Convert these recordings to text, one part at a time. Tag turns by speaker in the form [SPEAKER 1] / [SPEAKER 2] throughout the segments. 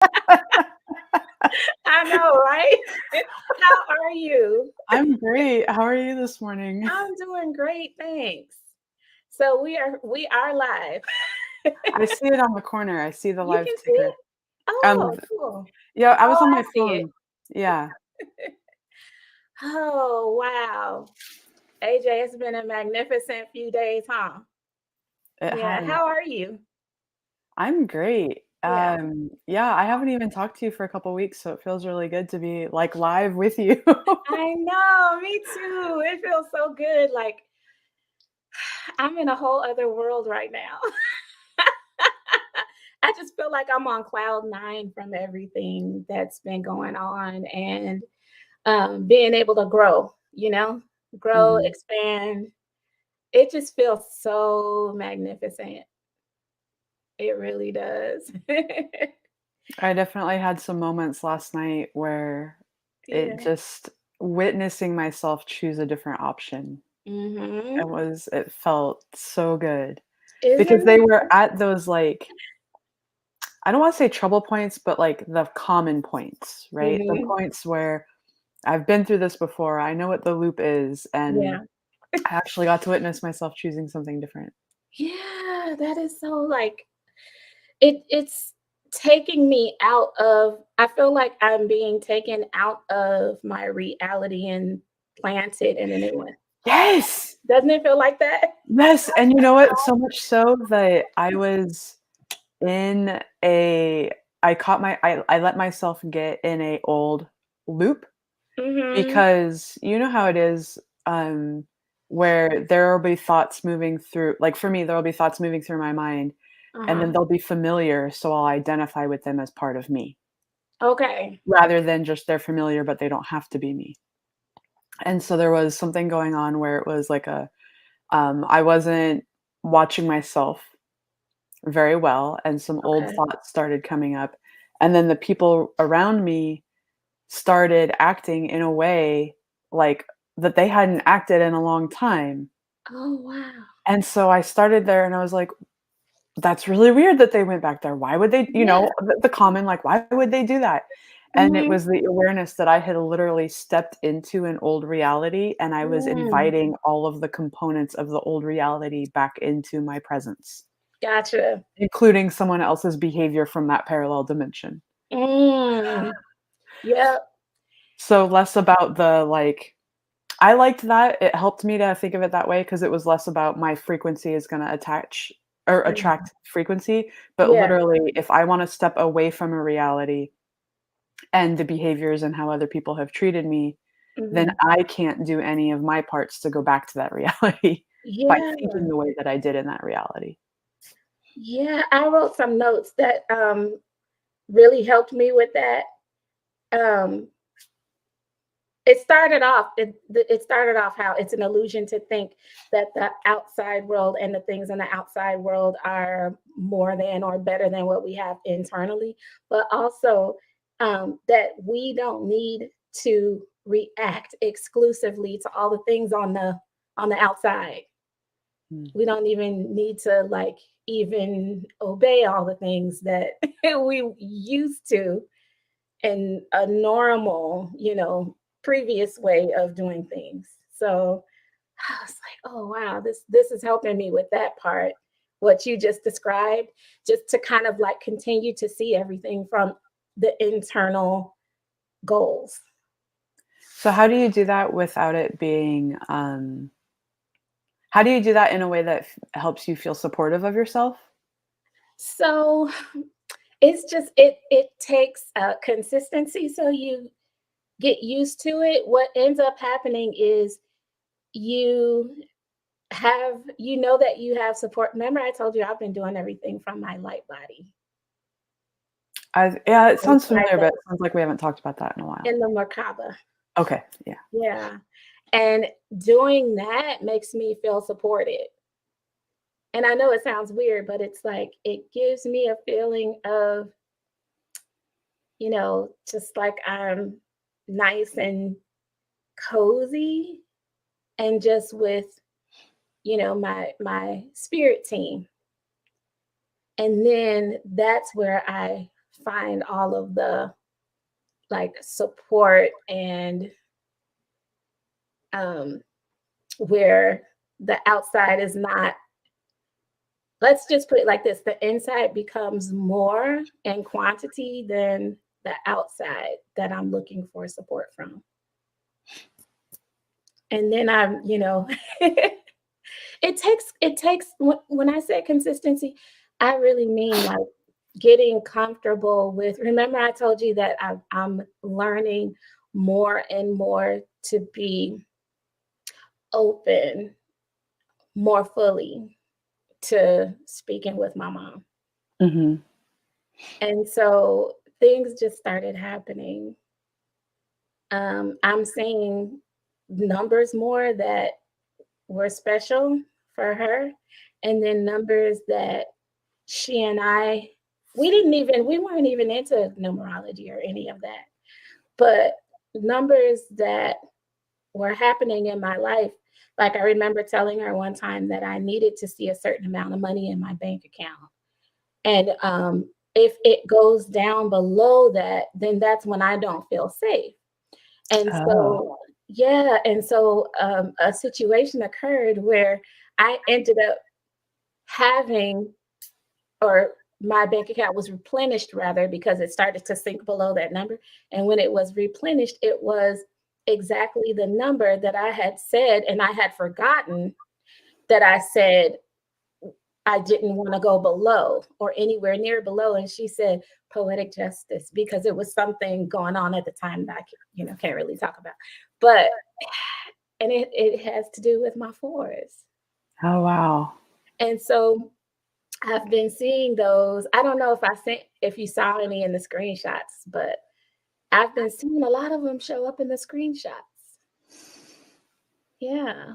[SPEAKER 1] I know, right? How are you?
[SPEAKER 2] I'm great. How are you this morning?
[SPEAKER 1] I'm doing great, thanks. So we are live.
[SPEAKER 2] I see it on the corner. I see the
[SPEAKER 1] You
[SPEAKER 2] live
[SPEAKER 1] can see
[SPEAKER 2] ticker.
[SPEAKER 1] it?
[SPEAKER 2] Um,
[SPEAKER 1] Oh, cool.
[SPEAKER 2] yeah, I was
[SPEAKER 1] Oh,
[SPEAKER 2] on
[SPEAKER 1] I
[SPEAKER 2] my
[SPEAKER 1] see it.
[SPEAKER 2] phone. Yeah,
[SPEAKER 1] Oh, wow. AJ, it's been a magnificent few days, huh?
[SPEAKER 2] it
[SPEAKER 1] Yeah.
[SPEAKER 2] has.
[SPEAKER 1] How are you?
[SPEAKER 2] I'm great.
[SPEAKER 1] Yeah.
[SPEAKER 2] Yeah, I haven't even talked to you for a couple weeks, so it feels really good to be like live with you.
[SPEAKER 1] I know, me too. It feels so good. Like I'm in a whole other world right now. I just feel like I'm on cloud nine from everything that's been going on and being able to grow, grow,
[SPEAKER 2] Mhm.
[SPEAKER 1] expand. It just feels so magnificent. It really does.
[SPEAKER 2] I definitely had some moments last night where it
[SPEAKER 1] Yeah.
[SPEAKER 2] just witnessing myself choose a different option.
[SPEAKER 1] Mhm.
[SPEAKER 2] It felt so good because
[SPEAKER 1] Isn't
[SPEAKER 2] they
[SPEAKER 1] it?
[SPEAKER 2] were at those like I don't wanna say trouble points, but, like, the common points, right? The
[SPEAKER 1] Mhm.
[SPEAKER 2] points where I've been through this before, I know what the loop is, and
[SPEAKER 1] Yeah.
[SPEAKER 2] I actually got to witness myself choosing something different.
[SPEAKER 1] Yeah, that is so like it's taking me out of I feel like I'm being taken out of my reality and planted in a new one.
[SPEAKER 2] Yes!
[SPEAKER 1] Doesn't it feel like that?
[SPEAKER 2] Yes, and you know what? So much so that I was in a I let myself get in a old loop
[SPEAKER 1] Mhm.
[SPEAKER 2] because you know how it is, um, where there will be thoughts moving through like, for me, there will be thoughts moving through my mind, and then
[SPEAKER 1] Uh-huh.
[SPEAKER 2] they'll be familiar, so I'll identify with them as part of me,
[SPEAKER 1] Okay.
[SPEAKER 2] rather than just they're familiar, but they don't have to be me. And so there was something going on where it was like I wasn't watching myself very well, and some old
[SPEAKER 1] Okay.
[SPEAKER 2] thoughts started coming up, and then the people around me started acting in a way, like, that they hadn't acted in a long time,
[SPEAKER 1] Oh, wow.
[SPEAKER 2] and so I started there and I was like, "That's really weird that they went back there. Why would they"
[SPEAKER 1] Yeah.
[SPEAKER 2] the common, like, "Why would they do that?" And it
[SPEAKER 1] Mhm.
[SPEAKER 2] was the awareness that I had literally stepped into an old reality, and I was
[SPEAKER 1] Mm.
[SPEAKER 2] inviting all of the components of the old reality back into my presence,
[SPEAKER 1] Gotcha.
[SPEAKER 2] including someone else's behavior from that parallel dimension.
[SPEAKER 1] Mm. Yep.
[SPEAKER 2] So less about the, like I liked that, it helped me to think of it that way because it was less about my frequency is gonna attach or
[SPEAKER 1] Mhm.
[SPEAKER 2] attract frequency, but
[SPEAKER 1] Yeah.
[SPEAKER 2] literally, if I wanna step away from a reality and the behaviors and how other people have treated me, then
[SPEAKER 1] Mhm.
[SPEAKER 2] I can't do any of my parts to go back to that reality by
[SPEAKER 1] Yeah.
[SPEAKER 2] thinking the way that I did in that reality.
[SPEAKER 1] Yeah, I wrote some notes that, really helped me with that. Um, it started off how it's an illusion to think that the outside world and the things in the outside world are more than or better than what we have internally, but also, that we don't need to react exclusively to all the things on the outside.
[SPEAKER 2] Mm.
[SPEAKER 1] We don't even need to like even obey all the things that we used to in a normal, previous way of doing things. So I was like, oh wow, this is helping me with that part. What you just described, just to kind of like continue to see everything from the internal goals.
[SPEAKER 2] So how do you do that without it being, how do you do that in a way that helps you feel supportive of yourself?
[SPEAKER 1] So it's just it takes consistency. So you get used to it. What ends up happening is you you know that you have support. Remember, I told you I've been doing everything from my light body
[SPEAKER 2] Yeah, it sounds
[SPEAKER 1] inside
[SPEAKER 2] familiar, but it sounds like we haven't talked about that in a while.
[SPEAKER 1] in the Merkaba.
[SPEAKER 2] Okay, yeah.
[SPEAKER 1] Yeah. And doing that makes me feel supported. And I know it sounds weird, but it's like it gives me a feeling of, just like I'm nice and cozy and just with, my spirit team. And then that's where I find all of the like support and um where the outside is not, let's just put it like this, the inside becomes more in quantity than the outside that I'm looking for support from. And then I'm, it takes when I say consistency, I really mean like getting comfortable with, remember I told you that I'm learning more and more to be open more fully to speaking with my mom.
[SPEAKER 2] Mhm.
[SPEAKER 1] And so things just started happening. I'm seeing numbers more that were special for her, and then numbers that she and I, we weren't even into numerology or any of that, but numbers that were happening in my life. Like I remember telling her one time that I needed to see a certain amount of money in my bank account. And if it goes down below that, then that's when I don't feel safe. And
[SPEAKER 2] Oh.
[SPEAKER 1] so, yeah, and so a situation occurred where I ended up having, or my bank account was replenished rather, because it started to sink below that number. And when it was replenished, it was exactly the number that I had said, and I had forgotten that I said I didn't want to go below or anywhere near below. And she said poetic justice because it was something going on at the time that I can't really talk about. But and it has to do with my fours.
[SPEAKER 2] Oh, wow.
[SPEAKER 1] And so I've been seeing those. I don't know if you saw any in the screenshots, but I've been seeing a lot of them show up in the screenshots. Yeah.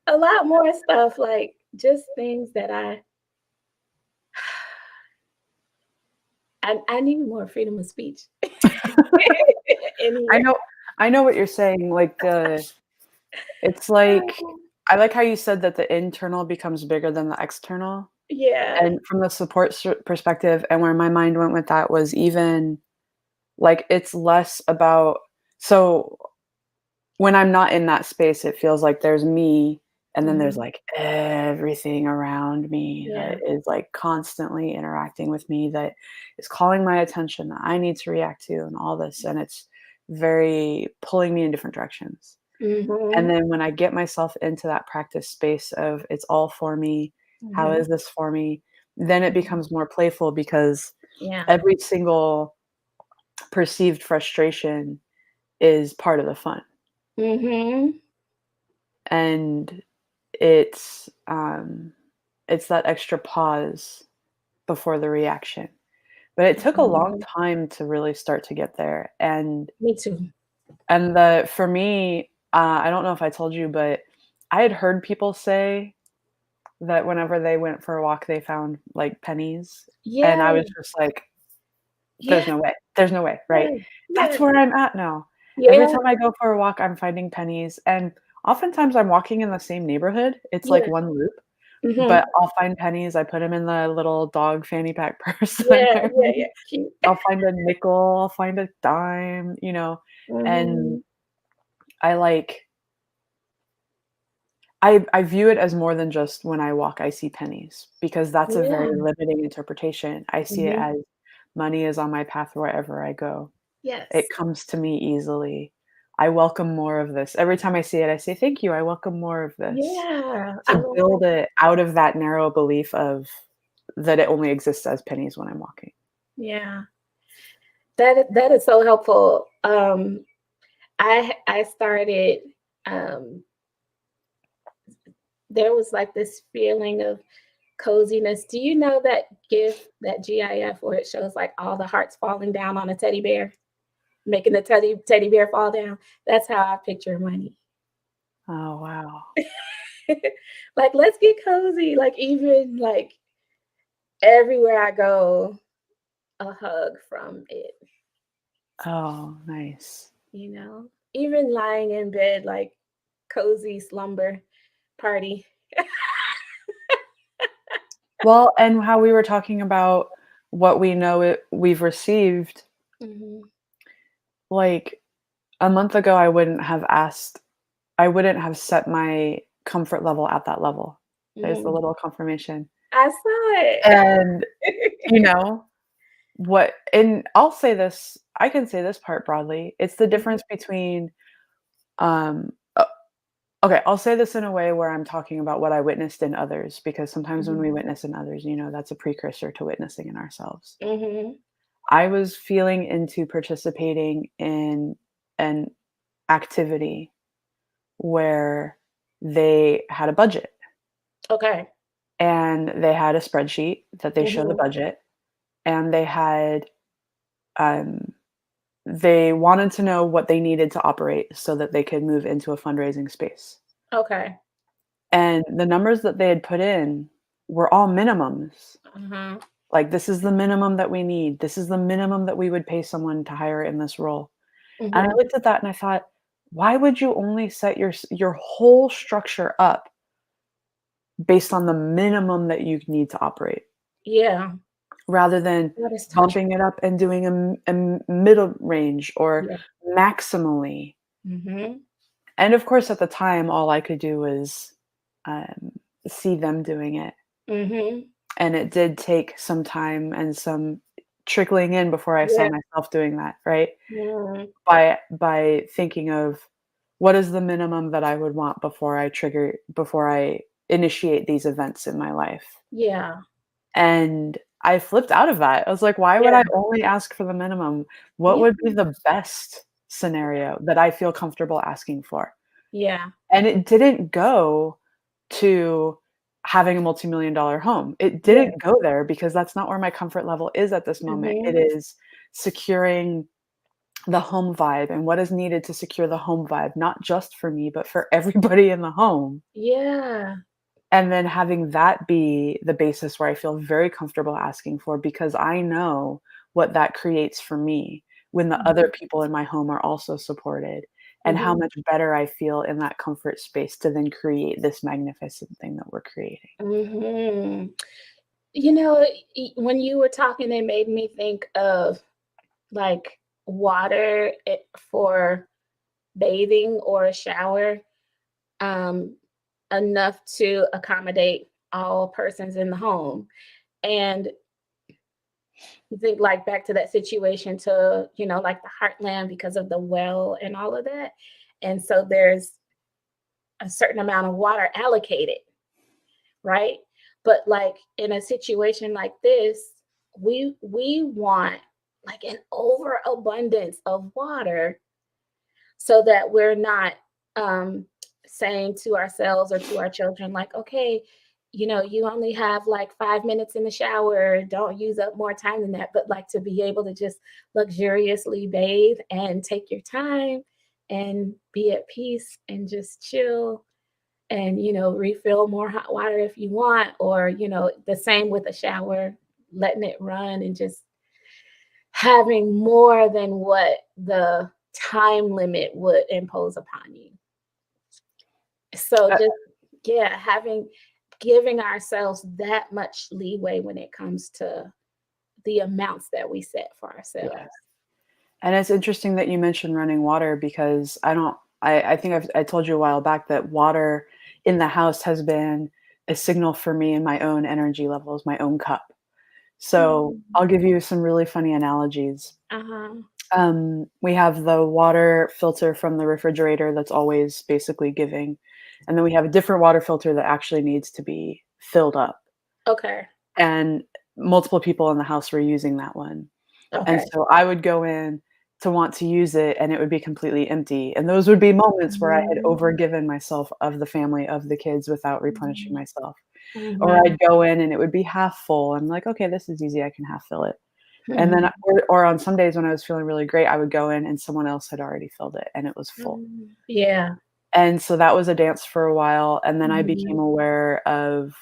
[SPEAKER 1] A lot more stuff, like just things that I need more freedom of speech.
[SPEAKER 2] I
[SPEAKER 1] Anywhere.
[SPEAKER 2] know I know what you're saying, like, it's like I like how you said that the internal becomes bigger than the external,
[SPEAKER 1] Yeah.
[SPEAKER 2] and from the support perspective, and where my mind went with that was even, like, it's less about so when I'm not in that space, it feels like there's me, and then there's,
[SPEAKER 1] Mhm.
[SPEAKER 2] like, everything around me that
[SPEAKER 1] Yeah.
[SPEAKER 2] is, like, constantly interacting with me that is calling my attention that I need to react to and all this, and it's very pulling me in different directions. And
[SPEAKER 1] Mhm.
[SPEAKER 2] then when I get myself into that practice space of it's all for me, how
[SPEAKER 1] Mhm.
[SPEAKER 2] is this for me? Then it
[SPEAKER 1] Mhm.
[SPEAKER 2] becomes more playful because
[SPEAKER 1] Yeah.
[SPEAKER 2] every single perceived frustration is part of the fun.
[SPEAKER 1] Mhm.
[SPEAKER 2] And it's, it's that extra pause before the reaction. But it took a long
[SPEAKER 1] Mhm.
[SPEAKER 2] time to really start to get there,
[SPEAKER 1] Me too.
[SPEAKER 2] and the for me, I don't know if I told you, but I had heard people say that whenever they went for a walk, they found, like, pennies, and
[SPEAKER 1] Yeah.
[SPEAKER 2] I was just like,
[SPEAKER 1] Yeah.
[SPEAKER 2] there's no way," right?
[SPEAKER 1] Yeah.
[SPEAKER 2] That's
[SPEAKER 1] Yeah.
[SPEAKER 2] where I'm at now. Every
[SPEAKER 1] Yeah.
[SPEAKER 2] time I go for a walk, I'm finding pennies, and oftentimes I'm walking in the same neighborhood, it's like
[SPEAKER 1] Yeah.
[SPEAKER 2] one loop, but
[SPEAKER 1] Mhm.
[SPEAKER 2] I'll find pennies, I put them in the little dog fanny pack purse that I'm
[SPEAKER 1] Yeah. Yeah.
[SPEAKER 2] carrying.
[SPEAKER 1] Yeah. Cute.
[SPEAKER 2] I'll find a nickel, I'll find a dime, and
[SPEAKER 1] Mhm.
[SPEAKER 2] I, like I view it as more than just when I walk, I see pennies, because that's a very
[SPEAKER 1] Yeah.
[SPEAKER 2] limiting interpretation. I see it
[SPEAKER 1] Mhm.
[SPEAKER 2] as money is on my path wherever I go. It
[SPEAKER 1] Yes.
[SPEAKER 2] comes to me easily. I welcome more of this. Every time I see it, I say, "Thank you, I welcome more of this."
[SPEAKER 1] Yeah. I
[SPEAKER 2] To
[SPEAKER 1] love that.
[SPEAKER 2] build it out of that narrow belief of that it only exists as pennies when I'm walking.
[SPEAKER 1] Yeah. That is so helpful. I started, um there was like this feeling of coziness. Do you know that GIF, that GIF, where it shows like all the hearts falling down on a teddy bear, making the teddy bear fall down? That's how I picture money.
[SPEAKER 2] Oh, wow.
[SPEAKER 1] Like, let's get cozy. Like, even like everywhere I go, a hug from it,
[SPEAKER 2] Oh, nice.
[SPEAKER 1] you know? Even lying in bed, like cozy slumber party.
[SPEAKER 2] Well, and how we were talking about what we know we've received,
[SPEAKER 1] Mhm,
[SPEAKER 2] like, a month ago, I wouldn't have set my comfort level at that level. There's the
[SPEAKER 1] mhm.
[SPEAKER 2] little confirmation.
[SPEAKER 1] I saw it.
[SPEAKER 2] And, you know, and I can say this part broadly, it's the
[SPEAKER 1] Mhm,
[SPEAKER 2] difference between, um okay, I'll say this in a way where I'm talking about what I witnessed in others, because sometimes when
[SPEAKER 1] mhm,
[SPEAKER 2] we witness in others, that's a precursor to witnessing in ourselves.
[SPEAKER 1] mhm.
[SPEAKER 2] I was feeling into participating in an activity where they had a budget
[SPEAKER 1] Okay.
[SPEAKER 2] and they had a spreadsheet that they show the
[SPEAKER 1] Mhm.
[SPEAKER 2] budget, and um, they wanted to know what they needed to operate so that they could move into a fundraising space.
[SPEAKER 1] Okay.
[SPEAKER 2] And the numbers that they had put in were all minimums.
[SPEAKER 1] Uh-huh.
[SPEAKER 2] Like, this is the minimum that we need. This is the minimum that we would pay someone to hire in this role. And I
[SPEAKER 1] Mhm.
[SPEAKER 2] looked at that and I thought, why would you only set your whole structure up based on the minimum that you need to operate,
[SPEAKER 1] Yeah.
[SPEAKER 2] rather than
[SPEAKER 1] That is touching.
[SPEAKER 2] bumping it up and doing middle range or
[SPEAKER 1] Yeah.
[SPEAKER 2] maximally?
[SPEAKER 1] Mhm.
[SPEAKER 2] And of course, at the time, all I could do was um, see them doing it.
[SPEAKER 1] Mhm.
[SPEAKER 2] And it did take some time and some trickling in before I saw
[SPEAKER 1] Yeah.
[SPEAKER 2] myself doing that, right?
[SPEAKER 1] Mhm.
[SPEAKER 2] By thinking of what is the minimum that I would want before I initiate these events in my life.
[SPEAKER 1] Yeah.
[SPEAKER 2] And I flipped out of that. I was like, "Why would
[SPEAKER 1] Yeah.
[SPEAKER 2] I only ask for the minimum? What
[SPEAKER 1] Yeah.
[SPEAKER 2] would be the best scenario that I feel comfortable asking for?"
[SPEAKER 1] Yeah.
[SPEAKER 2] And it didn't go to having a multi-million dollar home. It
[SPEAKER 1] Yeah.
[SPEAKER 2] didn't go there because that's not where my comfort level is at this moment. It
[SPEAKER 1] Mhm.
[SPEAKER 2] is securing the home vibe and what is needed to secure the home vibe, not just for me, but for everybody in the home.
[SPEAKER 1] Yeah.
[SPEAKER 2] And then having that be the basis where I feel very comfortable asking for, because I know what that creates for me when the other
[SPEAKER 1] Mhm.
[SPEAKER 2] people in my home are also supported, and how
[SPEAKER 1] Mhm.
[SPEAKER 2] much better I feel in that comfort space to then create this magnificent thing that we're creating.
[SPEAKER 1] Mhm. When you were talking, it made me think of like water for bathing or a shower, um, enough to accommodate all persons in the home. And you think like back to that situation to, like the heartland because of the well and all of that. And so there's a certain amount of water allocated, right? But like in a situation like this, we want like an overabundance of water so that we're not saying to ourselves or to our children like, okay, you only have like 5 minutes in the shower, don't use up more time than that. But like to be able to just luxuriously bathe and take your time and be at peace and just chill and refill more hot water if you want, or the same with a shower, letting it run and just having more than what the time limit would impose upon you. So
[SPEAKER 2] Uh,
[SPEAKER 1] just, yeah, having giving ourselves that much leeway when it comes to the amounts that we set for
[SPEAKER 2] yeah.
[SPEAKER 1] ourselves.
[SPEAKER 2] And it's interesting that you mentioned running water, because I think I told you a while back that water in the house has been a signal for me in my own energy levels, my own cup. So
[SPEAKER 1] Mhm.
[SPEAKER 2] I'll give you some really funny analogies.
[SPEAKER 1] Uh-huh.
[SPEAKER 2] We have the water filter from the refrigerator that's always basically giving, and then we have a different water filter that actually needs to be filled up.
[SPEAKER 1] Okay.
[SPEAKER 2] And multiple people in the house were using that one. And
[SPEAKER 1] Okay.
[SPEAKER 2] so I would go in to want to use it, and it would be completely empty, and those would be moments where I had
[SPEAKER 1] Mhm.
[SPEAKER 2] overgiven myself of the family, of the kids, without replenishing
[SPEAKER 1] Mhm.
[SPEAKER 2] myself. Or
[SPEAKER 1] Mhm.
[SPEAKER 2] I'd go in and it would be half full. I'm like, "Okay, this is easy, I can half fill it." And then
[SPEAKER 1] Mhm.
[SPEAKER 2] or on some days when I was feeling really great, I would go in and someone else had already filled it and it was full.
[SPEAKER 1] Mhm. Yeah.
[SPEAKER 2] And so that was a dance for a while, and then I became
[SPEAKER 1] Mhm.
[SPEAKER 2] aware of,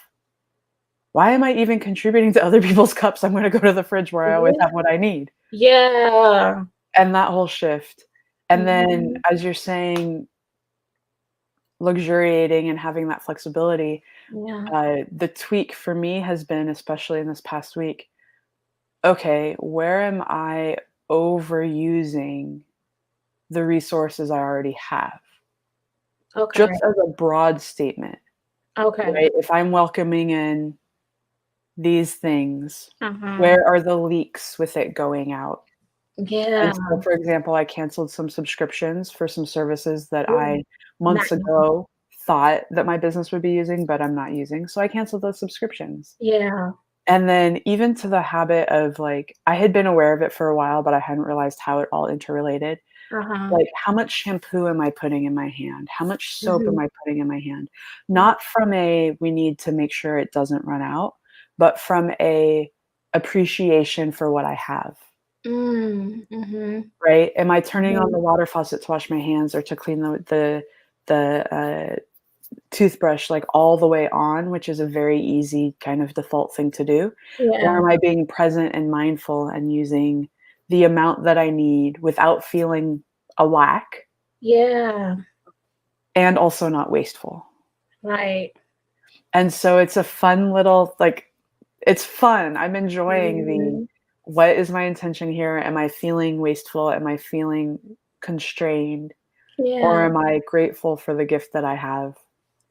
[SPEAKER 2] "Why am I even contributing to other people's cups? I'm gonna go to the fridge where I always
[SPEAKER 1] Yeah.
[SPEAKER 2] have what I need."
[SPEAKER 1] Yeah.
[SPEAKER 2] And that whole shift. And then
[SPEAKER 1] Mhm.
[SPEAKER 2] as you're saying, luxuriating and having that flexibility,
[SPEAKER 1] Yeah.
[SPEAKER 2] The tweak for me has been, especially in this past week, okay, where am I overusing the resources I already have?
[SPEAKER 1] Okay.
[SPEAKER 2] Just as a broad statement,
[SPEAKER 1] Okay.
[SPEAKER 2] right? If I'm welcoming in these things,
[SPEAKER 1] Uh-huh.
[SPEAKER 2] where are the leaks with it going out?
[SPEAKER 1] Yeah.
[SPEAKER 2] And so, for example, I canceled some subscriptions for some services that
[SPEAKER 1] Yeah.
[SPEAKER 2] I
[SPEAKER 1] Not
[SPEAKER 2] months ago thought that my business would be using, but I'm not using, so I canceled those subscriptions.
[SPEAKER 1] yeah.
[SPEAKER 2] And then even to the habit of, like, I had been aware of it for a while, but I hadn't realized how it all interrelated.
[SPEAKER 1] Uh-huh.
[SPEAKER 2] Like, how much shampoo am I putting in my hand? How much soap am
[SPEAKER 1] Mhm.
[SPEAKER 2] I putting in my hand?
[SPEAKER 1] Mhm.
[SPEAKER 2] Not from a, "We need to make sure it doesn't run out," but from a appreciation for what I have,
[SPEAKER 1] Mhm.
[SPEAKER 2] right? Am I turning on
[SPEAKER 1] Mhm.
[SPEAKER 2] the water faucet to wash my hands or to clean the toothbrush, like, all the way on, which is a very easy kind of default thing to do? Or
[SPEAKER 1] Yeah.
[SPEAKER 2] am I being present and mindful and using the amount that I need without feeling a lack
[SPEAKER 1] Yeah.
[SPEAKER 2] and also not wasteful?
[SPEAKER 1] Right.
[SPEAKER 2] And so it's a fun little, like, it's fun. I'm enjoying the,
[SPEAKER 1] Mhm.
[SPEAKER 2] what is my intention here? Am I feeling wasteful? Am I feeling constrained? Or
[SPEAKER 1] Yeah.
[SPEAKER 2] am I grateful for the gift that I have?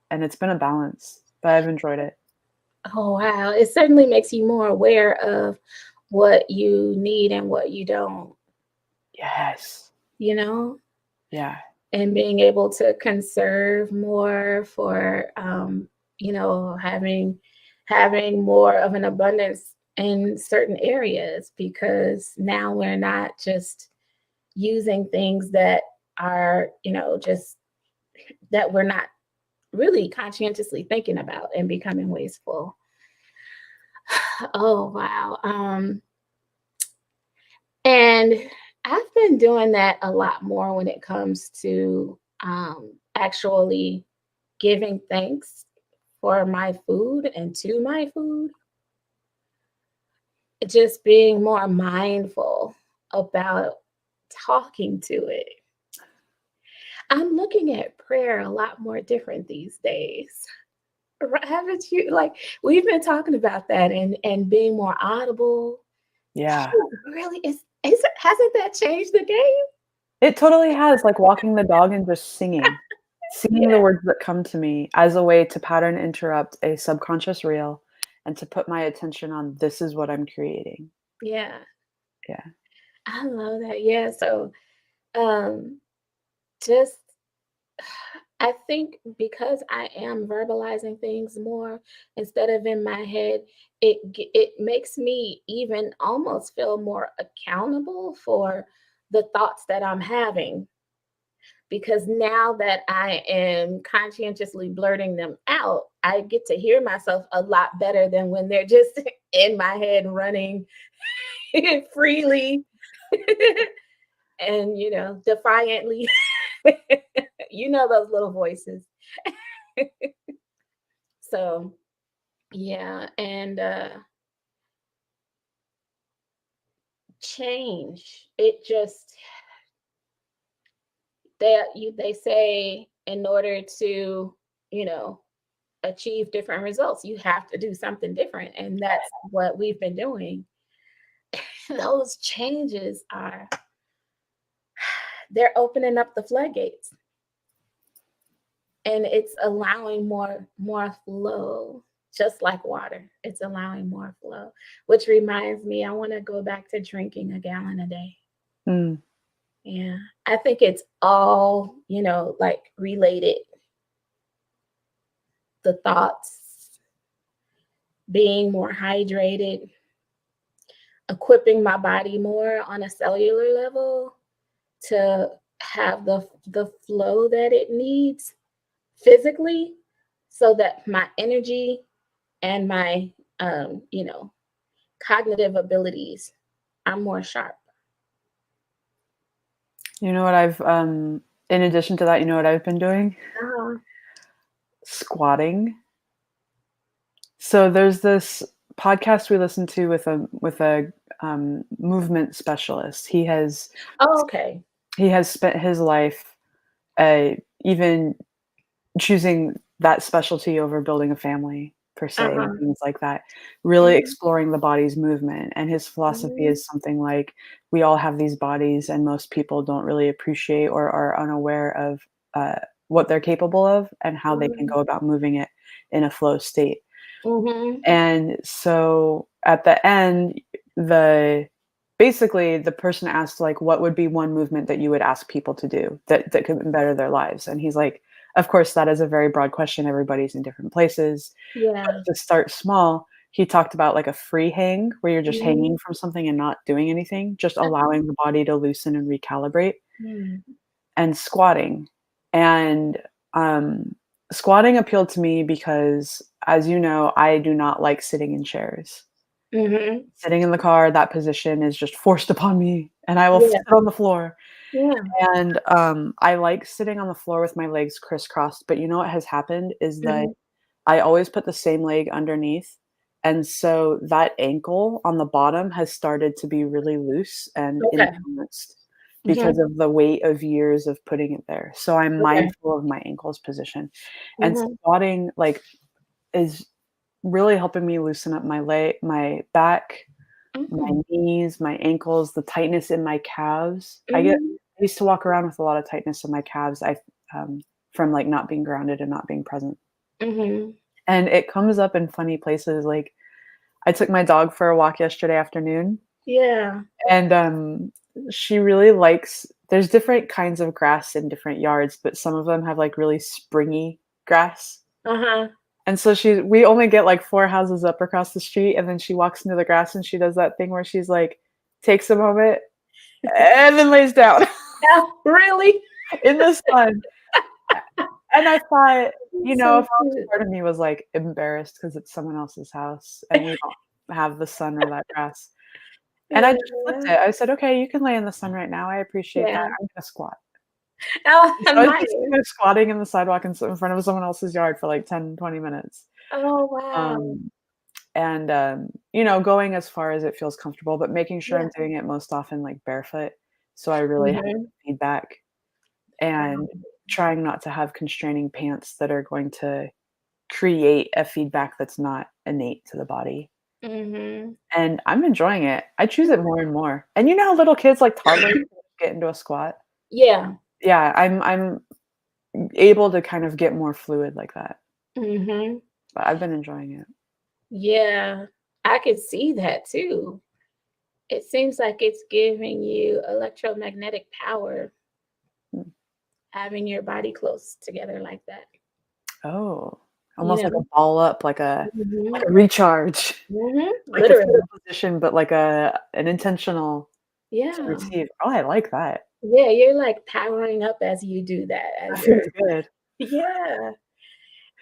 [SPEAKER 2] And it's been a balance, but I've enjoyed it.
[SPEAKER 1] Oh, wow. It certainly makes you more aware of what you need and what you don't,
[SPEAKER 2] Yes.
[SPEAKER 1] you know?
[SPEAKER 2] Yeah.
[SPEAKER 1] And being able to conserve more for, having more of an abundance in certain areas because now we're not just using things that are, just that we're not really conscientiously thinking about and becoming wasteful. Oh, wow. And I've been doing that a lot more when it comes to actually giving thanks for my food and to my food. Just being more mindful about talking to it. I'm looking at prayer a lot more different these days. Haven't you? Like we've been talking about that and being more audible.
[SPEAKER 2] Yeah.
[SPEAKER 1] Really, is it, hasn't that changed the game?
[SPEAKER 2] It totally has, like walking the dog and just singing. Singing the
[SPEAKER 1] Yeah,
[SPEAKER 2] words that come to me as a way to pattern interrupt a subconscious reel and to put my attention on, this is what I'm creating.
[SPEAKER 1] yeah.
[SPEAKER 2] Yeah.
[SPEAKER 1] I love that. Yeah. So um just I think because I am verbalizing things more instead of in my head, it makes me even almost feel more accountable for the thoughts that I'm having because now that I am conscientiously blurting them out, I get to hear myself a lot better than when they're just in my head running freely and defiantly. Those little voices. So, yeah, and change. It just they say in order to, you know, achieve different results, you have to do something different, and that's what we've been doing. Those changes are they're opening up the floodgates and it's allowing more flow just like water. It's allowing more flow, which reminds me I want to go back to drinking a gallon a day.
[SPEAKER 2] Mm.
[SPEAKER 1] Yeah. I think it's all, like related. The thoughts, being more hydrated, equipping my body more on a cellular level to have the flow that it needs physically so that my energy and my cognitive abilities are more sharp.
[SPEAKER 2] You know what I've, in addition to that, you know what I've been doing?
[SPEAKER 1] Uh-huh.
[SPEAKER 2] Squatting. So there's this podcast we listen to with a, movement specialist.
[SPEAKER 1] Oh, okay.
[SPEAKER 2] He has spent his life, even choosing that specialty over building a family per se and
[SPEAKER 1] Uh-huh.
[SPEAKER 2] things like that, really
[SPEAKER 1] Mhm.
[SPEAKER 2] exploring the body's movement, and his philosophy
[SPEAKER 1] Mhm.
[SPEAKER 2] is something like, we all have these bodies and most people don't really appreciate or are unaware of, what they're capable of and how they can
[SPEAKER 1] Mhm.
[SPEAKER 2] go about moving it in a flow state.
[SPEAKER 1] Mhm.
[SPEAKER 2] And so at the end, the basically the person asked like, what would be one movement that you would ask people to do that could better their lives? And he's like, of course, that is a very broad question. Everybody's in different places. But
[SPEAKER 1] Yeah.
[SPEAKER 2] to start small, he talked about like a free hang where you're just hanging
[SPEAKER 1] Mhm.
[SPEAKER 2] from something and not doing anything, just
[SPEAKER 1] Uh-huh.
[SPEAKER 2] allowing the body to loosen and recalibrate,
[SPEAKER 1] Mm.
[SPEAKER 2] and squatting. And um, squatting appealed to me because, as you know, I do not like sitting in chairs.
[SPEAKER 1] Mhm.
[SPEAKER 2] Sitting in the car, that position is just forced upon me, and I will
[SPEAKER 1] Yeah.
[SPEAKER 2] sit on the floor.
[SPEAKER 1] Yeah.
[SPEAKER 2] And I like sitting on the floor with my legs crisscrossed, but you know what has happened is that
[SPEAKER 1] Mhm.
[SPEAKER 2] I always put the same leg underneath, and so that ankle on the bottom has started to be really loose and
[SPEAKER 1] Okay.
[SPEAKER 2] influenced because
[SPEAKER 1] Mhm.
[SPEAKER 2] of the weight of years of putting it there. So I'm
[SPEAKER 1] Okay.
[SPEAKER 2] mindful of my ankle's position. And
[SPEAKER 1] Mhm.
[SPEAKER 2] squatting, like, is really helping me loosen up my back, my
[SPEAKER 1] Mhm.
[SPEAKER 2] knees, my ankles, the tightness in my calves.
[SPEAKER 1] Mhm.
[SPEAKER 2] I used to walk around with a lot of tightness in my calves, from, like, not being grounded and not being present.
[SPEAKER 1] Mhm.
[SPEAKER 2] And it comes up in funny places, like, I took my dog for a walk yesterday afternoon,
[SPEAKER 1] Yeah.
[SPEAKER 2] and, she really likes there's different kinds of grass in different yards, but some of them have, like, really springy grass.
[SPEAKER 1] Uh-huh.
[SPEAKER 2] And so we only get, like, 4 houses up across the street, and then she walks into the grass and she does that thing where she's like, takes a moment and then lays down
[SPEAKER 1] Oh, really?
[SPEAKER 2] in the sun. And I thought,
[SPEAKER 1] That's
[SPEAKER 2] of
[SPEAKER 1] so
[SPEAKER 2] course,
[SPEAKER 1] cute.
[SPEAKER 2] part of me was, like, embarrassed because it's someone else's house and we don't have the sun or that grass. And I just flipped
[SPEAKER 1] Yeah.
[SPEAKER 2] it. I said, "Okay, you can lay in the sun right now. I appreciate that.
[SPEAKER 1] Yeah.
[SPEAKER 2] I'm gonna squat."
[SPEAKER 1] Oh,
[SPEAKER 2] And so I just
[SPEAKER 1] nice.
[SPEAKER 2] sitting there squatting in the sidewalk in front of someone else's yard for, like, 10, 20 minutes.
[SPEAKER 1] Oh, wow.
[SPEAKER 2] Um and going as far as it feels comfortable, but making sure
[SPEAKER 1] Yeah.
[SPEAKER 2] I'm doing it most often like barefoot, so I really have
[SPEAKER 1] Mhm.
[SPEAKER 2] feedback, and
[SPEAKER 1] Um,
[SPEAKER 2] trying not to have constraining pants that are going to create a feedback that's not innate to the body.
[SPEAKER 1] mhm.
[SPEAKER 2] And I'm enjoying it. I choose it more and more. And you know how little kids, like toddlers, can just get into a squat?
[SPEAKER 1] Yeah.
[SPEAKER 2] Yeah, I'm able to kind of get more fluid like that,
[SPEAKER 1] Mhm.
[SPEAKER 2] but I've been enjoying it.
[SPEAKER 1] Yeah. I could see that too. It seems like it's giving you electromagnetic power
[SPEAKER 2] Mm.
[SPEAKER 1] having your body close together like that,
[SPEAKER 2] Oh,
[SPEAKER 1] you
[SPEAKER 2] almost like a
[SPEAKER 1] know?
[SPEAKER 2] ball up, like
[SPEAKER 1] Mhm.
[SPEAKER 2] a recharge.
[SPEAKER 1] Mhm.
[SPEAKER 2] Like the fetal
[SPEAKER 1] Literally.
[SPEAKER 2] position, but like an intentional to
[SPEAKER 1] Yeah.
[SPEAKER 2] receive. Oh, I like that.
[SPEAKER 1] Yeah, you're, like, powering up as you do that,
[SPEAKER 2] That
[SPEAKER 1] as you're
[SPEAKER 2] feels good.
[SPEAKER 1] yeah.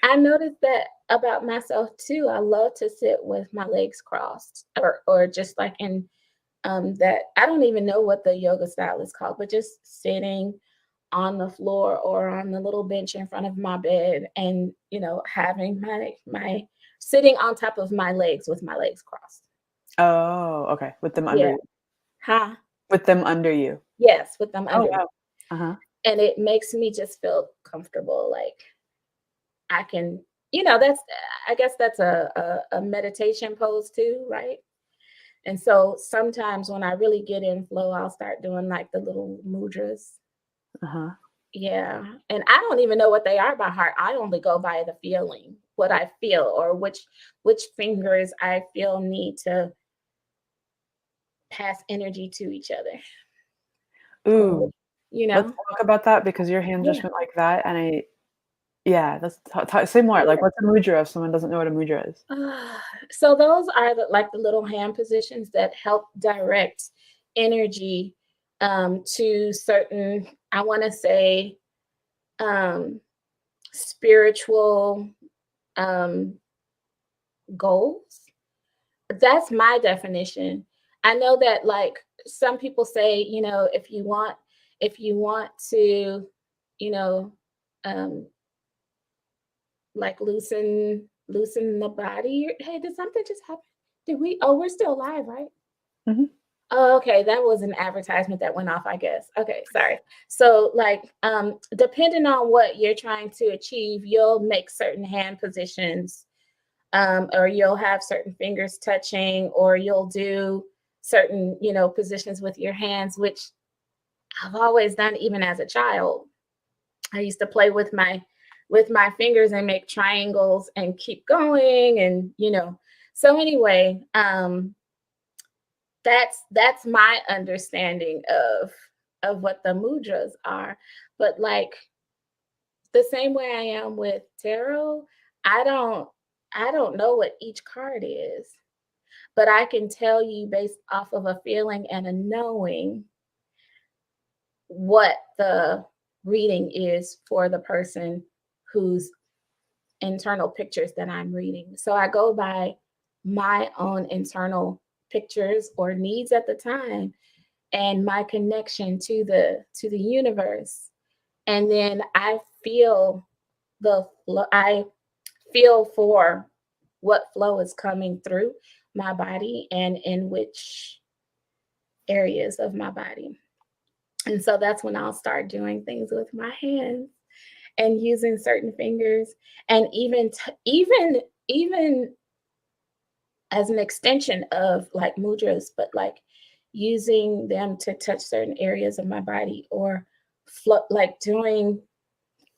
[SPEAKER 1] I noticed that about myself too. I love to sit with my legs crossed or just, like, in, that I don't even know what the yoga style is called, but just sitting on the floor or on the little bench in front of my bed and, having my sitting on top of my legs with my legs crossed.
[SPEAKER 2] Oh, okay, with them under
[SPEAKER 1] Yeah.
[SPEAKER 2] you.
[SPEAKER 1] Huh?
[SPEAKER 2] With them under you.
[SPEAKER 1] Yes, with them
[SPEAKER 2] Oh,
[SPEAKER 1] under me.
[SPEAKER 2] wow. Uh-huh.
[SPEAKER 1] And it makes me just feel comfortable, like, I can that's I guess that's a meditation pose too, right? And so sometimes when I really get in flow, I'll start doing, like, the little mudras.
[SPEAKER 2] Uh-huh.
[SPEAKER 1] Yeah, and I don't even know what they are by heart. I only go by the feeling, what I feel or which fingers I feel need to pass energy to each other or
[SPEAKER 2] Ooh,
[SPEAKER 1] you
[SPEAKER 2] let's
[SPEAKER 1] know?
[SPEAKER 2] talk about that because your hand
[SPEAKER 1] Yeah.
[SPEAKER 2] just went like that, and yeah, let's say more, like, what's a mudra if someone doesn't know what a mudra is?
[SPEAKER 1] So those are the little hand positions that help direct energy, to certain, I wanna say, um, spiritual, um, goals. That's my definition. I know that, like, some people say, if you want to, you know, um, like, loosen the body. Hey, did something just happen? We're still live, right?
[SPEAKER 2] Mhm.
[SPEAKER 1] Oh, okay, that was an advertisement that went off, I guess. Okay, sorry. So, like, depending on what you're trying to achieve, you'll make certain hand positions, or you'll have certain fingers touching, or you'll do certain, positions with your hands, which I've always done even as a child. I used to play with my fingers and make triangles and keep going, and so anyway, that's my understanding of what the mudras are. But like the same way I am with tarot, I don't I don't know what each card is, but I can tell you based off of a feeling and a knowing what the reading is for the person whose internal pictures that I'm reading. So I go by my own internal pictures or needs at the time and my connection to the universe. And then I feel for what flow is coming through my body and in which areas of my body. And so that's when I'll start doing things with my hands and using certain fingers, and even as an extension of like mudras, but like using them to touch certain areas of my body, or like doing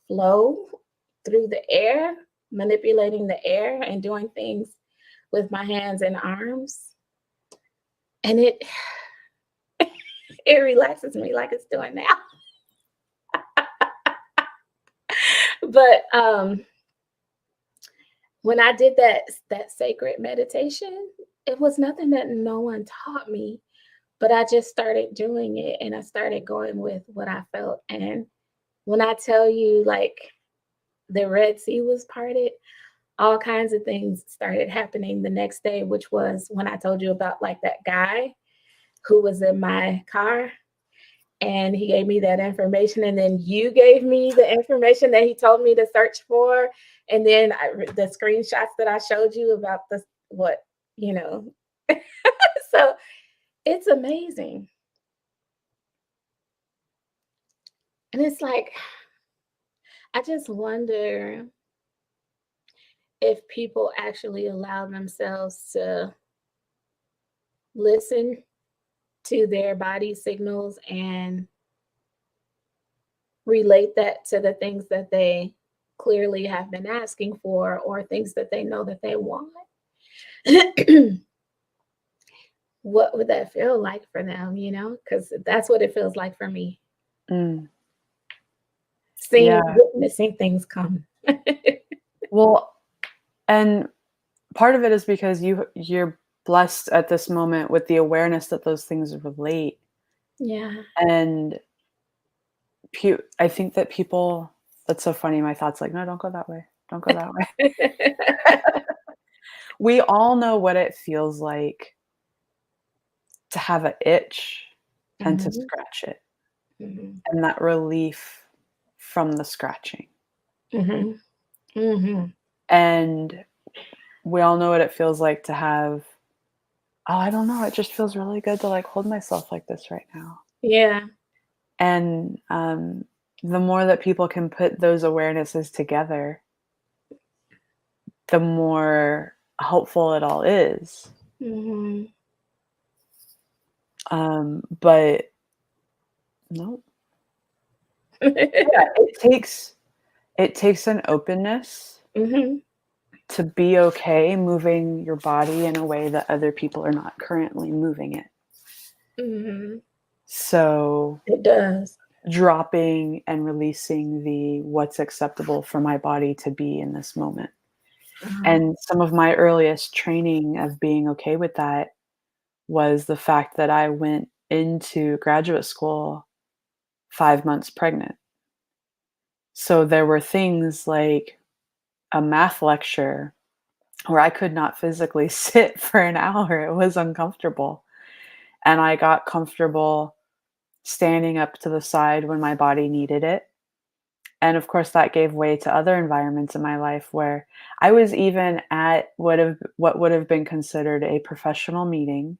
[SPEAKER 1] flow through the air, manipulating the air and doing things with my hands and arms. And it relaxes me like it's doing now. But when I did that sacred meditation, it was nothing that no one taught me, but I just started doing it and I started going with what I felt. And when I tell you, like, the Red Sea was parted, all kinds of things started happening the next day, which was when I told you about like that guy who was in my car and he gave me that information, and then you gave me the information that he told me to search for, and then the screenshots that I showed you about the what you know so it's amazing. And it's like, I just wonder if people actually allow themselves to listen to their body signals and relate that to the things that they clearly have been asking for, or things that they know that they want. What would that feel like for them, because that's what it feels like for me,
[SPEAKER 2] Mm,
[SPEAKER 1] seeing,
[SPEAKER 2] yeah.
[SPEAKER 1] witnessing things come.
[SPEAKER 2] Well, and part of it is because you're blessed at this moment with the awareness that those things relate.
[SPEAKER 1] Yeah.
[SPEAKER 2] And I think that people, that's so funny. My thoughts like, no, don't go that way. Don't go that way. We all know what it feels like to have an itch and to
[SPEAKER 1] Mhm,
[SPEAKER 2] scratch it,
[SPEAKER 1] mhm,
[SPEAKER 2] and that relief from the scratching.
[SPEAKER 1] mhm, mhm.
[SPEAKER 2] And we all know what it feels like to have, oh, I don't know, it just feels really good to like hold myself like this right now.
[SPEAKER 1] Yeah.
[SPEAKER 2] And the more that people can put those awarenesses together, the more helpful it all is.
[SPEAKER 1] Mhm.
[SPEAKER 2] But no, yeah, it takes an openness
[SPEAKER 1] Mhm,
[SPEAKER 2] to be okay moving your body in a way that other people are not currently moving it.
[SPEAKER 1] mhm.
[SPEAKER 2] So
[SPEAKER 1] It does.
[SPEAKER 2] dropping and releasing the what's acceptable for my body to be in this moment.
[SPEAKER 1] Uh-huh.
[SPEAKER 2] And some of my earliest training of being okay with that was the fact that I went into graduate school 5 months pregnant. So there were things like a math lecture where I could not physically sit for an hour. It was uncomfortable. And I got comfortable standing up to the side when my body needed it. And of course, that gave way to other environments in my life where I was even at what would have been considered a professional meeting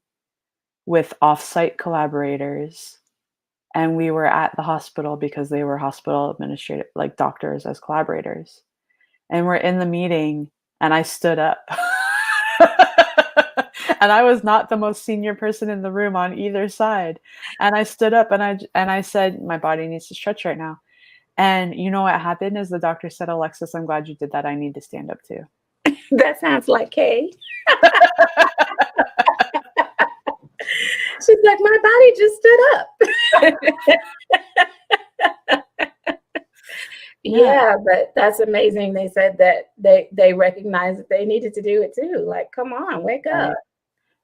[SPEAKER 2] with offsite collaborators, and we were at the hospital because they were hospital administrative, like doctors as collaborators. And we're in the meeting, and I stood up. And I was not the most senior person in the room on either side. And I stood up and I said, "My body needs to stretch right now." And you know what happened is the doctor said, "Alexis, I'm glad you did that. I need to stand up too."
[SPEAKER 1] That sounds like Kay. She's like, my body just stood up.
[SPEAKER 2] Yeah.
[SPEAKER 1] Yeah, but that's amazing. They said that they recognized that they needed to do it too. Like, come on, wake
[SPEAKER 2] Right.
[SPEAKER 1] up.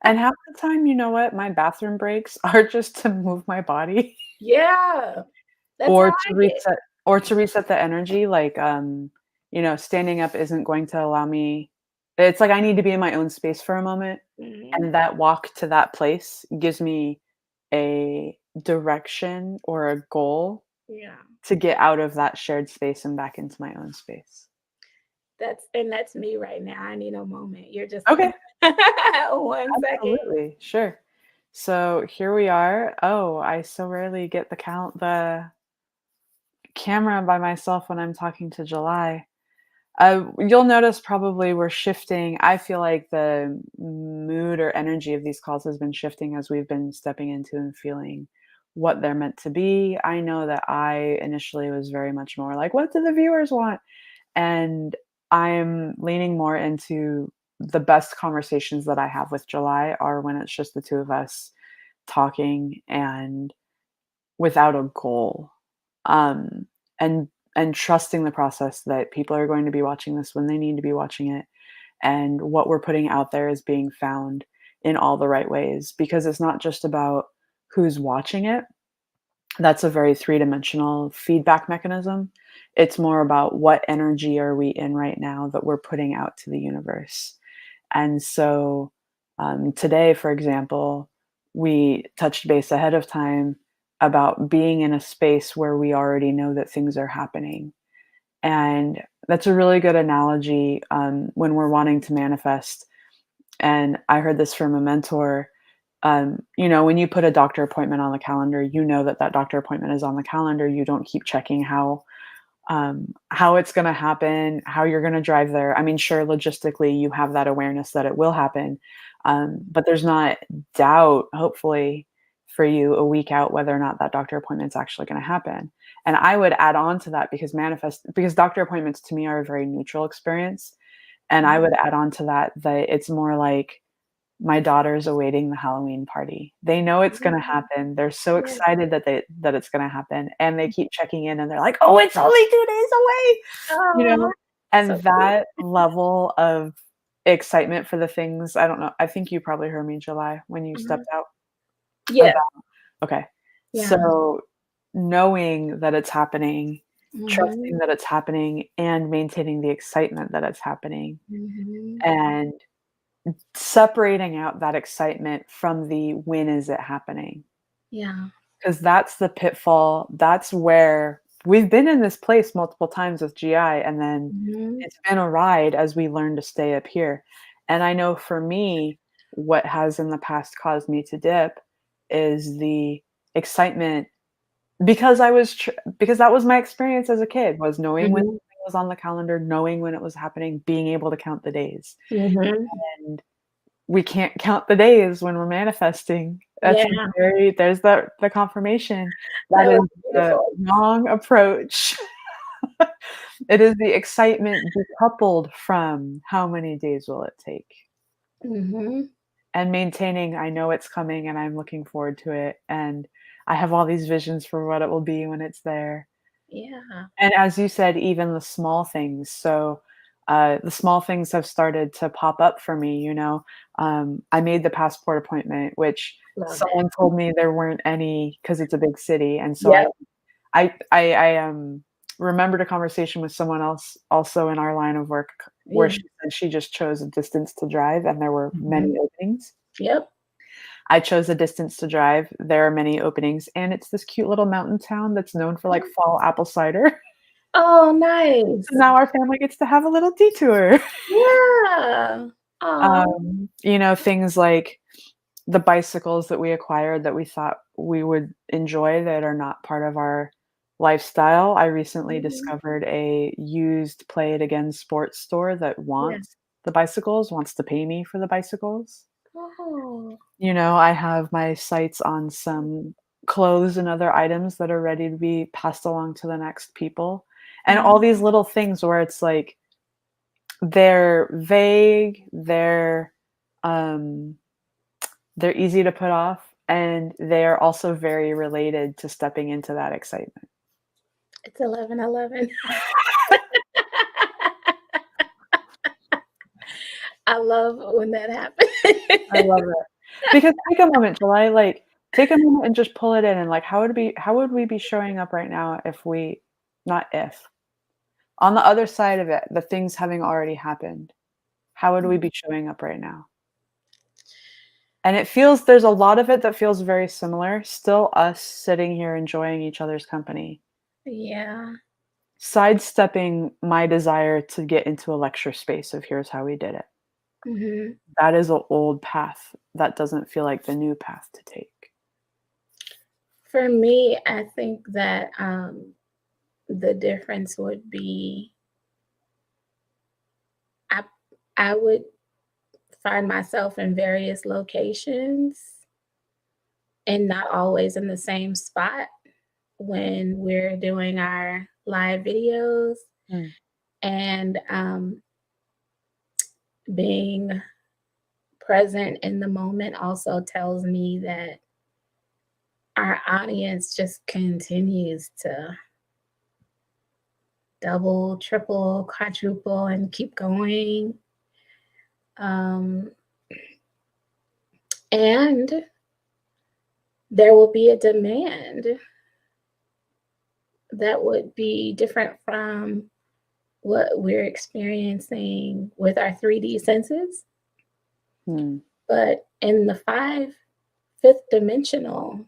[SPEAKER 2] And half the time, you know what? My bathroom breaks are just to move my body
[SPEAKER 1] Yeah, that's how
[SPEAKER 2] or
[SPEAKER 1] I
[SPEAKER 2] to
[SPEAKER 1] get.
[SPEAKER 2] reset the energy. Like, standing up isn't going to allow me. It's like I need to be in my own space for a moment.
[SPEAKER 1] Mhm.
[SPEAKER 2] And that walk to that place gives me a direction or a goal
[SPEAKER 1] Yeah,
[SPEAKER 2] to get out of that shared space and back into my own space.
[SPEAKER 1] that's me right now. I need a moment. You're just
[SPEAKER 2] Okay,
[SPEAKER 1] 1 second.
[SPEAKER 2] absolutely. Sure. So here we are. Oh, I so rarely get the camera by myself when I'm talking to July. You'll notice probably we're shifting. I feel like the mood or energy of these calls has been shifting as we've been stepping into and feeling what they're meant to be. I know that I initially was very much more like, what do the viewers want? And I'm leaning more into the best conversations that I have with July are when it's just the two of us talking and without a goal. Um, and trusting the process that people are going to be watching this when they need to be watching it, and what we're putting out there is being found in all the right ways, because it's not just about who's watching it. That's a very three-dimensional feedback mechanism. It's more about what energy are we in right now that we're putting out to the universe. And so, today, for example, we touched base ahead of time about being in a space where we already know that things are happening. And that's a really good analogy, when we're wanting to manifest. And I heard this from a mentor. When you put a doctor appointment on the calendar, you know that that doctor appointment is on the calendar. You don't keep checking how it's going to happen, how you're going to drive there. I mean, sure, logistically, you have that awareness that it will happen, but there's not doubt, hopefully, for you a week out whether or not that doctor appointment is actually going to happen. And I would add on to that because doctor appointments to me are a very neutral experience. And I would add on to that it's more like my daughter's awaiting the Halloween party. They know it's gonna
[SPEAKER 1] Mhm.
[SPEAKER 2] happen. They're so
[SPEAKER 1] Yeah.
[SPEAKER 2] excited that it's gonna happen, and they keep checking in, and they're like, "Oh, it's only 2 days away," you
[SPEAKER 1] Oh,
[SPEAKER 2] know? And
[SPEAKER 1] so cute.
[SPEAKER 2] that level of excitement for the things I don't know, I think you probably heard me, July, when you
[SPEAKER 1] Mhm.
[SPEAKER 2] stepped out
[SPEAKER 1] Yeah,
[SPEAKER 2] about okay.
[SPEAKER 1] yeah.
[SPEAKER 2] So, knowing that it's happening,
[SPEAKER 1] Mhm,
[SPEAKER 2] trusting that it's happening, and maintaining the excitement that it's happening,
[SPEAKER 1] mhm.
[SPEAKER 2] and separating out that excitement from the when is it happening?
[SPEAKER 1] Yeah.
[SPEAKER 2] Because that's the pitfall. That's where we've been in this place multiple times with GI, and then
[SPEAKER 1] Mhm,
[SPEAKER 2] it's been a ride as we learn to stay up here. And I know for me, what has in the past caused me to dip is the excitement because because that was my experience as a kid, was knowing when
[SPEAKER 1] mhm,
[SPEAKER 2] something was on the calendar, knowing when it was happening, being able to count the days.
[SPEAKER 1] mhm.
[SPEAKER 2] And we can't count the days when we're manifesting. That's
[SPEAKER 1] Yeah,
[SPEAKER 2] there's the confirmation. That
[SPEAKER 1] that
[SPEAKER 2] is
[SPEAKER 1] was
[SPEAKER 2] the
[SPEAKER 1] beautiful.
[SPEAKER 2] wrong approach. It is the excitement decoupled from how many days will it take,
[SPEAKER 1] Mhm.
[SPEAKER 2] and maintaining, I know it's coming and I'm looking forward to it, and I have all these visions for what it will be when it's there.
[SPEAKER 1] Yeah.
[SPEAKER 2] And as you said, even the small things. So, the small things have started to pop up for me, you know? I made the passport appointment, which
[SPEAKER 1] Love that.
[SPEAKER 2] someone told me there weren't any because it's a big city, and so
[SPEAKER 1] Yep.
[SPEAKER 2] remembered a conversation with someone else also in our line of work where
[SPEAKER 1] Yeah.
[SPEAKER 2] she said she just chose a distance to drive, and there were many
[SPEAKER 1] Mhm.
[SPEAKER 2] openings.
[SPEAKER 1] Yep.
[SPEAKER 2] I chose a distance to drive, there are many openings, and it's this cute little mountain town that's known for, like, fall apple cider.
[SPEAKER 1] Oh, nice.
[SPEAKER 2] Now our family gets to have a little detour.
[SPEAKER 1] Yeah. Aw.
[SPEAKER 2] Things like the bicycles that we acquired that we thought we would enjoy that are not part of our lifestyle. I recently
[SPEAKER 1] Mhm.
[SPEAKER 2] discovered a used Play It Again sports store that
[SPEAKER 1] Yeah.
[SPEAKER 2] wants the bicycles, wants to pay me for the bicycles.
[SPEAKER 1] Oh.
[SPEAKER 2] You know, I have my sights on some clothes and other items that are ready to be passed along to the next people. And all
[SPEAKER 1] Mhm.
[SPEAKER 2] these little things where it's like they're vague, um they're easy to put off, and they're also very related to stepping into that excitement.
[SPEAKER 1] It's 11:11. I love when that happens.
[SPEAKER 2] I love it. Because take a moment, July, like, take a moment and just pull it in and, like, how would we be showing up right now if we not if, on the other side of it, the things having already happened, how would we be showing up right now? And it feels there's a lot of it that feels very similar, still us sitting here enjoying each other's company,
[SPEAKER 1] Yeah.
[SPEAKER 2] sidestepping my desire to get into a lecture space of here's how we did it.
[SPEAKER 1] Mhm.
[SPEAKER 2] That is an old path that doesn't feel like the new path to take.
[SPEAKER 1] For me, I think that, the difference would be I I would find myself in various locations and not always in the same spot when we're doing our live videos,
[SPEAKER 2] Mm,
[SPEAKER 1] and, being present in the moment also tells me that our audience just continues to double, triple, quadruple, and keep going. Um, and there will be a demand that would be different from what we're experiencing with our 3D senses.
[SPEAKER 2] mm,
[SPEAKER 1] But in the fifth dimensional,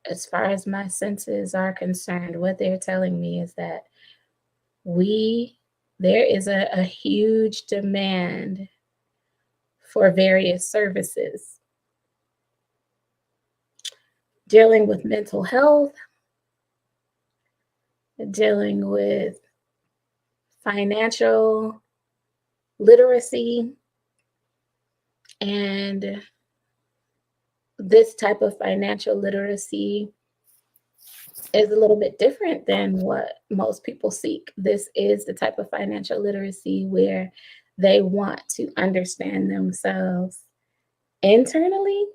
[SPEAKER 1] as far as my senses are concerned, what they're telling me is that we there is a huge demand for various services dealing with mental health, dealing with financial literacy, and this type of financial literacy is a little bit different than what most people seek. This is the type of financial literacy where they want to understand themselves internally,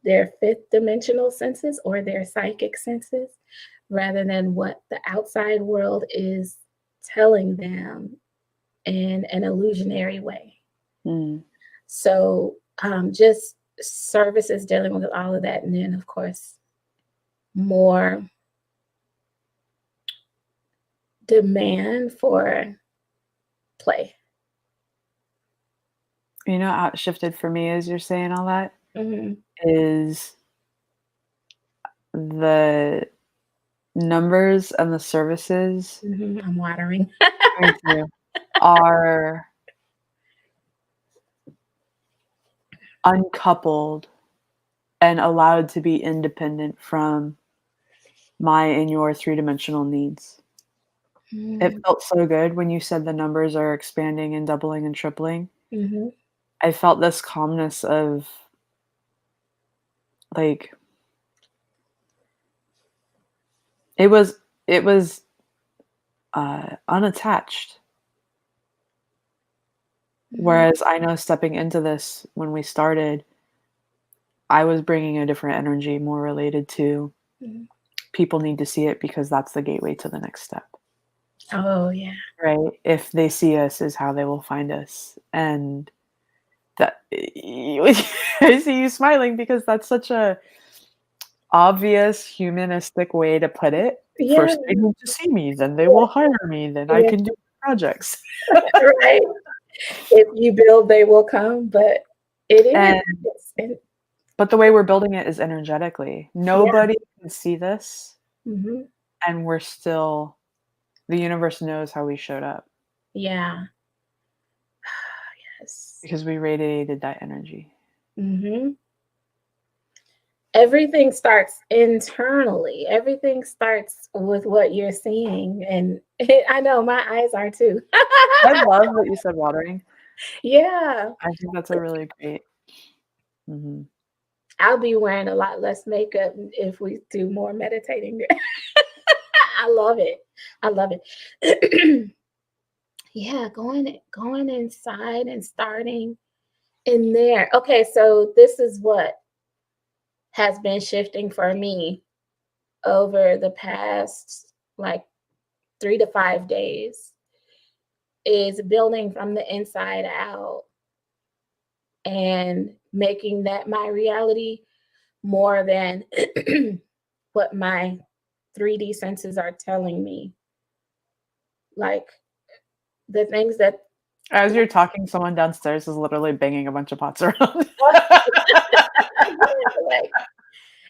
[SPEAKER 1] their fifth dimensional senses or their psychic senses, rather than what the outside world is telling them in an illusionary way.
[SPEAKER 2] mm.
[SPEAKER 1] So, just services dealing with all of that. And then, of course, more demand for play.
[SPEAKER 2] You know how it shifted for me as you're saying all that?
[SPEAKER 1] Mhm,
[SPEAKER 2] Is the numbers and the services
[SPEAKER 1] mhm, I'm watering.
[SPEAKER 2] me too, are uncoupled and allowed to be independent from my and your three-dimensional needs. It
[SPEAKER 1] Mm,
[SPEAKER 2] felt so good when you said the numbers are expanding and doubling and tripling.
[SPEAKER 1] mhm,
[SPEAKER 2] I felt this calmness of, like, it was it was, unattached,
[SPEAKER 1] mhm,
[SPEAKER 2] whereas I know stepping into this when we started, I was bringing a different energy more related to
[SPEAKER 1] mhm.
[SPEAKER 2] people need to see it because that's the gateway to the next step,
[SPEAKER 1] Oh, yeah.
[SPEAKER 2] right? If they see us is how they will find us, and that I see you smiling because that's such a obvious humanistic way to put it.
[SPEAKER 1] Yeah,
[SPEAKER 2] First they need to see me, then they
[SPEAKER 1] yeah,
[SPEAKER 2] will hire me, then I
[SPEAKER 1] yeah,
[SPEAKER 2] can do projects.
[SPEAKER 1] right. If you build, they will come, but it is.
[SPEAKER 2] And
[SPEAKER 1] It's it
[SPEAKER 2] but the way we're building it is energetically.
[SPEAKER 1] yeah,
[SPEAKER 2] Nobody can see this,
[SPEAKER 1] mhm,
[SPEAKER 2] and we're still the universe knows how we showed up.
[SPEAKER 1] yeah, yes.
[SPEAKER 2] Because we radiated that energy.
[SPEAKER 1] Hmm. Everything starts internally. Everything starts with what you're seeing. And I know my eyes are too.
[SPEAKER 2] I love that you said watering.
[SPEAKER 1] Yeah.
[SPEAKER 2] I think that's a really great. Mhm.
[SPEAKER 1] I'll be wearing a lot less makeup if we do more meditating. I love it. I love it. Yeah, going inside and starting in there. Okay, so this is what has been shifting for me over the past like 3 to 5 days is building from the inside out and making that my reality more than what my 3D senses are telling me. Like the things that
[SPEAKER 2] As you're talking, someone downstairs is literally banging a bunch of pots around.
[SPEAKER 1] like,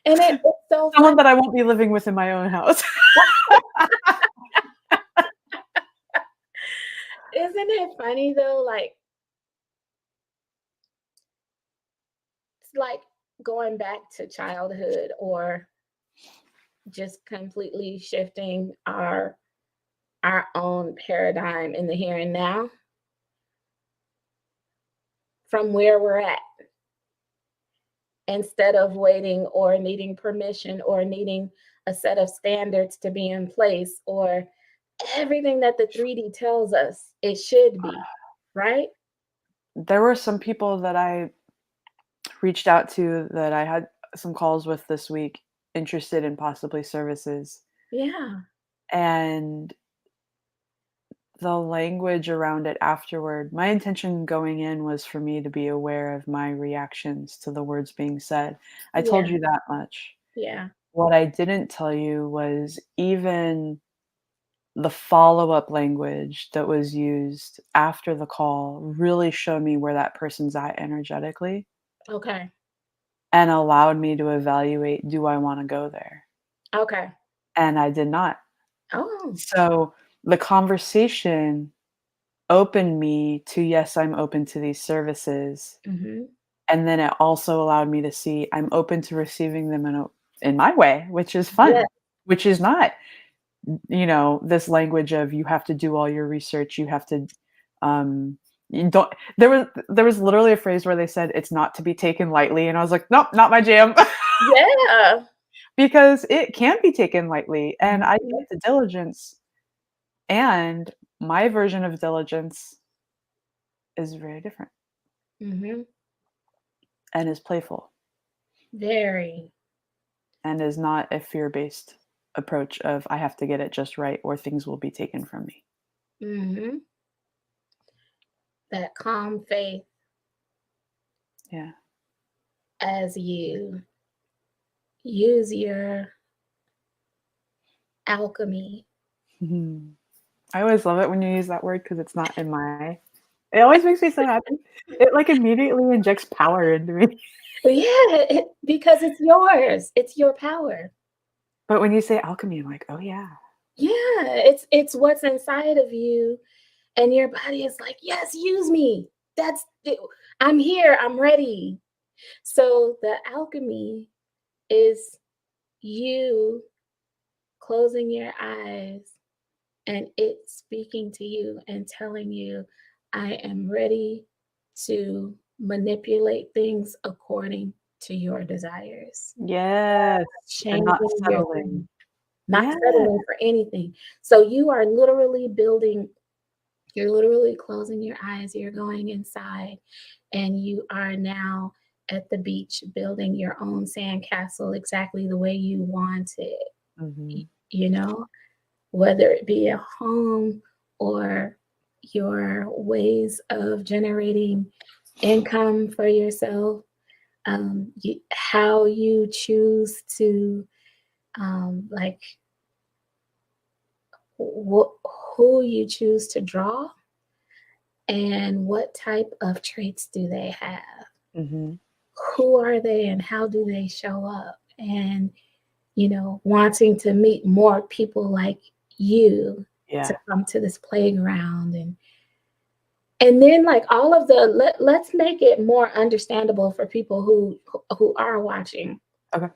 [SPEAKER 1] and it's so
[SPEAKER 2] Someone
[SPEAKER 1] funny.
[SPEAKER 2] that I won't be living with in my own house.
[SPEAKER 1] Isn't it funny though? Like it's like going back to childhood or just completely shifting our own paradigm in the here and now from where we're at instead of waiting or needing permission or needing a set of standards to be in place or everything that the 3D tells us it should be, right?
[SPEAKER 2] There were some people that I reached out to that I had some calls with this week interested in possibly services,
[SPEAKER 1] Yeah.
[SPEAKER 2] and the language around it afterward, my intention going in was for me to be aware of my reactions to the words being said. I told
[SPEAKER 1] Yeah.
[SPEAKER 2] you that much.
[SPEAKER 1] Yeah.
[SPEAKER 2] What I didn't tell you was even the follow-up language that was used after the call really showed me where that person's at energetically
[SPEAKER 1] Okay.
[SPEAKER 2] and allowed me to evaluate, do I wanna go there?
[SPEAKER 1] Okay.
[SPEAKER 2] And I did not.
[SPEAKER 1] Oh.
[SPEAKER 2] So, the conversation opened me to, yes, I'm open to these services,
[SPEAKER 1] Mhm.
[SPEAKER 2] and then it also allowed me to see I'm open to receiving them in my way, which is
[SPEAKER 1] Yeah.
[SPEAKER 2] fun, which is not, this language of you have to do all your research, you have to, um, you don't there was literally a phrase where they said, "It's not to be taken lightly," and I was like, "Nope, not my jam."
[SPEAKER 1] Yeah.
[SPEAKER 2] Because it can be taken lightly, and I
[SPEAKER 1] Mhm.
[SPEAKER 2] get the diligence, and my version of diligence is very different
[SPEAKER 1] Mhm.
[SPEAKER 2] and is playful
[SPEAKER 1] Very.
[SPEAKER 2] and is not a fear-based approach of, "I have to get it just right or things will be taken from me."
[SPEAKER 1] Mhm. That calm faith
[SPEAKER 2] Yeah.
[SPEAKER 1] as you use your alchemy.
[SPEAKER 2] Mhm. I always love it when you use that word because it's not in my it always makes me so happy. It, like, immediately injects power into me.
[SPEAKER 1] Yeah, because it's yours. It's your power.
[SPEAKER 2] But when you say alchemy, I'm like, "Oh, yeah."
[SPEAKER 1] Yeah, it's what's inside of you, and your body is like, yes, use me. That's it. I'm here. I'm ready. So the alchemy is you closing your eyes and it speaking to you and telling you, I am ready to manipulate things according to your desires.
[SPEAKER 2] Yes, and not
[SPEAKER 1] Changing your
[SPEAKER 2] settling.
[SPEAKER 1] not
[SPEAKER 2] Yeah.
[SPEAKER 1] settling for anything. So you are literally building, you're literally closing your eyes, you're going inside, and you are now at the beach building your own sandcastle exactly the way you want it.
[SPEAKER 2] Mhm.
[SPEAKER 1] You know, whether it be a home or your ways of generating income for yourself, how you choose to like wh- who you choose to draw and what type of traits do they have,
[SPEAKER 2] Mhm.
[SPEAKER 1] who are they and how do they show up, and wanting to meet more people like you to
[SPEAKER 2] Yeah.
[SPEAKER 1] come to this playground and And then like all of the let's make it more understandable for people who are watching.
[SPEAKER 2] Okay.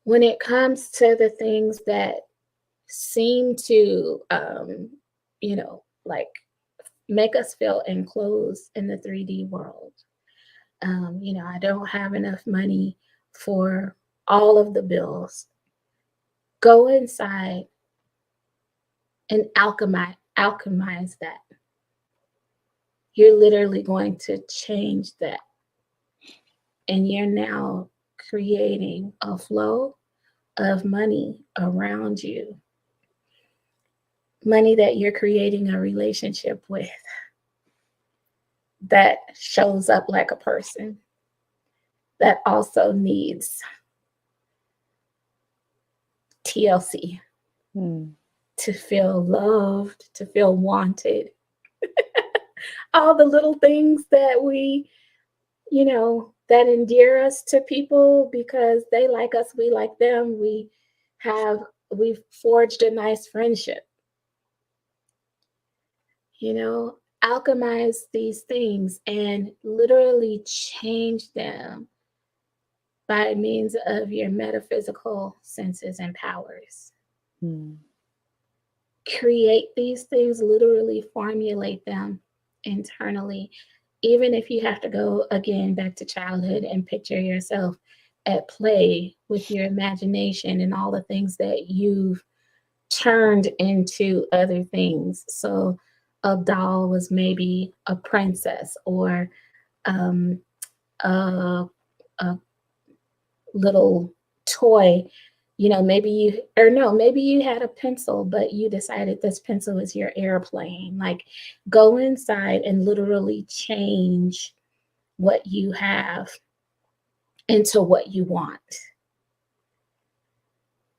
[SPEAKER 1] When it comes to the things that seem to like make us feel enclosed in the 3D world. I don't have enough money for all of the bills. Go inside and alchemize that. You're literally going to change that. And you're now creating a flow of money around you. Money that you're creating a relationship with that shows up like a person that also needs TLC
[SPEAKER 2] Hmm.
[SPEAKER 1] to feel loved, to feel wanted. All the little things that that endear us to people because they like us, we like them. We've forged a nice friendship. Alchemize these things and literally change them by means of your metaphysical senses and powers.
[SPEAKER 2] Hmm.
[SPEAKER 1] Create these things, literally formulate them internally, even if you have to go again back to childhood and picture yourself at play with your imagination and all the things that you've turned into other things. So a doll was maybe a princess or um, a, a little toy. Maybe maybe you had a pencil, but you decided this pencil is your airplane. Like, go inside and literally change what you have into what you want.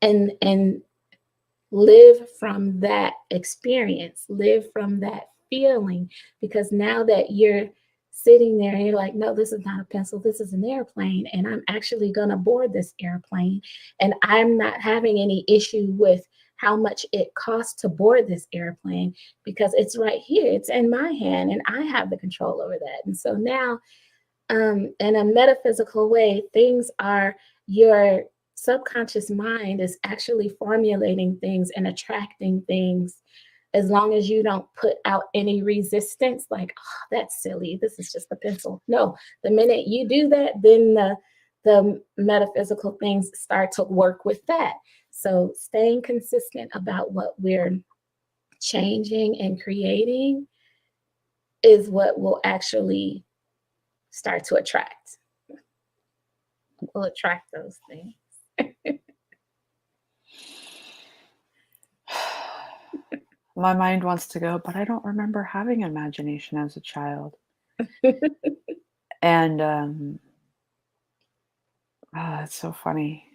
[SPEAKER 1] And live from that experience, live from that feeling, because now that you're sitting there and you're like, no, this is not a pencil, this is an airplane, and I'm actually going to board this airplane, and I'm not having any issue with how much it costs to board this airplane because it's right here, it's in my hand, and I have the control over that. And so now, in a metaphysical way, things are your subconscious mind is actually formulating things and attracting things as long as you don't put out any resistance, like, oh, that's silly, this is just a pencil. No, the minute you do that, then the metaphysical things start to work with that. So staying consistent about what we're changing and creating is what will actually start to attract. Will attract those things.
[SPEAKER 2] My mind wants to go, but I don't remember having imagination as a child. And it's so funny.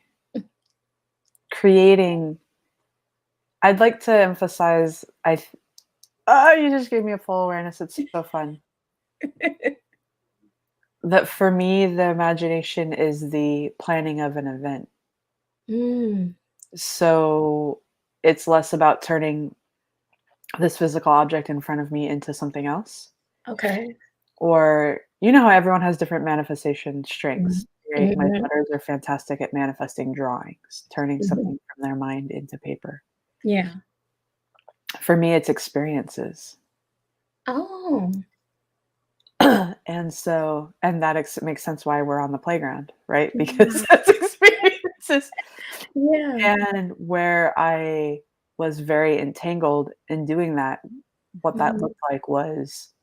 [SPEAKER 2] Creating, I'd like to emphasize, you just gave me a full awareness. It's so fun. That for me, the imagination is the planning of an event.
[SPEAKER 1] Mm,
[SPEAKER 2] So it's less about turning this physical object in front of me into something else.
[SPEAKER 1] okay.
[SPEAKER 2] Or, you know how everyone has different manifestation strengths,
[SPEAKER 1] Mhm,
[SPEAKER 2] right? My
[SPEAKER 1] mhm,
[SPEAKER 2] daughters are fantastic at manifesting drawings, turning
[SPEAKER 1] mhm.
[SPEAKER 2] something from their mind into paper.
[SPEAKER 1] Yeah.
[SPEAKER 2] For me, it's experiences.
[SPEAKER 1] Oh.
[SPEAKER 2] And that makes sense why we're on the playground, right? Because
[SPEAKER 1] Yeah.
[SPEAKER 2] that's experiences.
[SPEAKER 1] Yeah.
[SPEAKER 2] And where I was very entangled in doing that, what that
[SPEAKER 1] Mhm.
[SPEAKER 2] looked like was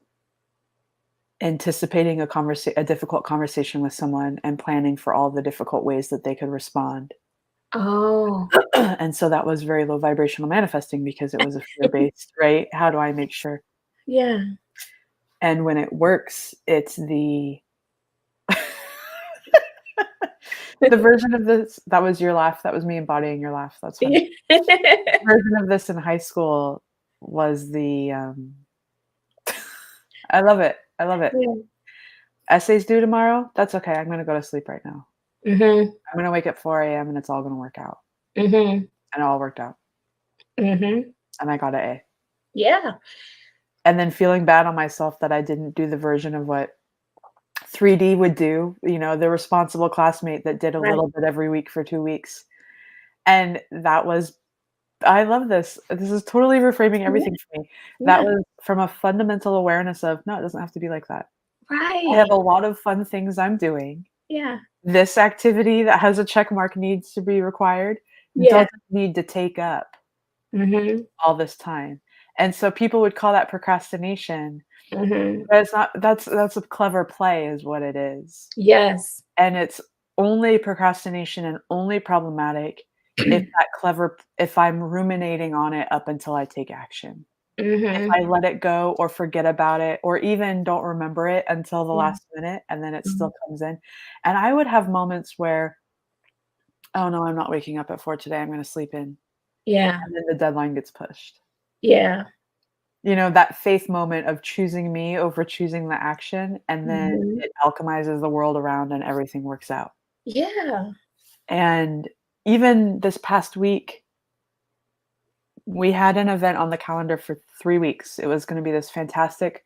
[SPEAKER 2] anticipating a difficult conversation with someone and planning for all the difficult ways that they could respond.
[SPEAKER 1] Oh.
[SPEAKER 2] And so that was very low vibrational manifesting because it was a fear-based, right? How do I make sure?
[SPEAKER 1] Yeah.
[SPEAKER 2] And when it works, it's the the version of this that was your laugh, that was me embodying your laugh, that's fun. Version of this in high school was I love it, I love it.
[SPEAKER 1] Yeah.
[SPEAKER 2] Essays due tomorrow? That's okay, I'm gonna go to sleep right now.
[SPEAKER 1] Mhm,
[SPEAKER 2] I'm gonna wake at 4 a.m. and it's all gonna work out.
[SPEAKER 1] mhm,
[SPEAKER 2] And it all worked out.
[SPEAKER 1] mhm.
[SPEAKER 2] And I got an A.
[SPEAKER 1] Yeah.
[SPEAKER 2] and then feeling bad on myself that I didn't do the version of what 3D would do, the responsible classmate that did a
[SPEAKER 1] Right.
[SPEAKER 2] little bit every week for 2 weeks. And that was I love this. This is totally reframing
[SPEAKER 1] Yeah.
[SPEAKER 2] everything for me. That
[SPEAKER 1] Yeah.
[SPEAKER 2] was from a fundamental awareness of, "No, it doesn't have to be like that. I have
[SPEAKER 1] Right.
[SPEAKER 2] a lot of fun things I'm doing.
[SPEAKER 1] Yeah.
[SPEAKER 2] This activity that has a check mark needs to be required,
[SPEAKER 1] Yeah.
[SPEAKER 2] doesn't need to take up
[SPEAKER 1] Mhm.
[SPEAKER 2] all this time." And so people would call that procrastination,
[SPEAKER 1] Mhm.
[SPEAKER 2] but it's not that's a clever play is what it is.
[SPEAKER 1] Yes.
[SPEAKER 2] And it's only procrastination and only problematic if I'm ruminating on it up until I take action. If
[SPEAKER 1] Mhm.
[SPEAKER 2] I let it go or forget about it or even don't remember it until the
[SPEAKER 1] Yeah.
[SPEAKER 2] last minute and then it
[SPEAKER 1] Mhm.
[SPEAKER 2] still comes in. And I would have moments where, "Oh, no, I'm not waking up at 4 today, I'm gonna sleep in."
[SPEAKER 1] Yeah.
[SPEAKER 2] And then the deadline gets pushed.
[SPEAKER 1] Yeah.
[SPEAKER 2] That faith moment of choosing me over choosing the action, and then
[SPEAKER 1] Mhm.
[SPEAKER 2] it alchemizes the world around and everything works out.
[SPEAKER 1] Yeah.
[SPEAKER 2] And even this past week, we had an event on the calendar for 3 weeks. It was gonna be this fantastic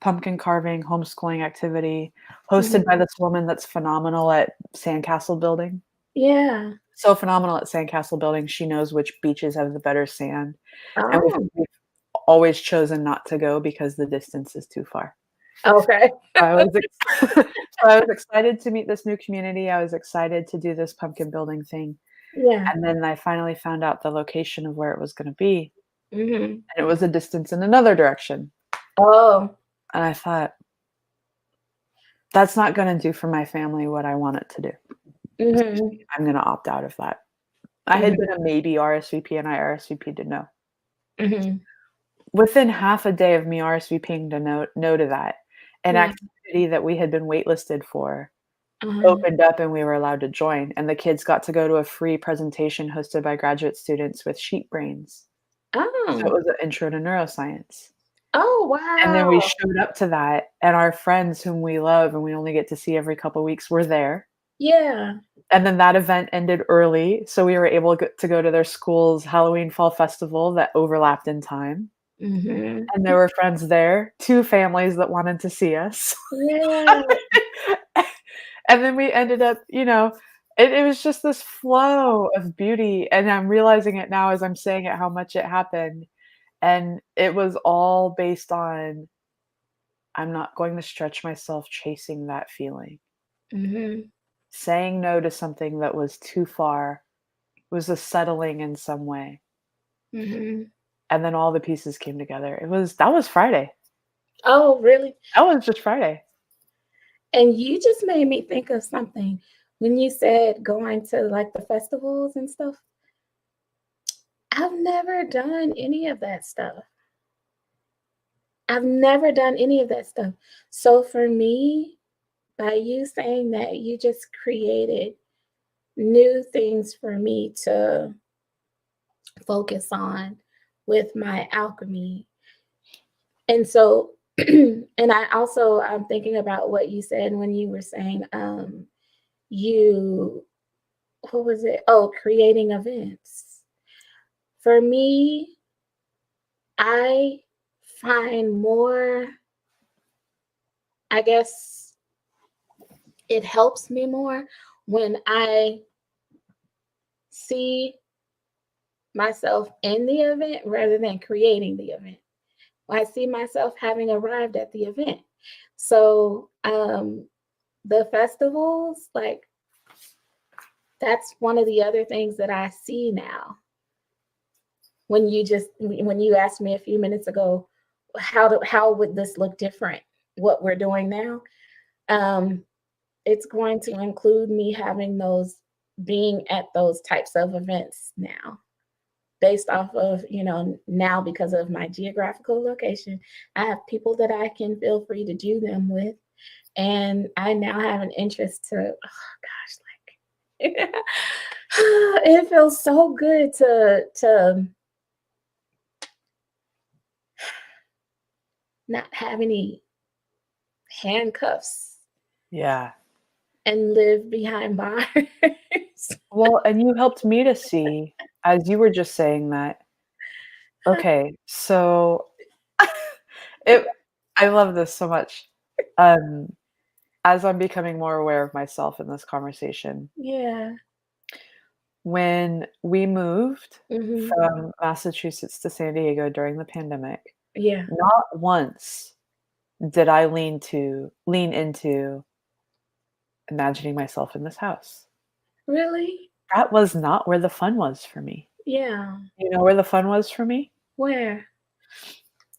[SPEAKER 2] pumpkin carving, homeschooling activity hosted by
[SPEAKER 1] Mhm.
[SPEAKER 2] this woman that's phenomenal at sandcastle building.
[SPEAKER 1] Yeah.
[SPEAKER 2] So phenomenal at sandcastle building, she knows which beaches have the better sand, and
[SPEAKER 1] Oh,
[SPEAKER 2] we've always chosen not to go because the distance is too far.
[SPEAKER 1] okay.
[SPEAKER 2] So I was ex so I was excited to meet this new community, I was excited to do this pumpkin building thing,
[SPEAKER 1] Yeah.
[SPEAKER 2] and then I finally found out the location of where it was gonna be,
[SPEAKER 1] Mhm.
[SPEAKER 2] and it was a distance in another direction,
[SPEAKER 1] Oh.
[SPEAKER 2] and I thought, "That's not gonna do for my family what I want it to do.
[SPEAKER 1] Mhm.
[SPEAKER 2] I'm gonna opt out of that." I had
[SPEAKER 1] Mhm.
[SPEAKER 2] been a maybe RSVP, and I RSVP'd to no.
[SPEAKER 1] Mhm.
[SPEAKER 2] Within half a day of me RSVPing to no to that, an
[SPEAKER 1] Yeah.
[SPEAKER 2] activity that we had been waitlisted for
[SPEAKER 1] Uh-huh.
[SPEAKER 2] opened up and we were allowed to join, and the kids got to go to a free presentation hosted by graduate students with sheep brains. So it
[SPEAKER 1] Oh.
[SPEAKER 2] was an intro to neuroscience.
[SPEAKER 1] Oh,
[SPEAKER 2] And then we
[SPEAKER 1] wow.
[SPEAKER 2] showed up to that, and our friends whom we love and we only get to see every couple weeks were there.
[SPEAKER 1] Yeah.
[SPEAKER 2] And then that event ended early, so we were able to go to their school's Halloween Fall Festival that overlapped in time,
[SPEAKER 1] Mhm.
[SPEAKER 2] and there were friends there, 2 families that wanted to see us.
[SPEAKER 1] Yeah.
[SPEAKER 2] And then we ended up, it was just this flow of beauty, and I'm realizing it now as I'm saying it, how much it happened, and it was all based on, I'm not going to stretch myself chasing that feeling.
[SPEAKER 1] Mhm.
[SPEAKER 2] Saying no to something that was too far was a settling in some way,
[SPEAKER 1] Mhm.
[SPEAKER 2] and then all the pieces came together. That was Friday.
[SPEAKER 1] Oh, really?
[SPEAKER 2] That was just Friday.
[SPEAKER 1] And you just made me think of something when you said going to, like, the festivals and stuff. I've never done any of that stuff. I've never done any of that stuff. So for me, by you saying that, you just created new things for me to focus on with my alchemy. And so, and I'm thinking about what you said when you were saying, you, what was it? Oh, creating events. For me, I find more, I guess it helps me more when I see myself in the event rather than creating the event. I see myself having arrived at the event. So, the festivals, like, that's one of the other things that I see now. When you asked me a few minutes ago, how would this look different? What we're doing now, um, it's going to include me having those, being at those types of events now, based off of, now because of my geographical location, I have people that I can feel free to do them with. And I now have an interest to, oh gosh, like it feels so good to not have any handcuffs
[SPEAKER 2] Yeah.
[SPEAKER 1] and live behind bars.
[SPEAKER 2] Well, and you helped me to see, as you were just saying that, okay, so it I love this so much. Um, as I'm becoming more aware of myself in this conversation,
[SPEAKER 1] Yeah.
[SPEAKER 2] when we moved
[SPEAKER 1] Mhm.
[SPEAKER 2] from Massachusetts to San Diego during the pandemic,
[SPEAKER 1] Yeah.
[SPEAKER 2] not once did I lean into imagining myself in this house.
[SPEAKER 1] Really?
[SPEAKER 2] That was not where the fun was for me.
[SPEAKER 1] Yeah.
[SPEAKER 2] You know where the fun was for me?
[SPEAKER 1] Where?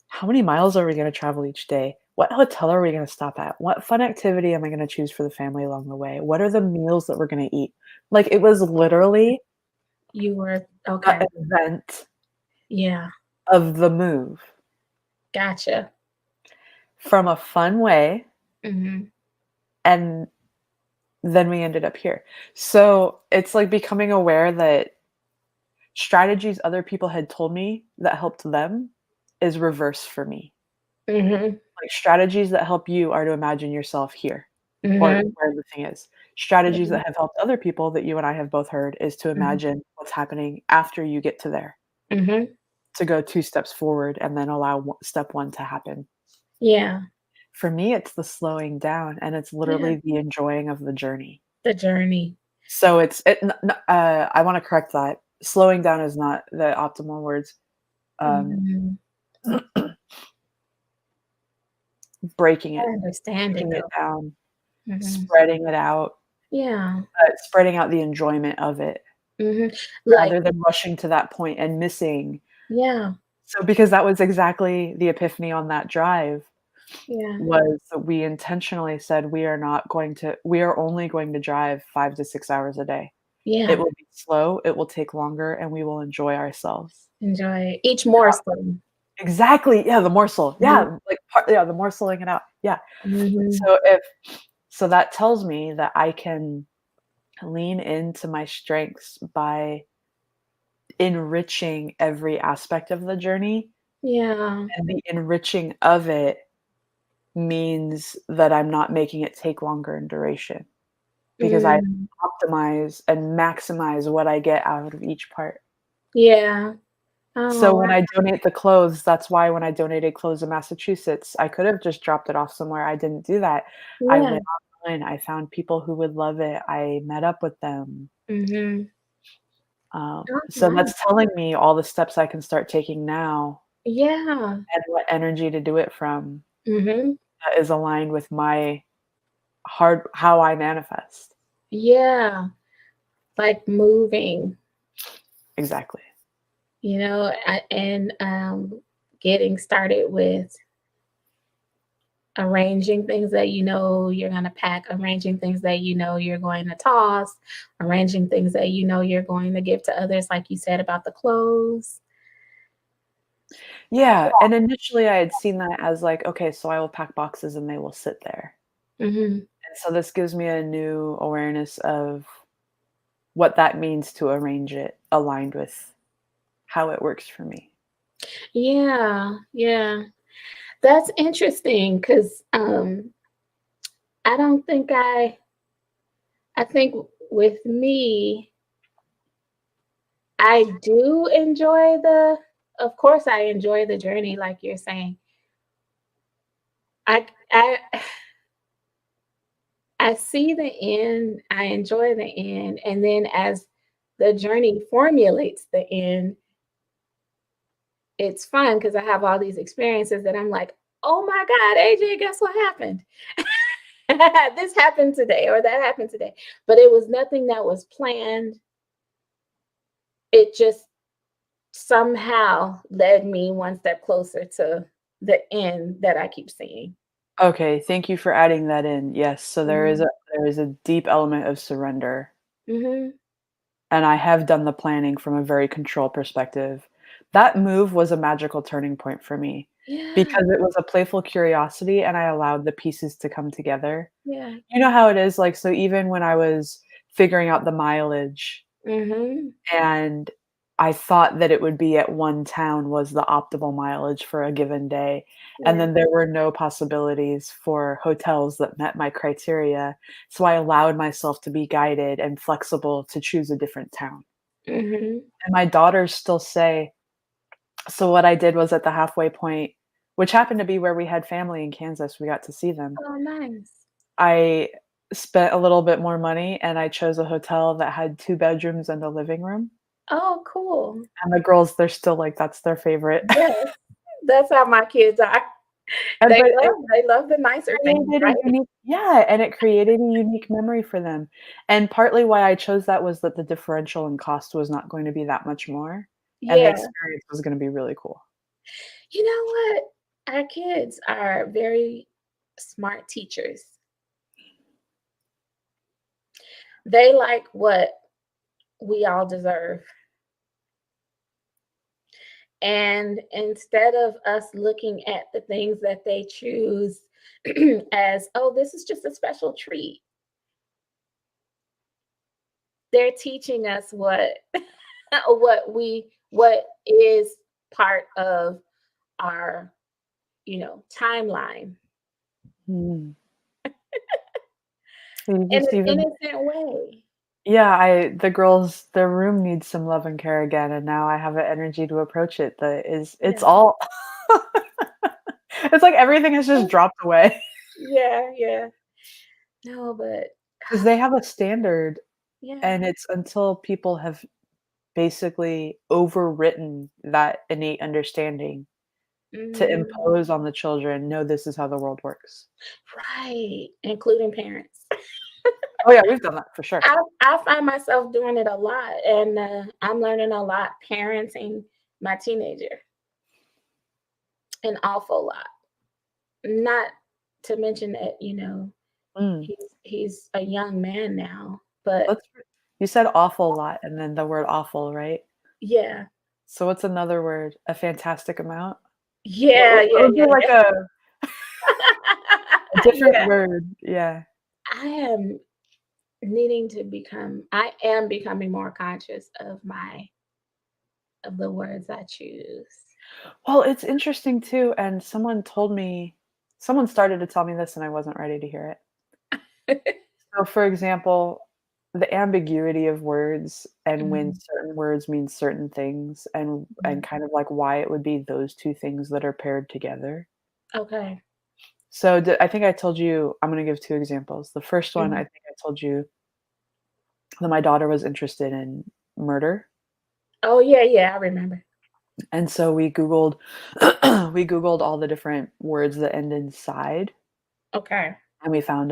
[SPEAKER 2] How many miles are we gonna travel each day? What hotel are we gonna stop at? What fun activity am I gonna choose for the family along the way? What are the meals that we're gonna eat? Like, it was literally
[SPEAKER 1] You were
[SPEAKER 2] the
[SPEAKER 1] okay.
[SPEAKER 2] event
[SPEAKER 1] Yeah.
[SPEAKER 2] of the move
[SPEAKER 1] Gotcha.
[SPEAKER 2] from a fun way,
[SPEAKER 1] Mhm.
[SPEAKER 2] and then we ended up here. So, it's like becoming aware that strategies other people had told me that helped them is reverse for me.
[SPEAKER 1] Mhm.
[SPEAKER 2] Like, strategies that help you are to imagine yourself here or
[SPEAKER 1] Mhm.
[SPEAKER 2] where the thing is. Strategies
[SPEAKER 1] Mhm.
[SPEAKER 2] that have helped other people that you and I have both heard is to
[SPEAKER 1] Mhm.
[SPEAKER 2] imagine what's happening after you get to there,
[SPEAKER 1] Mhm.
[SPEAKER 2] to go 2 steps forward and then allow step 1 to happen.
[SPEAKER 1] Yeah.
[SPEAKER 2] For me, it's the slowing down and it's
[SPEAKER 1] Yeah.
[SPEAKER 2] literally the enjoying of the journey.
[SPEAKER 1] The journey.
[SPEAKER 2] So it's it n n I wanna correct that. Slowing down is not the optimal words. Um,
[SPEAKER 1] Mhm.
[SPEAKER 2] breaking
[SPEAKER 1] I
[SPEAKER 2] it
[SPEAKER 1] understand it
[SPEAKER 2] breaking it
[SPEAKER 1] though.
[SPEAKER 2] down,
[SPEAKER 1] Mhm. Yeah.
[SPEAKER 2] spreading out the enjoyment of it
[SPEAKER 1] Mhm. Like,
[SPEAKER 2] rather than rushing to that point and missing.
[SPEAKER 1] yeah.
[SPEAKER 2] So because that was exactly the epiphany on that drive,
[SPEAKER 1] Yeah.
[SPEAKER 2] was that we intentionally said we are only going to drive 5 to 6 hours a day. It
[SPEAKER 1] Yeah.
[SPEAKER 2] will be slow, it will take longer, and we will enjoy ourselves.
[SPEAKER 1] Enjoy it. Each morsel.
[SPEAKER 2] Exactly, yeah, the morsel.
[SPEAKER 1] Mhm.
[SPEAKER 2] Yeah, like, part yeah, the morseling it out, yeah.
[SPEAKER 1] Mhm.
[SPEAKER 2] So if so that tells me that I can lean into my strengths by enriching every aspect of the journey,
[SPEAKER 1] Yeah.
[SPEAKER 2] and the enriching of it means that I'm not making it take longer in duration, because I
[SPEAKER 1] Mm.
[SPEAKER 2] optimize and maximize what I get out of each part.
[SPEAKER 1] Yeah.
[SPEAKER 2] So
[SPEAKER 1] Oh,
[SPEAKER 2] when I donate the clothes, that's why when I donated clothes in Massachusetts, I could have just dropped it off somewhere, I didn't do that. I
[SPEAKER 1] yeah.
[SPEAKER 2] went online, I found people who would love it, I met up with them.
[SPEAKER 1] Mhm. Oh,
[SPEAKER 2] So
[SPEAKER 1] nice.
[SPEAKER 2] that's telling me all the steps I can start taking now
[SPEAKER 1] Yeah.
[SPEAKER 2] and what energy to do it from
[SPEAKER 1] Mhm.
[SPEAKER 2] that is aligned with my hard how I manifest.
[SPEAKER 1] Yeah. Like moving,
[SPEAKER 2] Exactly.
[SPEAKER 1] and getting started with arranging things that you know you're going to pack, arranging things that you know you're going to toss, arranging things that you know you're going to give to others, like you said about the clothes.
[SPEAKER 2] Yeah, and initially I had seen that as like, okay, so I will pack boxes and they will sit there.
[SPEAKER 1] Mhm.
[SPEAKER 2] And so this gives me a new awareness of what that means to arrange it aligned with how it works for me.
[SPEAKER 1] Yeah, yeah. That's interesting because I don't think I think with me, I do enjoy of course, I enjoy the journey, like you're saying. I I see the end, I enjoy the end, and then as the journey formulates the end, it's fun because I have all these experiences that I'm like, "Oh my god, AJ, guess what happened? This happened today or that happened today." But it was nothing that was planned. It just somehow led me one step closer to the end that I keep seeing.
[SPEAKER 2] Okay, thank you for adding that in. Yes, so
[SPEAKER 1] Mhm.
[SPEAKER 2] there is a deep element of surrender,
[SPEAKER 1] Mhm.
[SPEAKER 2] and I have done the planning from a very control perspective. That move was a magical turning point for me
[SPEAKER 1] Yeah,
[SPEAKER 2] because it was a playful curiosity and I allowed the pieces to come together.
[SPEAKER 1] yeah.
[SPEAKER 2] You know how it is, like, so even when I was figuring out the mileage
[SPEAKER 1] Mhm.
[SPEAKER 2] and I thought that it would be at one town was the optimal mileage for a given day, and
[SPEAKER 1] Yeah.
[SPEAKER 2] then there were no possibilities for hotels that met my criteria, so I allowed myself to be guided and flexible to choose a different town.
[SPEAKER 1] Mhm.
[SPEAKER 2] And my daughters still say so what I did was at the halfway point which happened to be where we had family in Kansas. We got to see them.
[SPEAKER 1] Oh, nice.
[SPEAKER 2] I spent a little bit more money and I chose a hotel that had 2 bedrooms and a living room.
[SPEAKER 1] Oh, cool.
[SPEAKER 2] And the girls, they're still like, that's their favorite.
[SPEAKER 1] Yes, that's how my kids are.
[SPEAKER 2] And but it
[SPEAKER 1] They love the nicer things,
[SPEAKER 2] created
[SPEAKER 1] right?
[SPEAKER 2] a unique yeah, and it created a unique memory for them. And partly why I chose that was that the differential in cost was not going to be that much more, and the
[SPEAKER 1] Yeah.
[SPEAKER 2] experience was gonna be really cool.
[SPEAKER 1] You know what? Our kids are very smart teachers. They like what we all deserve. And instead of us looking at the things that they choose as, oh, this is just a special treat, they're teaching us what what is part of our, timeline
[SPEAKER 2] Mm. You
[SPEAKER 1] in
[SPEAKER 2] just
[SPEAKER 1] an
[SPEAKER 2] even
[SPEAKER 1] innocent way.
[SPEAKER 2] yeah, I the girls, their room needs some love and care again, and now I have the energy to approach it that is it's
[SPEAKER 1] Yeah.
[SPEAKER 2] all it's like everything has just dropped away
[SPEAKER 1] Yeah, yeah. No, but
[SPEAKER 2] because they have a standard,
[SPEAKER 1] yeah.
[SPEAKER 2] and it's until people have basically overwritten that innate understanding to
[SPEAKER 1] Mm,
[SPEAKER 2] impose on the children, "No, this is how the world works."
[SPEAKER 1] right, including parents.
[SPEAKER 2] Oh, yeah, we've done that for sure.
[SPEAKER 1] I find myself doing it a lot, and, I'm learning a lot parenting my teenager, an awful lot. Not to mention that,
[SPEAKER 2] Mm,
[SPEAKER 1] he's a young man now, but
[SPEAKER 2] let's you said awful lot and then the word awful, right?
[SPEAKER 1] yeah.
[SPEAKER 2] So what's another word? A fantastic amount?
[SPEAKER 1] Yeah,
[SPEAKER 2] What
[SPEAKER 1] yeah,
[SPEAKER 2] would be
[SPEAKER 1] yeah,
[SPEAKER 2] like
[SPEAKER 1] yeah.
[SPEAKER 2] a different
[SPEAKER 1] Yeah.
[SPEAKER 2] word? Yeah.
[SPEAKER 1] I I am becoming more conscious of the words I choose.
[SPEAKER 2] Well, it's interesting too, and someone started to tell me this and I wasn't ready to hear it. So, for example, the ambiguity of words and when
[SPEAKER 1] Mhm,
[SPEAKER 2] certain words mean certain things and
[SPEAKER 1] mhm.
[SPEAKER 2] kind of like why it would be those 2 things that are paired together.
[SPEAKER 1] Okay.
[SPEAKER 2] So, I think I told you I'm gonna give 2 examples. The first one, I
[SPEAKER 1] Mhm.
[SPEAKER 2] think I told you that my daughter was interested in murder,
[SPEAKER 1] Oh, yeah, yeah, I remember.
[SPEAKER 2] and so we Googled we Googled all the different words that end in "side,"
[SPEAKER 1] Okay.
[SPEAKER 2] and we found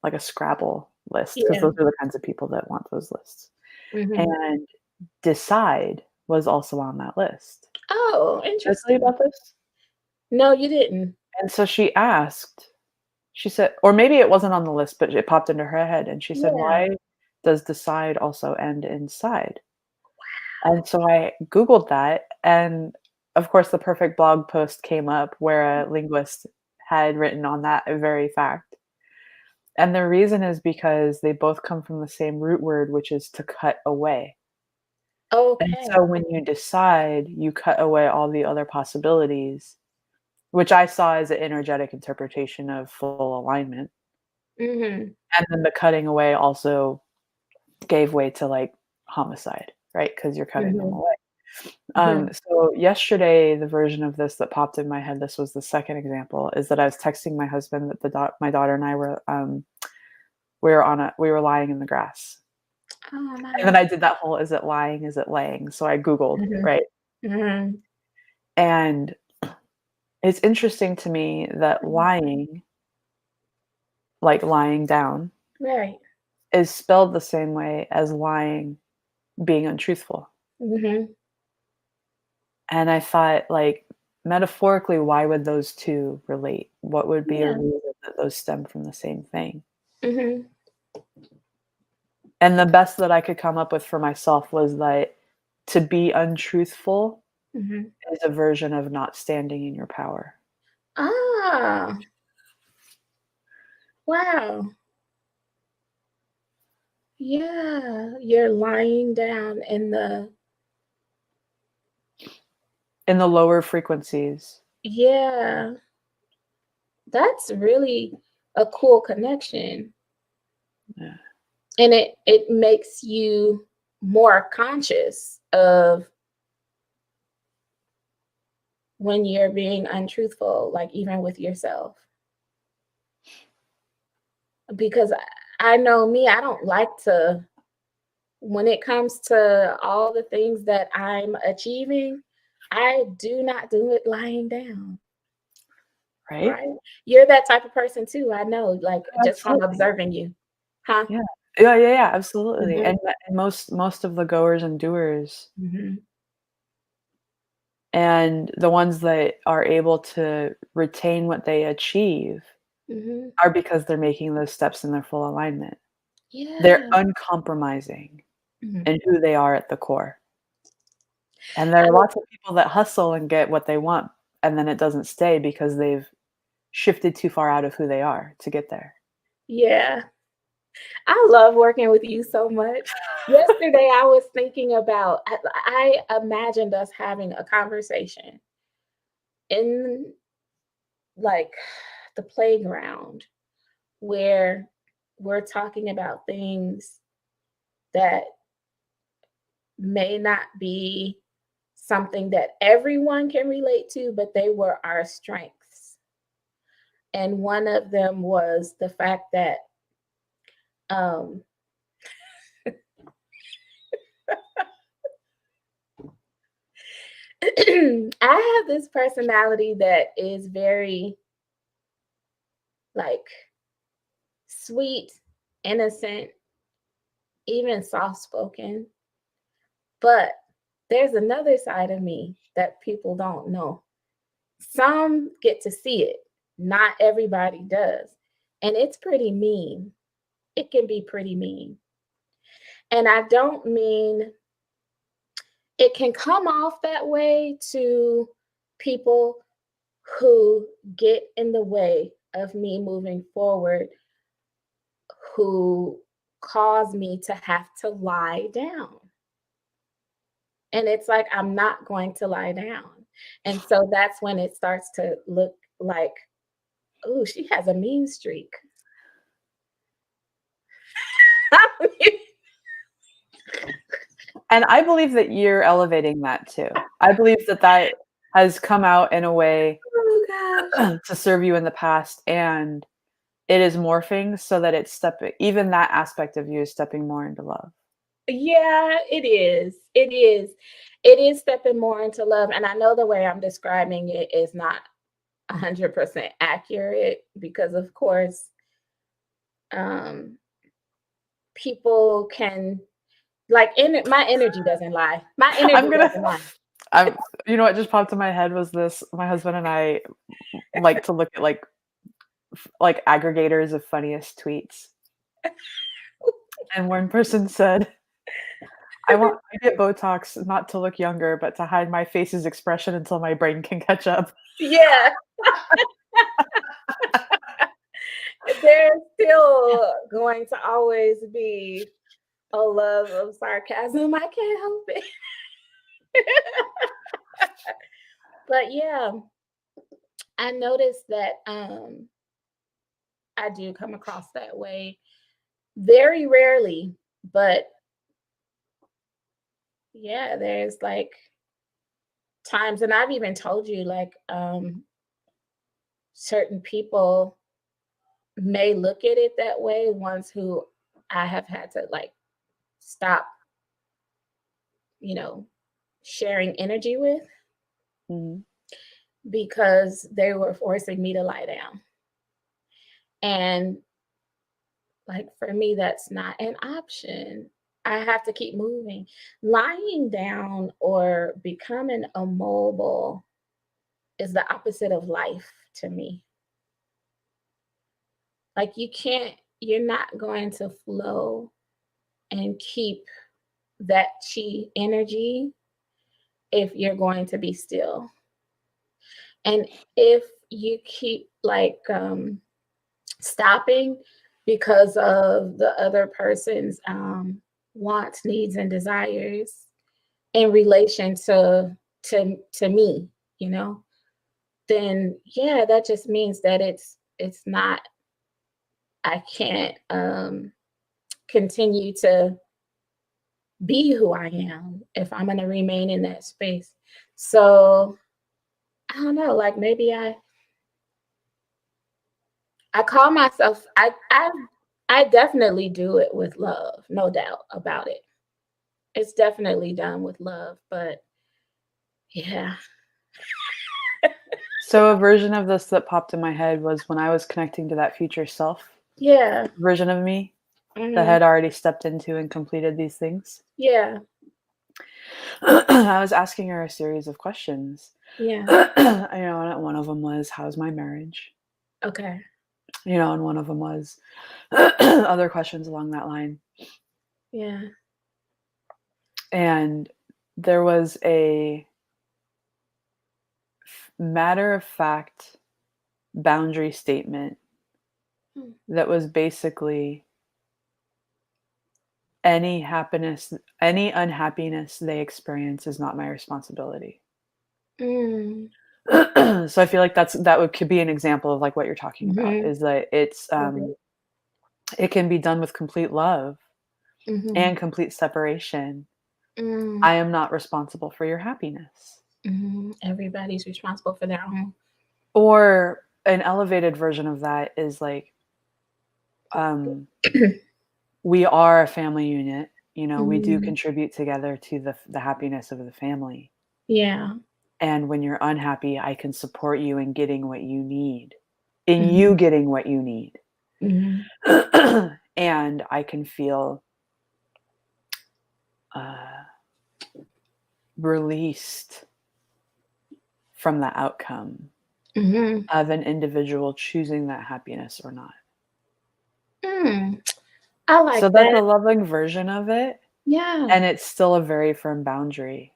[SPEAKER 2] like a Scrabble list because
[SPEAKER 1] Yeah.
[SPEAKER 2] those are the kinds of people that want those lists.
[SPEAKER 1] Mhm.
[SPEAKER 2] And decide was also on that list.
[SPEAKER 1] Oh,
[SPEAKER 2] Did I tell you
[SPEAKER 1] interesting.
[SPEAKER 2] about this?
[SPEAKER 1] No, you didn't.
[SPEAKER 2] And so she said or maybe it wasn't on the list, but it popped into her head, and she said,
[SPEAKER 1] Yeah.
[SPEAKER 2] "Why does decide also end in side?" And so I Googled that, and of course, the perfect blog post came up where a linguist had written on that very fact. And the reason is because they both come from the same root word, which is to cut away. And
[SPEAKER 1] Okay.
[SPEAKER 2] so when you decide, you cut away all the other possibilities, which I saw as an energetic interpretation of full alignment.
[SPEAKER 1] Mhm.
[SPEAKER 2] And then the cutting away also gave way to like homicide, right? Because you're cutting them
[SPEAKER 1] Mhm.
[SPEAKER 2] away.
[SPEAKER 1] Mhm.
[SPEAKER 2] So yesterday, the version of this that popped in my head, this was the second example, is that I was texting my husband that my daughter and I were we were lying in the grass.
[SPEAKER 1] Oh,
[SPEAKER 2] And then
[SPEAKER 1] nice.
[SPEAKER 2] I did that whole is it lying, is it laying? So I Googled,
[SPEAKER 1] Mhm.
[SPEAKER 2] right?
[SPEAKER 1] Mhm.
[SPEAKER 2] And it's interesting to me that
[SPEAKER 1] Mhm.
[SPEAKER 2] lying, like lying down,
[SPEAKER 1] Right.
[SPEAKER 2] is spelled the same way as lying being untruthful.
[SPEAKER 1] Mhm.
[SPEAKER 2] And I thought, like, metaphorically, why would those 2 relate? What would be a
[SPEAKER 1] Yeah.
[SPEAKER 2] reason that those stem from the same thing?
[SPEAKER 1] Mhm.
[SPEAKER 2] And the best that I could come up with for myself was that to be untruthful
[SPEAKER 1] Mhm.
[SPEAKER 2] is a version of not standing in your power.
[SPEAKER 1] Ah, wow. Yeah, you're lying down in the
[SPEAKER 2] In the lower frequencies.
[SPEAKER 1] yeah, that's really a cool connection,
[SPEAKER 2] Yeah.
[SPEAKER 1] and it makes you more conscious of when you're being untruthful, like even with yourself. Because I know me, I don't like to, when it comes to all the things that I'm achieving, I do not do it lying down,
[SPEAKER 2] Right?
[SPEAKER 1] right? You're that type of person too. I know, like just from
[SPEAKER 2] Absolutely.
[SPEAKER 1] observing you. Huh?
[SPEAKER 2] Yeah. Yeah, yeah, yeah, absolutely.
[SPEAKER 1] Mhm,
[SPEAKER 2] And most of the goers and doers,
[SPEAKER 1] mhm,
[SPEAKER 2] and the ones that are able to retain what they achieve
[SPEAKER 1] mhm.
[SPEAKER 2] are because they're making those steps in their full alignment. They're
[SPEAKER 1] Yeah.
[SPEAKER 2] uncompromising
[SPEAKER 1] Mhm.
[SPEAKER 2] in who they are at the core. And there
[SPEAKER 1] I
[SPEAKER 2] are lots of people that hustle and get what they want, and then it doesn't stay because they've shifted too far out of who they are to get there.
[SPEAKER 1] Yeah. I love working with you so much. Yesterday, I was thinking about, I imagined us having a conversation in like the playground where we're talking about things that may not be something that everyone can relate to, but they were our strengths. And one of them was the fact that um, I have this personality that is very like sweet, innocent, even soft spoken. But there's another side of me that people don't know. Some get to see it, not everybody does. And it's pretty mean. It can be pretty mean. And I don't mean it can come off that way to people who get in the way of me moving forward, who cause me to have to lie down. And it's like, I'm not going to lie down. And so that's when it starts to look like, oh, she has a mean streak.
[SPEAKER 2] And I believe that you're elevating that too. I believe that that has come out in a way
[SPEAKER 1] Oh gosh.
[SPEAKER 2] to serve you in the past, and it is morphing so that it's stepping, even that aspect of you is stepping more into love.
[SPEAKER 1] Yeah, it is. It is. It is stepping more into love. And I know the way I'm describing it is not 100% accurate because, of course, um, people can, like, my energy doesn't lie. My
[SPEAKER 2] I'm
[SPEAKER 1] energy
[SPEAKER 2] gonna
[SPEAKER 1] doesn't lie.
[SPEAKER 2] I'm you know what just popped in my head was this: my husband and I like to look at, like, aggregators of funniest tweets, and one person said, I get Botox not to look younger, but to hide my face's expression until my brain can catch up."
[SPEAKER 1] Yeah, there's still going to always be a love of sarcasm. I can't help it. But yeah, I noticed that I do come across that way very rarely, but yeah, there's like times, and I've even told you, like, certain people may look at it that way, ones who I have had to like stop, you know, sharing energy with
[SPEAKER 2] Mhm.
[SPEAKER 1] because they were forcing me to lie down. And like for me, that's not an option. I have to keep moving. Lying down or becoming immobile is the opposite of life to me. Like you're not going to flow and keep that chi energy if you're going to be still. And if you keep like stopping because of the other person's wants, needs, and desires in relation to me, you know, then yeah, that just means that it's not. I can't continue to be who I am if I'm going to remain in that space. So I don't know, like maybe I call myself I definitely do it with love, no doubt about it. It's definitely done with love, but yeah.
[SPEAKER 2] So a version of this that popped in my head was when I was connecting to that future self
[SPEAKER 1] Yeah.
[SPEAKER 2] version of me that
[SPEAKER 1] Mhm.
[SPEAKER 2] had already stepped into and completed these things.
[SPEAKER 1] Yeah.
[SPEAKER 2] I was asking her a series of questions.
[SPEAKER 1] Yeah.
[SPEAKER 2] And one of them was, "How's my marriage?"
[SPEAKER 1] Okay.
[SPEAKER 2] And one of them was other questions along that line.
[SPEAKER 1] Yeah.
[SPEAKER 2] And there was a matter of fact boundary statement
[SPEAKER 1] Hmm.
[SPEAKER 2] that was basically any happiness, any unhappiness they experience is not my responsibility.
[SPEAKER 1] Mm.
[SPEAKER 2] So I feel like could be an example of like what you're talking about
[SPEAKER 1] Mhm.
[SPEAKER 2] is that
[SPEAKER 1] Right.
[SPEAKER 2] it can be done with complete love
[SPEAKER 1] Mhm.
[SPEAKER 2] and complete separation.
[SPEAKER 1] Mm.
[SPEAKER 2] I am not responsible for your happiness.
[SPEAKER 1] Mhm. Everybody's responsible for their own.
[SPEAKER 2] Or an elevated version of that is like, um, we are a family unit. We do
[SPEAKER 1] Mhm.
[SPEAKER 2] contribute together to the happiness of the family.
[SPEAKER 1] Yeah.
[SPEAKER 2] And when you're unhappy, I can support you in getting what you need, in you
[SPEAKER 1] Mhm.
[SPEAKER 2] getting what you need.
[SPEAKER 1] Mhm.
[SPEAKER 2] And I can feel uh, released from the outcome
[SPEAKER 1] Mhm.
[SPEAKER 2] of an individual choosing that happiness or not.
[SPEAKER 1] Mm. I
[SPEAKER 2] So
[SPEAKER 1] like
[SPEAKER 2] that's
[SPEAKER 1] that.
[SPEAKER 2] a loving version of it.
[SPEAKER 1] Yeah.
[SPEAKER 2] And it's still a very firm boundary,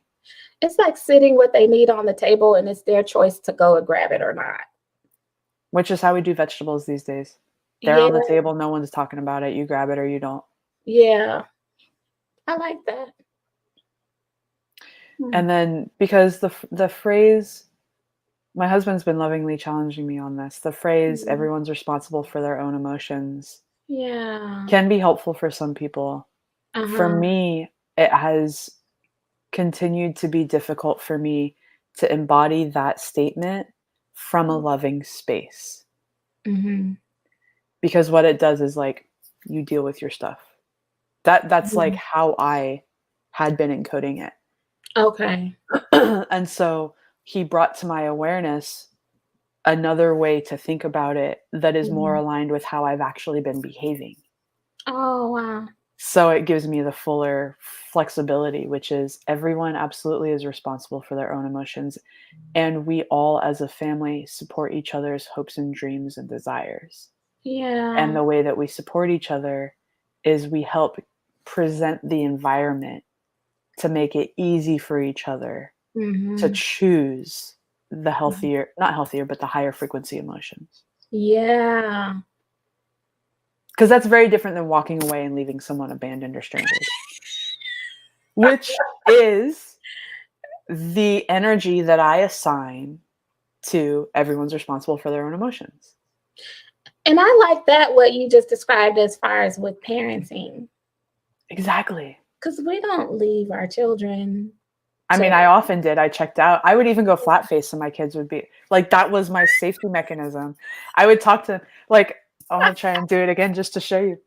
[SPEAKER 1] It's like sitting what they need on the table and it's their choice to go and grab it or not.
[SPEAKER 2] which is how we do vegetables these days. They're
[SPEAKER 1] Yeah.
[SPEAKER 2] on the table, no one's talking about it. You grab it or you don't.
[SPEAKER 1] Yeah. I like that. Mm.
[SPEAKER 2] And then because the phrase, my husband's been lovingly challenging me on this. The phrase
[SPEAKER 1] Mhm.
[SPEAKER 2] everyone's responsible for their own emotions
[SPEAKER 1] Yeah.
[SPEAKER 2] can be helpful for some people. For
[SPEAKER 1] Uh-huh.
[SPEAKER 2] me, it has continued to be difficult for me to embody that statement from a loving space,
[SPEAKER 1] Mhm.
[SPEAKER 2] because what it does is like, you deal with your stuff. That's like
[SPEAKER 1] Yeah.
[SPEAKER 2] how I had been encoding it.
[SPEAKER 1] Okay.
[SPEAKER 2] And so he brought to my awareness another way to think about it that is more
[SPEAKER 1] Mhm.
[SPEAKER 2] aligned with how I've actually been behaving.
[SPEAKER 1] Oh, wow.
[SPEAKER 2] So it gives me the fuller flexibility, which is everyone absolutely is responsible for their own emotions. And we all, as a family, support each other's hopes and dreams and desires. And
[SPEAKER 1] Yeah.
[SPEAKER 2] the way that we support each other is we help present the environment to make it easy for each other to
[SPEAKER 1] Mhm.
[SPEAKER 2] choose the
[SPEAKER 1] Mhm.
[SPEAKER 2] healthier, not healthier, but the higher frequency emotions.
[SPEAKER 1] Yeah.
[SPEAKER 2] Because that's very different than walking away and leaving someone abandoned or stranded, which is the energy that I assign to everyone's responsible for their own emotions.
[SPEAKER 1] And I like that what you just described as far as with parenting,
[SPEAKER 2] Exactly.
[SPEAKER 1] because we don't leave our children
[SPEAKER 2] I
[SPEAKER 1] to
[SPEAKER 2] mean, I often did. I checked out. I would even go flat face and my kids would be like, that was my safety mechanism. I would talk to, like, I want to try and do it again just to show you.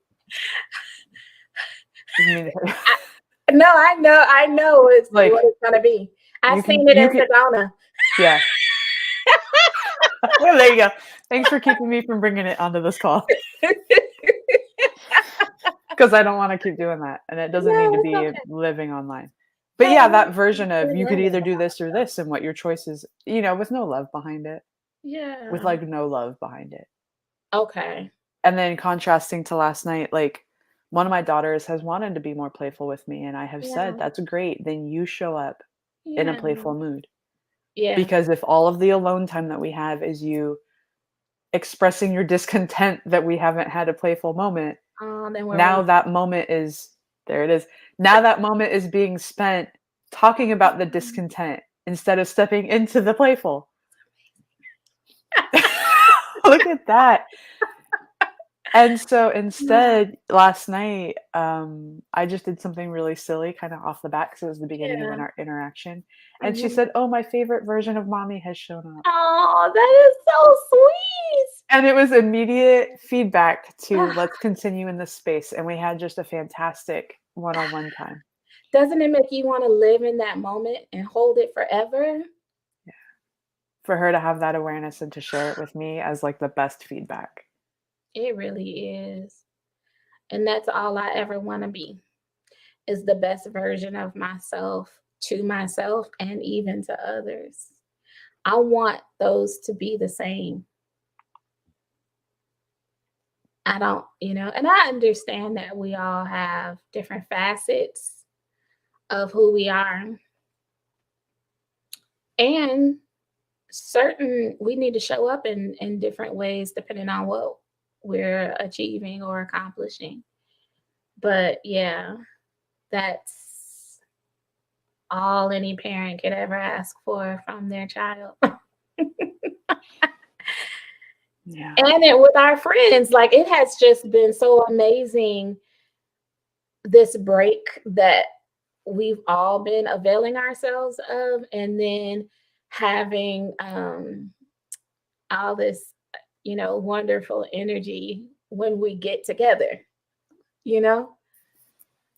[SPEAKER 2] I mean,
[SPEAKER 1] no, I know
[SPEAKER 2] like,
[SPEAKER 1] what it's gonna be. I've
[SPEAKER 2] you can,
[SPEAKER 1] seen it
[SPEAKER 2] you
[SPEAKER 1] in
[SPEAKER 2] can,
[SPEAKER 1] Sedona.
[SPEAKER 2] yeah. Well, there you go. Thanks for keeping me from bringing it onto this call, because I don't want to keep doing that. And it doesn't need
[SPEAKER 1] No,
[SPEAKER 2] to
[SPEAKER 1] it's
[SPEAKER 2] be
[SPEAKER 1] okay.
[SPEAKER 2] living online. But
[SPEAKER 1] I
[SPEAKER 2] yeah,
[SPEAKER 1] love
[SPEAKER 2] that version of
[SPEAKER 1] you're
[SPEAKER 2] you could
[SPEAKER 1] learning
[SPEAKER 2] either do
[SPEAKER 1] about.
[SPEAKER 2] this or this, and what your choice is, with no love behind it, with
[SPEAKER 1] Yeah.
[SPEAKER 2] like no love behind it.
[SPEAKER 1] Okay.
[SPEAKER 2] And then contrasting to last night, like, one of my daughters has wanted to be more playful with me, and I have said,
[SPEAKER 1] Yeah.
[SPEAKER 2] "That's great, then you show up in a
[SPEAKER 1] Yeah.
[SPEAKER 2] playful mood."
[SPEAKER 1] Yeah.
[SPEAKER 2] Because if all of the alone time that we have is you expressing your discontent that we haven't had a playful moment,
[SPEAKER 1] Then we're
[SPEAKER 2] now
[SPEAKER 1] wasting.
[SPEAKER 2] that moment is there it is. Now that moment is being spent talking about the discontent instead of stepping into the playful. Look at that. And so instead, last night, I just did something really silly kind of off the bat because it was the beginning of
[SPEAKER 1] Yeah.
[SPEAKER 2] our interaction. And she
[SPEAKER 1] Mhm.
[SPEAKER 2] said, "Oh, my favorite version of mommy has shown up."
[SPEAKER 1] Oh, that is so sweet.
[SPEAKER 2] And it was immediate feedback to
[SPEAKER 1] Ah,
[SPEAKER 2] let's continue in this space. And we had just a fantastic one-on-one time.
[SPEAKER 1] doesn't it make you wanna live in that moment and hold it forever?
[SPEAKER 2] Yeah. For her to have that awareness and to share it with me as like the best feedback.
[SPEAKER 1] It really is. And that's all I ever wanna be, is the best version of myself to myself and even to others. I want those to be the same. I don't, and I understand that we all have different facets of who we are. And certain we need to show up in different ways depending on what we're achieving or accomplishing. But yeah, that's all any parent could ever ask for from their child.
[SPEAKER 2] Yeah.
[SPEAKER 1] And it with our friends, like, it has just been so amazing, this break that we've all been availing ourselves of, and then having, all this, wonderful energy when we get together, you know,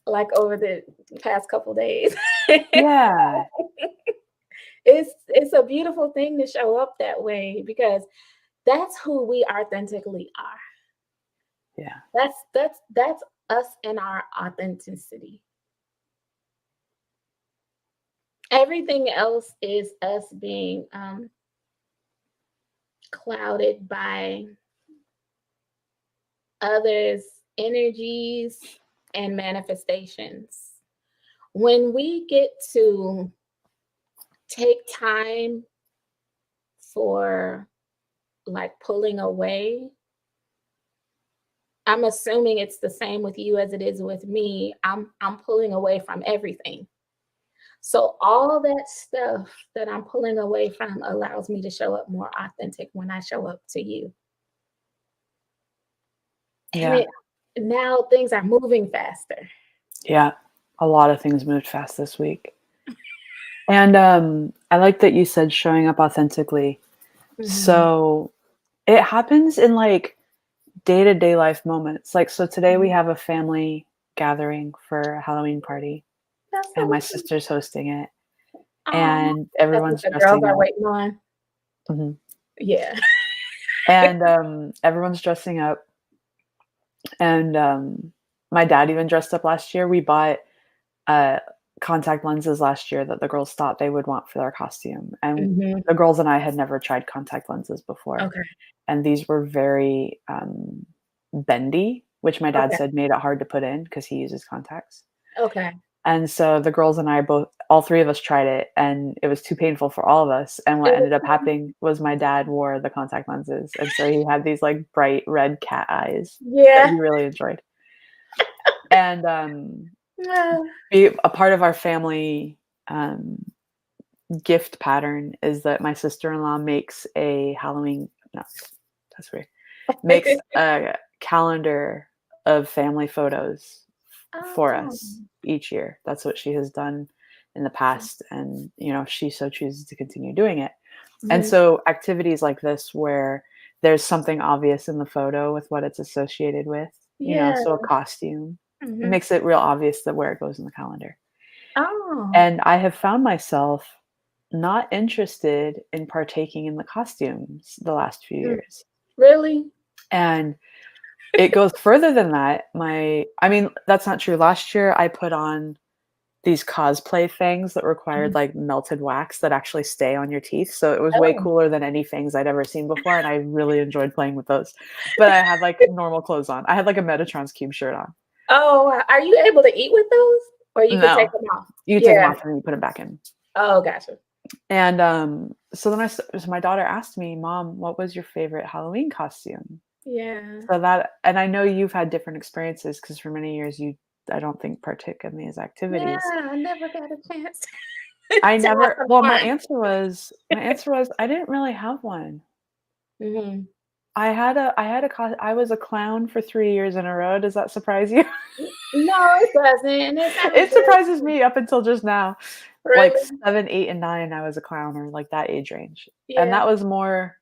[SPEAKER 1] like over the past couple days.
[SPEAKER 2] Yeah.
[SPEAKER 1] It's a beautiful thing to show up that way because that's who we authentically are.
[SPEAKER 2] Yeah.
[SPEAKER 1] That's us in our authenticity. Everything else is us being clouded by others' energies and manifestations. When we get to take time for like pulling away, I'm assuming it's the same with you as it is with me. I'm pulling away from everything. So all that stuff that I'm pulling away from allows me to show up more authentic when I show up to you. And
[SPEAKER 2] Yeah.
[SPEAKER 1] now things are moving faster.
[SPEAKER 2] Yeah. A lot of things moved fast this week. And I like that you said showing up authentically.
[SPEAKER 1] Mhm,
[SPEAKER 2] So it happens in like day-to-day life moments. Like so today we
[SPEAKER 1] mhm.
[SPEAKER 2] have a family gathering for a Halloween party
[SPEAKER 1] That's
[SPEAKER 2] and
[SPEAKER 1] so
[SPEAKER 2] my
[SPEAKER 1] sweet.
[SPEAKER 2] sister's hosting it
[SPEAKER 1] Aw,
[SPEAKER 2] and
[SPEAKER 1] that's what
[SPEAKER 2] everyone's
[SPEAKER 1] the girls
[SPEAKER 2] dressing
[SPEAKER 1] are
[SPEAKER 2] up.
[SPEAKER 1] waiting on.
[SPEAKER 2] Mhm.
[SPEAKER 1] Yeah.
[SPEAKER 2] And everyone's dressing up and my dad even dressed up last year. We bought uh, contact lenses last year that the girls thought they would want for their costume, and
[SPEAKER 1] Mhm.
[SPEAKER 2] the girls and I had never tried contact lenses before,
[SPEAKER 1] Okay,
[SPEAKER 2] and these were very, bendy, which my dad
[SPEAKER 1] okay,
[SPEAKER 2] said made it hard to put in because he uses contacts,
[SPEAKER 1] okay.
[SPEAKER 2] and so the girls and I both all 3 of us tried it, and it was too painful for all of us, and
[SPEAKER 1] It
[SPEAKER 2] what
[SPEAKER 1] was
[SPEAKER 2] ended up happening was my dad wore the contact lenses, and so he had these, like, bright red cat eyes that
[SPEAKER 1] yeah.
[SPEAKER 2] he really enjoyed, and,
[SPEAKER 1] Yeah.
[SPEAKER 2] be a part of our family, um gift pattern is that my sister-in-law makes a Halloween no, that's weird, makes a calendar of family photos for
[SPEAKER 1] Oh.
[SPEAKER 2] us each year. That's what she has done in the past, and, if she so chooses to continue doing it. And
[SPEAKER 1] Mhm.
[SPEAKER 2] so activities like this where there's something obvious in the photo with what it's associated with,
[SPEAKER 1] Yeah.
[SPEAKER 2] so a costume, it
[SPEAKER 1] Mhm.
[SPEAKER 2] makes it real obvious that where it goes in the calendar.
[SPEAKER 1] Oh,
[SPEAKER 2] And I have found myself not interested in partaking in the costumes the last few
[SPEAKER 1] mm,
[SPEAKER 2] years.
[SPEAKER 1] really?
[SPEAKER 2] And it goes further than that. I mean, that's not true. Last year I put on these cosplay things that required
[SPEAKER 1] Mhm.
[SPEAKER 2] like melted wax that actually stay on your teeth. So it was way
[SPEAKER 1] Oh.
[SPEAKER 2] cooler than any fangs I'd ever seen before. And I really enjoyed playing with those. But I had like normal clothes on. I had like a Metatron's Cube shirt on.
[SPEAKER 1] Oh, wow. Are you able to eat with those? Or you could take
[SPEAKER 2] No,
[SPEAKER 1] them off?
[SPEAKER 2] you take them
[SPEAKER 1] Yeah.
[SPEAKER 2] off and then you put them back in.
[SPEAKER 1] Oh, gotcha.
[SPEAKER 2] And, so then so my daughter asked me, "Mom, what was your favorite Halloween costume?"
[SPEAKER 1] Yeah.
[SPEAKER 2] So that and I know you've had different experiences because for many years I don't think partook in these
[SPEAKER 1] Yeah,
[SPEAKER 2] activities.
[SPEAKER 1] I never got a chance
[SPEAKER 2] I
[SPEAKER 1] to have
[SPEAKER 2] never
[SPEAKER 1] some
[SPEAKER 2] well,
[SPEAKER 1] fun.
[SPEAKER 2] my answer was I didn't really have one.
[SPEAKER 1] Mhm.
[SPEAKER 2] I was a clown for 3 years in a row. Does that surprise you?
[SPEAKER 1] No, it doesn't, and it sounds
[SPEAKER 2] It
[SPEAKER 1] good
[SPEAKER 2] surprises
[SPEAKER 1] too.
[SPEAKER 2] me up until just now. Like
[SPEAKER 1] Really?
[SPEAKER 2] 7, 8, and 9, I was a clown or like that age range. And
[SPEAKER 1] Yeah.
[SPEAKER 2] that was more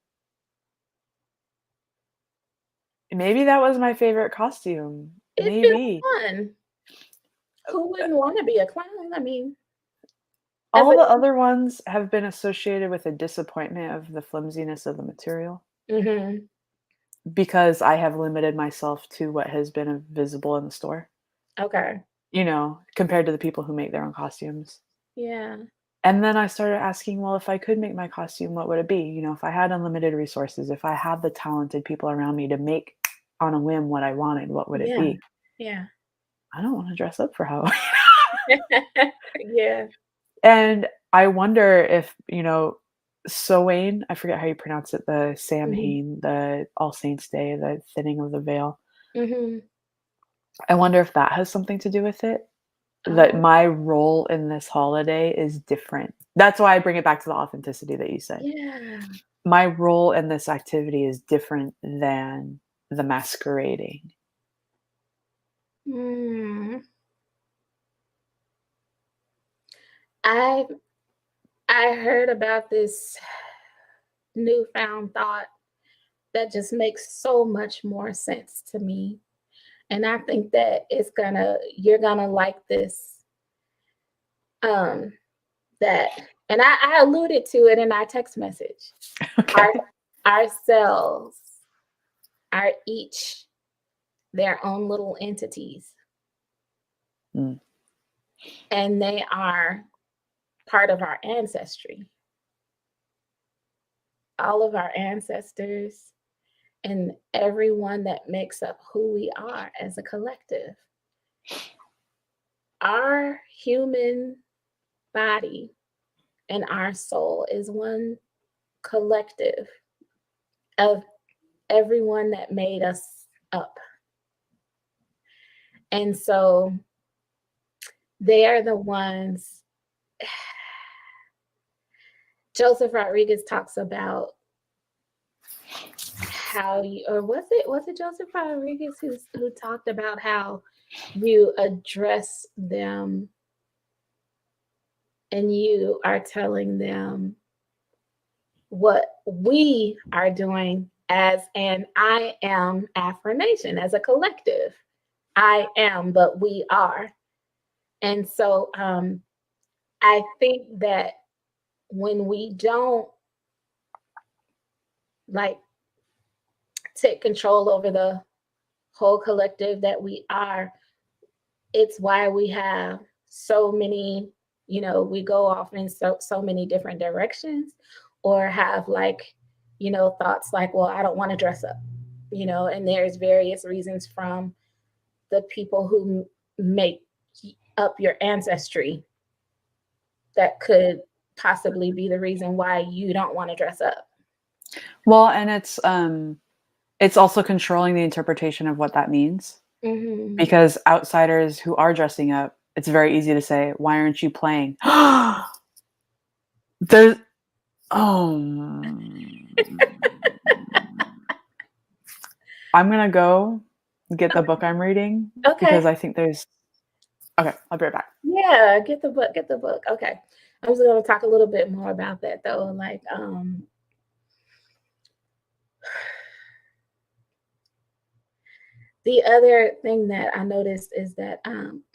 [SPEAKER 2] maybe that was my favorite costume.
[SPEAKER 1] It feels
[SPEAKER 2] Maybe.
[SPEAKER 1] fun. Who wouldn't wanna be a clown? I mean, as
[SPEAKER 2] All
[SPEAKER 1] a
[SPEAKER 2] the other ones have been associated with a disappointment of the flimsiness of the material
[SPEAKER 1] mhm,
[SPEAKER 2] because I have limited myself to what has been visible in the store,
[SPEAKER 1] okay.
[SPEAKER 2] compared to the people who make their own costumes.
[SPEAKER 1] Yeah,
[SPEAKER 2] And then I started asking, well, if I could make my costume, what would it be? If I had unlimited resources, if I had the talented people around me to make on a whim what I wanted, what would it
[SPEAKER 1] yeah,
[SPEAKER 2] be?
[SPEAKER 1] yeah.
[SPEAKER 2] I don't want to dress up for Halloween.
[SPEAKER 1] Yeah,
[SPEAKER 2] And I wonder if, Samhain, I forget how you pronounce it, the
[SPEAKER 1] mhm,
[SPEAKER 2] Samhain, the All Saints Day, the thinning of the veil.
[SPEAKER 1] mhm.
[SPEAKER 2] I wonder if that has something to do with it. That
[SPEAKER 1] Oh,
[SPEAKER 2] my role in this holiday is different. That's why I bring it back to the authenticity that you said.
[SPEAKER 1] yeah.
[SPEAKER 2] My role in this activity is different than the masquerading.
[SPEAKER 1] Mm. I I heard about this newfound thought that just makes so much more sense to me, and I think that you're gonna like this, um, that and I alluded to it in our text message. Our
[SPEAKER 2] Okay.
[SPEAKER 1] our cells are each their own little entities,
[SPEAKER 2] Mm,
[SPEAKER 1] and they are part of our ancestry. All of our ancestors and everyone that makes up who we are as a collective. Our human body and our soul is one collective of everyone that made us up. And so they are the ones Joseph Rodriguez talks about how you or was it Joseph Rodriguez who talked about how you address them and you are telling them what we are doing as an I am affirmation, as a collective. I am, but we are. And so I think that when we don't like take control over the whole collective that we are, it's why we have so many, we go off in so many different directions or have like, thoughts like, well, I don't want to dress up, and there's various reasons from the people who make up your ancestry that could possibly be the reason why you don't want to dress up.
[SPEAKER 2] Well, and it's also controlling the interpretation of what that means,
[SPEAKER 1] Hmm.
[SPEAKER 2] because outsiders who are dressing up, it's very easy to say, "Why aren't you playing?" There's oh, I'm gonna go get the book I'm reading
[SPEAKER 1] Okay.
[SPEAKER 2] because I think there's okay, I'll be right back.
[SPEAKER 1] Yeah, get the book, get the book. Okay. I was going to talk a little bit more about that though. Like, the other thing that I noticed is that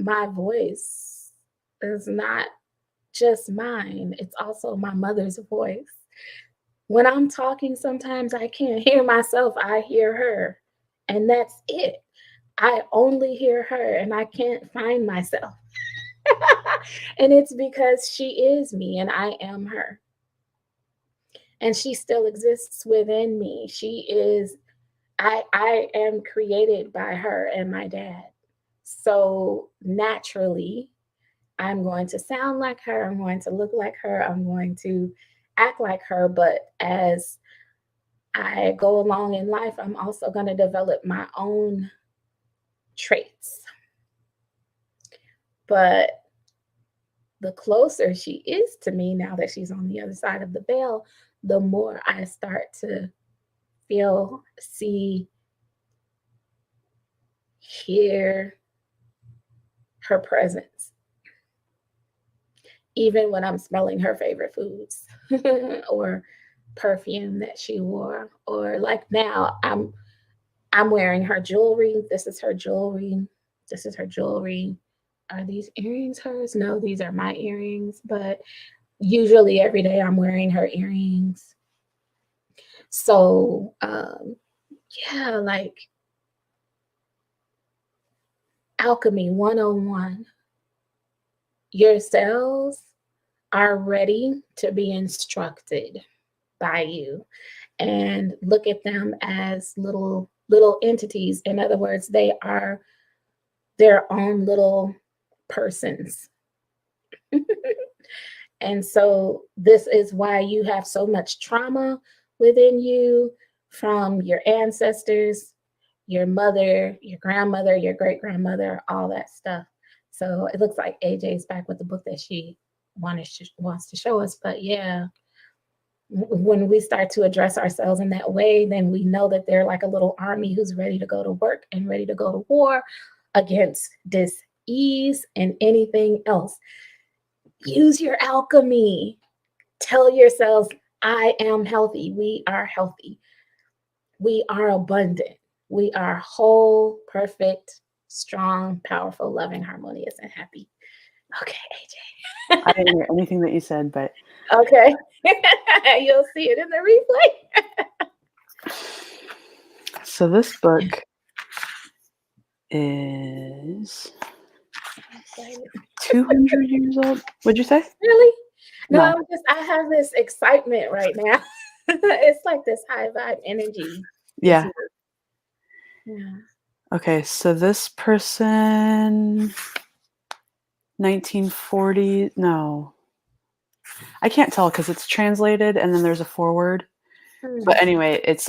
[SPEAKER 1] my voice is not just mine, it's also my mother's voice. When I'm talking, sometimes I can't hear myself, I hear her, and that's it. I only hear her and I can't find myself. And it's because she is me and I am her. And she still exists within me. I am created by her and my dad. So naturally, I'm going to sound like her, I'm going to look like her, I'm going to act like her, but as I go along in life, I'm also going to develop my own traits. But the closer she is to me now that she's on the other side of the veil, the more I start to feel, see, hear her presence, even when I'm smelling her favorite foods or perfume that she wore. Or like now, I'm wearing her jewelry. This is her jewelry. This is her jewelry. Are these earrings hers? No, these are my earrings. But usually every day I'm wearing her earrings. So yeah, like alchemy 101. Your cells are ready to be instructed by you, and look at them as little entities. In other words, they are their own little persons. And so this is why you have so much trauma within you from your ancestors, your mother, your grandmother, your great grandmother, all that stuff. So it looks like AJ's back with the book that she wants to show us. But yeah, when we start to address ourselves in that way, then we know that they're like a little army who's ready to go to work and ready to go to war against dis-ease and anything else. Use your alchemy. Tell yourselves, I am healthy. We are healthy. We are abundant. We are whole, perfect, strong, powerful, loving, harmonious, and happy. Okay, AJ.
[SPEAKER 2] I didn't hear anything that you said, but
[SPEAKER 1] Okay. You'll see it in the replay.
[SPEAKER 2] so this book is 200 years old. What'd you say?
[SPEAKER 1] Really? No,
[SPEAKER 2] No.
[SPEAKER 1] I have this excitement right now. It's like this high vibe energy.
[SPEAKER 2] Yeah.
[SPEAKER 1] Yeah.
[SPEAKER 2] Okay, so this person 1940, no. I can't tell because it's translated and then there's a foreword. But anyway, it's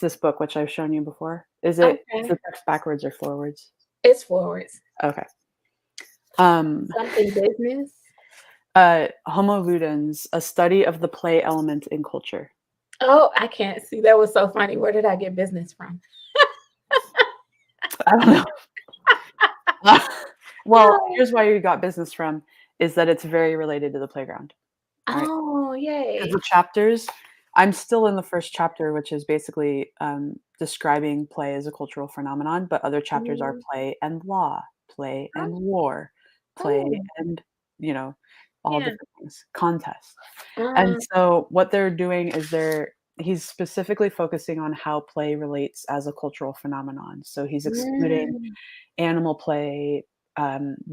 [SPEAKER 2] this book which I've shown you before. Is the
[SPEAKER 1] Okay.
[SPEAKER 2] text backwards or forwards?
[SPEAKER 1] It's forwards.
[SPEAKER 2] Okay.
[SPEAKER 1] Something business.
[SPEAKER 2] Homo Ludens, a study of the play element in culture.
[SPEAKER 1] Oh, I can't see. That was so funny. Where did I get business from?
[SPEAKER 2] I don't know. Well, here's why you got business from, is that it's very related to the playground. Right?
[SPEAKER 1] Oh, yay.
[SPEAKER 2] Because the chapters, I'm still in the first chapter, which is basically describing play as a cultural phenomenon, but other chapters are play and law, play and war, play
[SPEAKER 1] Oh,
[SPEAKER 2] and, all
[SPEAKER 1] yeah.
[SPEAKER 2] different things, contest. And so what they're doing is he's specifically focusing on how play relates as a cultural phenomenon. So he's excluding
[SPEAKER 1] Mm,
[SPEAKER 2] animal play,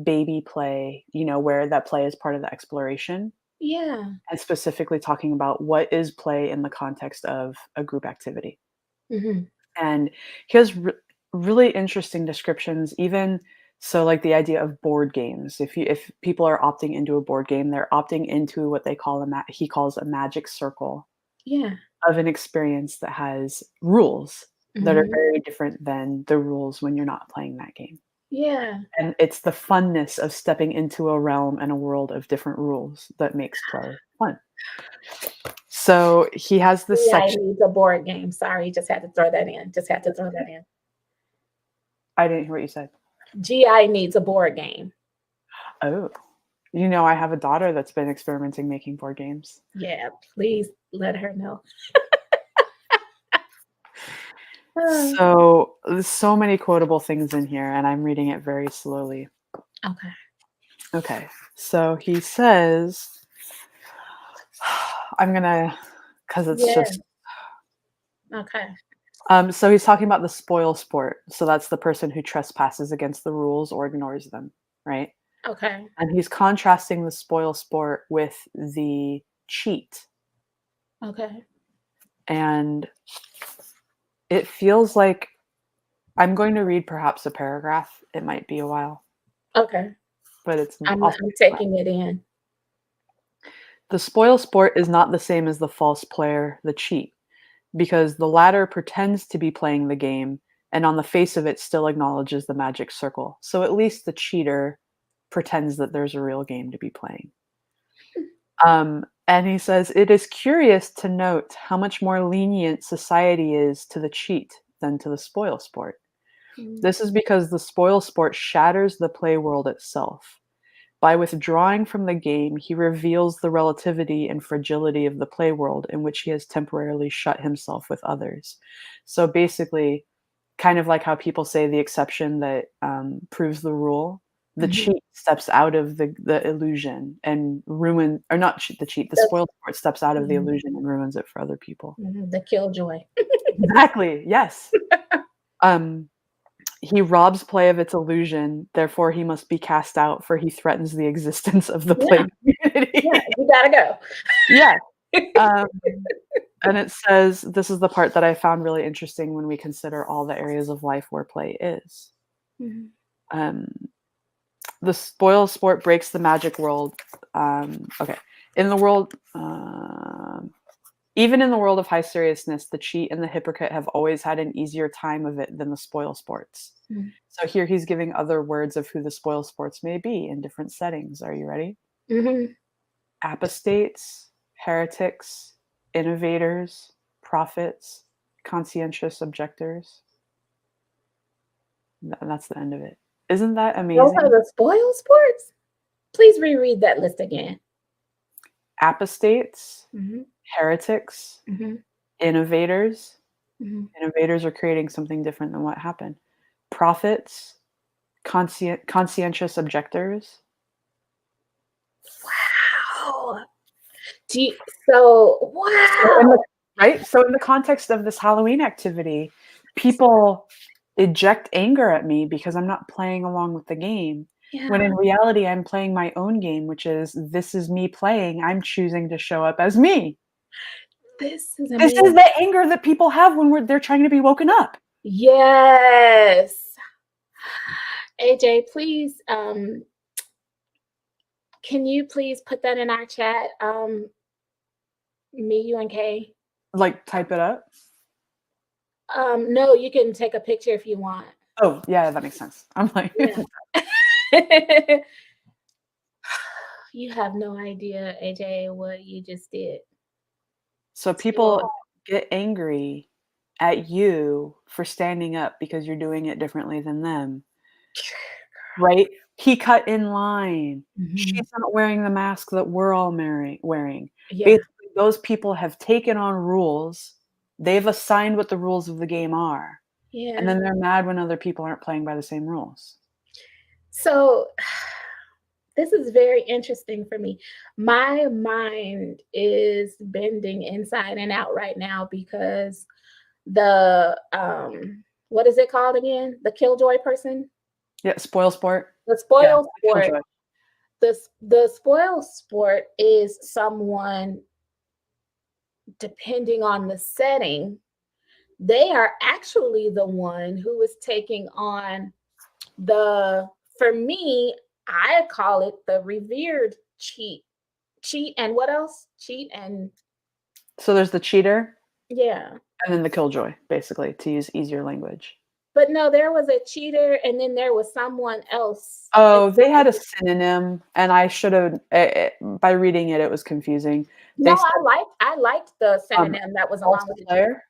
[SPEAKER 2] baby play, where that play is part of the exploration,
[SPEAKER 1] yeah.
[SPEAKER 2] and specifically talking about what is play in the context of a group activity.
[SPEAKER 1] Mhm.
[SPEAKER 2] And he has really interesting descriptions, even so, like the idea of board games. If people are opting into a board game, they're opting into what they call he calls a magic circle
[SPEAKER 1] Yeah.
[SPEAKER 2] of an experience that has rules that are
[SPEAKER 1] Mhm.
[SPEAKER 2] very different than the rules when you're not playing that game.
[SPEAKER 1] Yeah.
[SPEAKER 2] And it's the funness of stepping into a realm and a world of different rules that makes play fun. So he has this
[SPEAKER 1] GI
[SPEAKER 2] section.
[SPEAKER 1] needs a board game. Sorry, just had to throw that in. Just had to throw that in.
[SPEAKER 2] I didn't hear what you said.
[SPEAKER 1] GI needs a board game.
[SPEAKER 2] Oh, I have a daughter that's been experimenting making board games.
[SPEAKER 1] Yeah, please let her know.
[SPEAKER 2] So there's so many quotable things in here, and I'm reading it very slowly.
[SPEAKER 1] Okay.
[SPEAKER 2] Okay, so he says, because it's
[SPEAKER 1] Yeah.
[SPEAKER 2] just,
[SPEAKER 1] Okay.
[SPEAKER 2] so he's talking about the spoil sport. So that's the person who trespasses against the rules or ignores them, right?
[SPEAKER 1] Okay.
[SPEAKER 2] And he's contrasting the spoil sport with the cheat.
[SPEAKER 1] Okay.
[SPEAKER 2] And it feels like I'm going to read perhaps a paragraph. It might be a while,
[SPEAKER 1] Okay.
[SPEAKER 2] but it's
[SPEAKER 1] I'm
[SPEAKER 2] also
[SPEAKER 1] taking it in.
[SPEAKER 2] the spoil sport is not the same as the false player, the cheat, because the latter pretends to be playing the game and on the face of it still acknowledges the magic circle. So at least the cheater pretends that there's a real game to be playing. And he says, "It is curious to note how much more lenient society is to the cheat than to the spoil sport.
[SPEAKER 1] Mm,
[SPEAKER 2] This is because the spoil sport shatters the play world itself. By withdrawing from the game, he reveals the relativity and fragility of the play world in which he has temporarily shut himself with others." So basically, kind of like how people say the exception that proves the rule, the
[SPEAKER 1] mhm.
[SPEAKER 2] cheat steps out of the illusion and ruin, or not cheat, the
[SPEAKER 1] That's
[SPEAKER 2] spoiled sport steps out of the
[SPEAKER 1] mhm,
[SPEAKER 2] illusion and ruins it for other people.
[SPEAKER 1] the killjoy.
[SPEAKER 2] Exactly. Yes. Um, he robs play of its illusion, therefore he must be cast out, for he threatens the existence of the
[SPEAKER 1] Yeah,
[SPEAKER 2] play
[SPEAKER 1] yeah,
[SPEAKER 2] community.
[SPEAKER 1] you gotta go.
[SPEAKER 2] Yeah. Um, and it says, this is the part that I found really interesting when we consider all the areas of life where play is.
[SPEAKER 1] Mhm,
[SPEAKER 2] Um, the spoil sport breaks the magic world. Okay. In the world, even in the world of high seriousness, the cheat and the hypocrite have always had an easier time of it than the spoil sports.
[SPEAKER 1] mhm,
[SPEAKER 2] So here he's giving other words of who the spoil sports may be in different settings. Are you ready?
[SPEAKER 1] mhm.
[SPEAKER 2] Apostates, heretics, innovators, prophets, conscientious objectors. And that's the end of it. Isn't that
[SPEAKER 1] Those are
[SPEAKER 2] amazing?
[SPEAKER 1] the spoil sports? Please reread that list again.
[SPEAKER 2] Apostates,
[SPEAKER 1] Mhm,
[SPEAKER 2] heretics,
[SPEAKER 1] mhm,
[SPEAKER 2] innovators.
[SPEAKER 1] mhm.
[SPEAKER 2] Innovators are creating something different than what happened. Prophets, conscientious objectors.
[SPEAKER 1] Wow. Do you so
[SPEAKER 2] So in the
[SPEAKER 1] wow.
[SPEAKER 2] right? So in the context of this Halloween activity, people eject anger at me because I'm not playing along with the game, when
[SPEAKER 1] Yeah,
[SPEAKER 2] in reality, I'm playing my own game, which is, this is me playing, I'm choosing to show up as me.
[SPEAKER 1] this is
[SPEAKER 2] This is
[SPEAKER 1] amazing.
[SPEAKER 2] the anger that people have when they're trying to be woken up.
[SPEAKER 1] Yes. AJ, please, can you please put that in our chat? Me, you, and Kay.
[SPEAKER 2] Like, type it up.
[SPEAKER 1] No, you can take a picture if you want.
[SPEAKER 2] Oh, yeah, that makes sense. I'm like
[SPEAKER 1] Yeah. You have no idea, AJ, what you just did.
[SPEAKER 2] so people
[SPEAKER 1] So
[SPEAKER 2] get angry at you for standing up because you're doing it differently than them. Right? He cut in line.
[SPEAKER 1] Mhm.
[SPEAKER 2] She's not wearing the mask that we're all wearing.
[SPEAKER 1] Yeah,
[SPEAKER 2] Basically, those people have taken on rules. They've assigned what the rules of the game are, and
[SPEAKER 1] yeah.
[SPEAKER 2] then they're mad when other people aren't playing by the same rules.
[SPEAKER 1] So this is very interesting for me. My mind is bending inside and out right now because the what is it called again? The killjoy person?
[SPEAKER 2] Yeah, spoil sport.
[SPEAKER 1] The
[SPEAKER 2] Yeah,
[SPEAKER 1] spoil sport.
[SPEAKER 2] killjoy.
[SPEAKER 1] The spoil sport is someone, depending on the setting, they are actually the one who is taking on the, for me, I call it the revered cheat. Cheat and what else? Cheat and
[SPEAKER 2] So there's the cheater
[SPEAKER 1] yeah.
[SPEAKER 2] and then the killjoy, basically, to use easier language.
[SPEAKER 1] But no, there was a cheater and then there was someone else.
[SPEAKER 2] Oh, they had a synonym, and I should have, by reading it, it was confusing.
[SPEAKER 1] No,
[SPEAKER 2] They said,
[SPEAKER 1] I liked the
[SPEAKER 2] um,
[SPEAKER 1] synonym that was
[SPEAKER 2] false
[SPEAKER 1] along with the cheater.
[SPEAKER 2] player,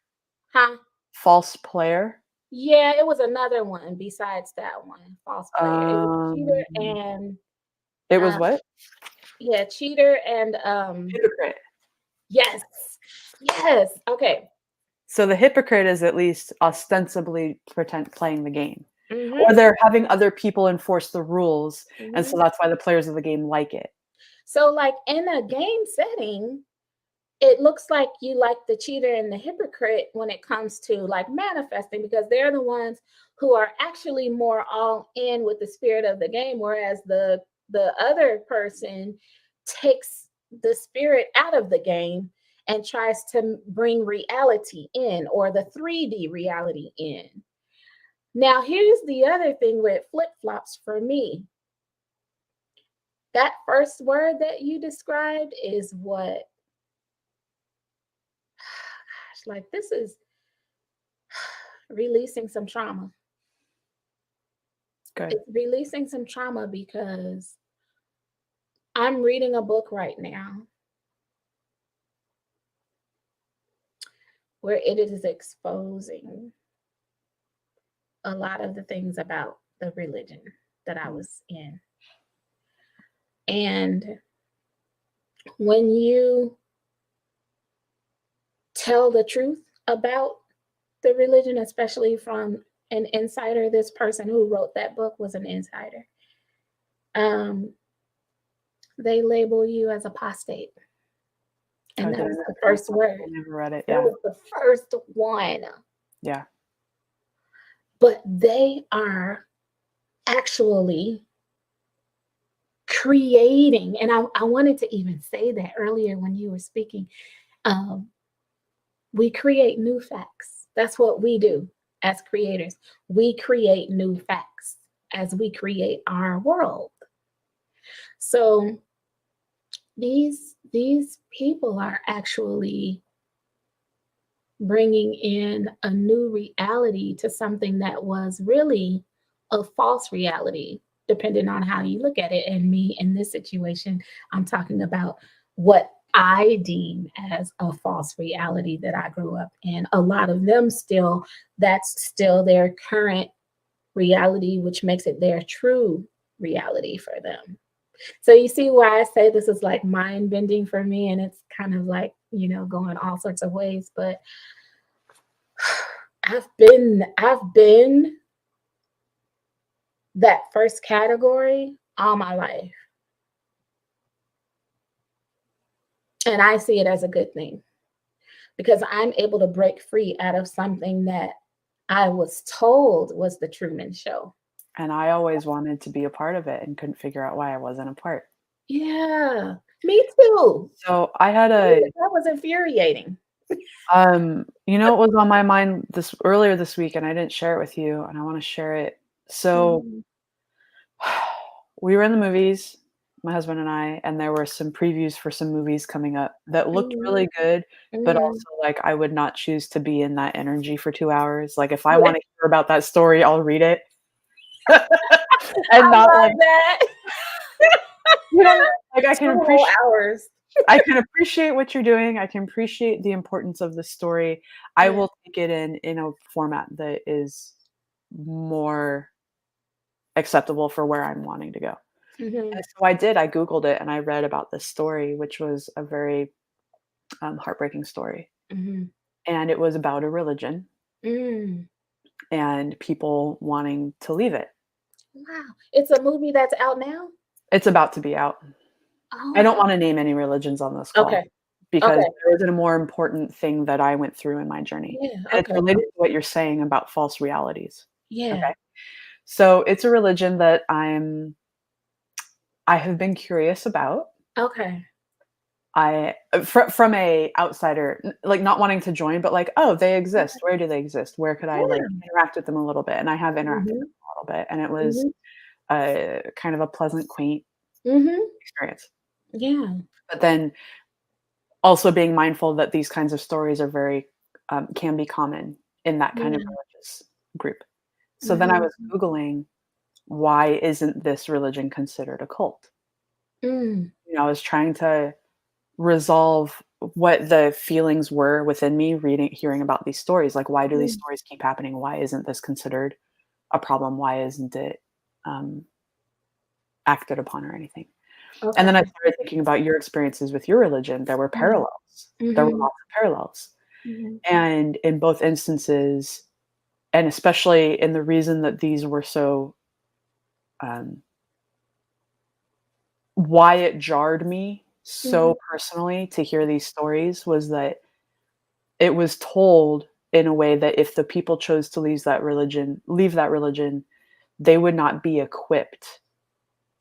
[SPEAKER 1] Huh?
[SPEAKER 2] false player.
[SPEAKER 1] Yeah, it was another one besides that one, false player. It was cheater
[SPEAKER 2] Um,
[SPEAKER 1] and
[SPEAKER 2] it was
[SPEAKER 1] uh
[SPEAKER 2] what?
[SPEAKER 1] yeah, cheater and
[SPEAKER 2] Hypocrite.
[SPEAKER 1] yes. Yes. Okay.
[SPEAKER 2] So the hypocrite is at least ostensibly pretend playing the game, or
[SPEAKER 1] Mhm.
[SPEAKER 2] they're having other people enforce the rules, and so
[SPEAKER 1] Mhm.
[SPEAKER 2] that's why the players of the game like it.
[SPEAKER 1] So like in a game setting, it looks like you like the cheater and the hypocrite when it comes to like manifesting because they're the ones who are actually more all in with the spirit of the game, whereas the other person takes the spirit out of the game and tries to bring reality in, or the 3D reality in. Now here's the other thing where it flip-flops for me. That first word that you described is what, like, this is releasing some trauma.
[SPEAKER 2] Good.
[SPEAKER 1] It's releasing some trauma because I'm reading a book right now where it is exposing a lot of the things about the religion that I
[SPEAKER 2] Mm.
[SPEAKER 1] was in. And when you tell the truth about the religion, especially from an insider, this person who wrote that book was an insider. Um, they label you as apostate.
[SPEAKER 2] Oh,
[SPEAKER 1] And
[SPEAKER 2] did
[SPEAKER 1] that
[SPEAKER 2] I
[SPEAKER 1] was
[SPEAKER 2] not
[SPEAKER 1] the
[SPEAKER 2] read
[SPEAKER 1] first
[SPEAKER 2] that?
[SPEAKER 1] word.
[SPEAKER 2] I never read it.
[SPEAKER 1] That
[SPEAKER 2] Yeah.
[SPEAKER 1] was the first one.
[SPEAKER 2] Yeah.
[SPEAKER 1] But they are actually creating, and I wanted to even say that earlier when you were speaking. Um, we create new facts. That's what we do as creators. We create new facts as we create our world. So these people are actually bringing in a new reality to something that was really a false reality, depending on how you look at it. And me in this situation, I'm talking about what I deem as a false reality that I grew up in. A lot of them still, that's still their current reality, which makes it their true reality for them. So you see why I say this is like mind bending for me, and it's kind of like, going all sorts of ways. But I've been that first category all my life, and I see it as a good thing because I'm able to break free out of something that I was told was the Truman Show.
[SPEAKER 2] And I always wanted to be a part of it and couldn't figure out why I wasn't a part.
[SPEAKER 1] Yeah, me too.
[SPEAKER 2] So I had a
[SPEAKER 1] That was infuriating.
[SPEAKER 2] what was on my mind this earlier this week, and I didn't share it with you, and I want to share it. So
[SPEAKER 1] Mhm.
[SPEAKER 2] we were in the movies, my husband and I, and there were some previews for some movies coming up that looked
[SPEAKER 1] Mhm.
[SPEAKER 2] really good, but
[SPEAKER 1] Mhm.
[SPEAKER 2] also like I would not choose to be in that energy for 2 hours. Like if I
[SPEAKER 1] Yeah,
[SPEAKER 2] want to hear about that story, I'll read it and
[SPEAKER 1] I
[SPEAKER 2] not
[SPEAKER 1] love
[SPEAKER 2] like,
[SPEAKER 1] that.
[SPEAKER 2] you know, like I can
[SPEAKER 1] 2 whole
[SPEAKER 2] appreciate
[SPEAKER 1] hours.
[SPEAKER 2] what you're doing. I can appreciate the importance of the story. I
[SPEAKER 1] Yeah.
[SPEAKER 2] will take it in a format that is more acceptable for where I'm wanting to go.
[SPEAKER 1] Mhm.
[SPEAKER 2] And so I did. I Googled it and I read about this story, which was a very heartbreaking story.
[SPEAKER 1] Mhm.
[SPEAKER 2] And it was about a religion
[SPEAKER 1] Mm.
[SPEAKER 2] and people wanting to leave it.
[SPEAKER 1] Wow. It's a movie that's out now?
[SPEAKER 2] It's about to be out. I don't
[SPEAKER 1] Oh,
[SPEAKER 2] want to name any religions on this call
[SPEAKER 1] okay.
[SPEAKER 2] because
[SPEAKER 1] Okay.
[SPEAKER 2] there isn't a more important thing that I went through in my journey.
[SPEAKER 1] Yeah,
[SPEAKER 2] And it's
[SPEAKER 1] okay.
[SPEAKER 2] related to what you're saying about false realities.
[SPEAKER 1] Yeah.
[SPEAKER 2] Okay. So it's a religion that I have been curious about.
[SPEAKER 1] Okay.
[SPEAKER 2] From a outsider, like not wanting to join, but like, oh, they exist.
[SPEAKER 1] Okay.
[SPEAKER 2] Where do they exist? Where could I like
[SPEAKER 1] Yeah.
[SPEAKER 2] interact with them a little bit? And I have interacted with
[SPEAKER 1] Mhm.
[SPEAKER 2] them a little bit, and it was
[SPEAKER 1] Mhm.
[SPEAKER 2] kind of a pleasant, quaint
[SPEAKER 1] Mhm.
[SPEAKER 2] experience.
[SPEAKER 1] Yeah.
[SPEAKER 2] But then also being mindful that these kinds of stories are very can be common in that kind of
[SPEAKER 1] Yeah.
[SPEAKER 2] religious group. So then I
[SPEAKER 1] Mhm.
[SPEAKER 2] was Googling, why isn't this religion considered a cult?
[SPEAKER 1] Mm.
[SPEAKER 2] I was trying to resolve what the feelings were within me hearing about these stories. Like, why do these
[SPEAKER 1] Mm.
[SPEAKER 2] stories keep happening? Why isn't this considered a problem? Why isn't it um, acted upon or anything? And then I
[SPEAKER 1] Okay.
[SPEAKER 2] started thinking about your experiences with your religion. There were
[SPEAKER 1] Yeah.
[SPEAKER 2] parallels. There were
[SPEAKER 1] Mhm.
[SPEAKER 2] lots of parallels.
[SPEAKER 1] Mhm.
[SPEAKER 2] And in both instances, and especially in the reason that these were so, um, why it jarred me
[SPEAKER 1] Mhm.
[SPEAKER 2] so personally to hear these stories was that it was told in a way that if the people chose to leave that religion, they would not be equipped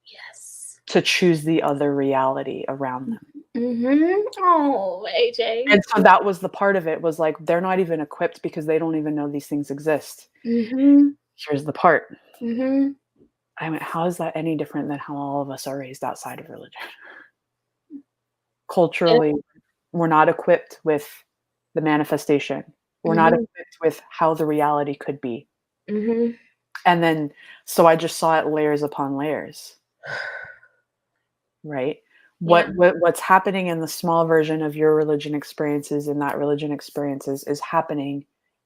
[SPEAKER 1] Yes.
[SPEAKER 2] to choose the other reality around them.
[SPEAKER 1] Mhm. Oh, AJ.
[SPEAKER 2] And so that was the part of it was like, they're not even equipped because they don't even know these things exist.
[SPEAKER 1] Mhm.
[SPEAKER 2] Here's the part.
[SPEAKER 1] Mhm.
[SPEAKER 2] I went, how is that any different than how all of us are raised outside of religion?
[SPEAKER 1] Yeah.
[SPEAKER 2] Culturally, we're not equipped with the manifestation. We're not
[SPEAKER 1] Mhm.
[SPEAKER 2] equipped with how the reality could be.
[SPEAKER 1] Mhm.
[SPEAKER 2] And then so I just saw it layers upon layers, right?
[SPEAKER 1] Yeah.
[SPEAKER 2] What's happening in the small version of your religion experiences and that religion experiences is happening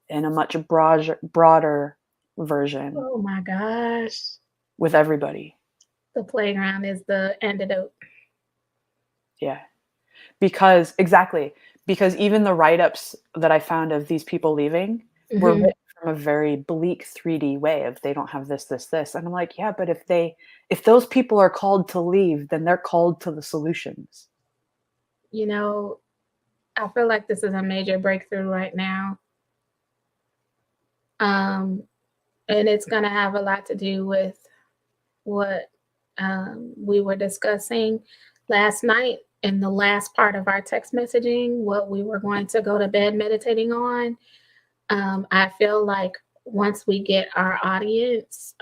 [SPEAKER 2] in a much broader version
[SPEAKER 1] Oh my gosh.
[SPEAKER 2] with everybody.
[SPEAKER 1] The playground is the antidote.
[SPEAKER 2] Yeah. Because exactly, because even the write-ups that I found of these people leaving were
[SPEAKER 1] Hmm.
[SPEAKER 2] written from a very bleak 3D way of they don't have this, this, this. And I'm like, yeah, but if those people are called to leave, then they're called to the solutions.
[SPEAKER 1] You know, I feel like this is a major breakthrough right now. Um, and it's going to have a lot to do with what we were discussing last night in the last part of our text messaging, what we were going to go to bed meditating on. I feel like once we get our audience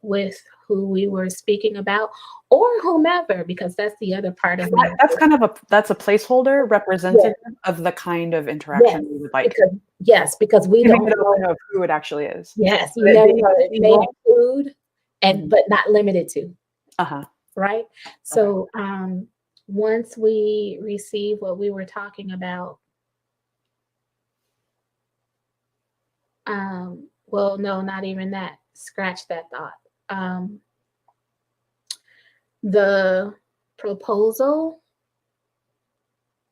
[SPEAKER 1] with who we were speaking about, or whomever, because that's the other part of me.
[SPEAKER 2] That's kind of that's a placeholder
[SPEAKER 1] Yeah,
[SPEAKER 2] representative of the kind of
[SPEAKER 1] yes,
[SPEAKER 2] interaction we would like.
[SPEAKER 1] because yes, because we
[SPEAKER 2] We
[SPEAKER 1] don't
[SPEAKER 2] don't
[SPEAKER 1] know.
[SPEAKER 2] know of who it actually is.
[SPEAKER 1] Yes, you
[SPEAKER 2] But
[SPEAKER 1] never
[SPEAKER 2] the
[SPEAKER 1] know. It
[SPEAKER 2] existing
[SPEAKER 1] may
[SPEAKER 2] role.
[SPEAKER 1] include and
[SPEAKER 2] Mhm.
[SPEAKER 1] but not limited to,
[SPEAKER 2] Uh-huh.
[SPEAKER 1] right?
[SPEAKER 2] Okay.
[SPEAKER 1] So once we receive what we were talking about, well, no, not even that. Scratch that thought. The proposal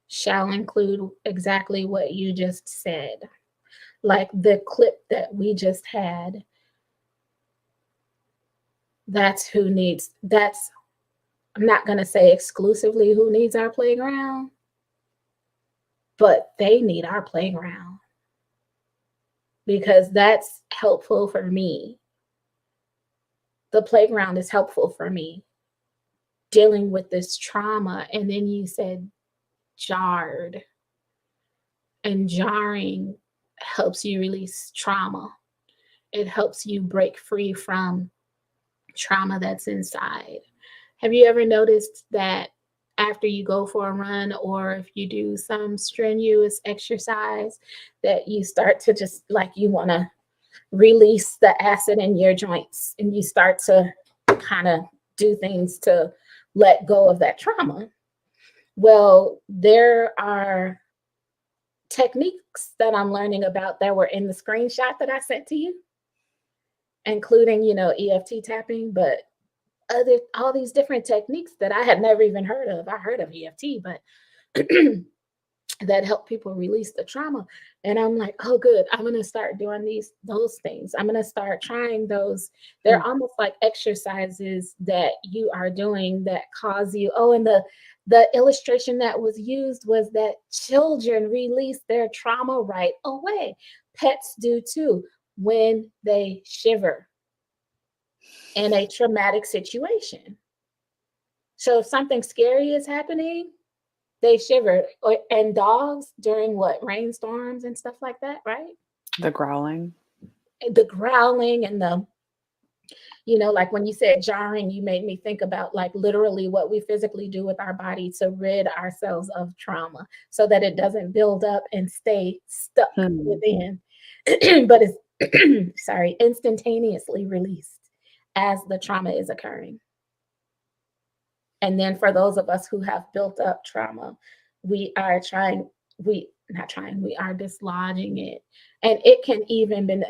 [SPEAKER 1] shall include exactly what you just said. Like the clip that we just had, that's, I'm not going to say exclusively who needs our playground, but they need our playground because that's helpful for me. The playground is helpful for me dealing with this trauma. And then you said jarred, and jarring helps you release trauma. It helps you break free from trauma that's inside. Have you ever noticed that after you go for a run or if you do some strenuous exercise that you start to just like you want to release the acid in your joints and you start to kind of do things to let go of that trauma? Well, there are techniques that I'm learning about that were in the screenshot that I sent to you, including, EFT tapping, but other all these different techniques that I had never even heard of. I heard of EFT, but that help people release the trauma. And I'm like, oh good, I'm gonna start doing those things. I'm gonna start trying those. They're
[SPEAKER 2] Mm.
[SPEAKER 1] almost like exercises that you are doing that cause you. Oh, and the illustration that was used was that children release their trauma right away. Pets do too when they shiver in a traumatic situation. So if something scary is happening, they shiver. And dogs during what, rainstorms and stuff like that, right?
[SPEAKER 2] The growling.
[SPEAKER 1] The growling and like when you said jarring, you made me think about like literally what we physically do with our body to rid ourselves of trauma so that it doesn't build up and stay stuck
[SPEAKER 2] Hmm.
[SPEAKER 1] within, but it's, sorry, instantaneously released as the trauma is occurring. And then for those of us who have built up trauma, we are trying, we not trying, we are dislodging it. And it can even been,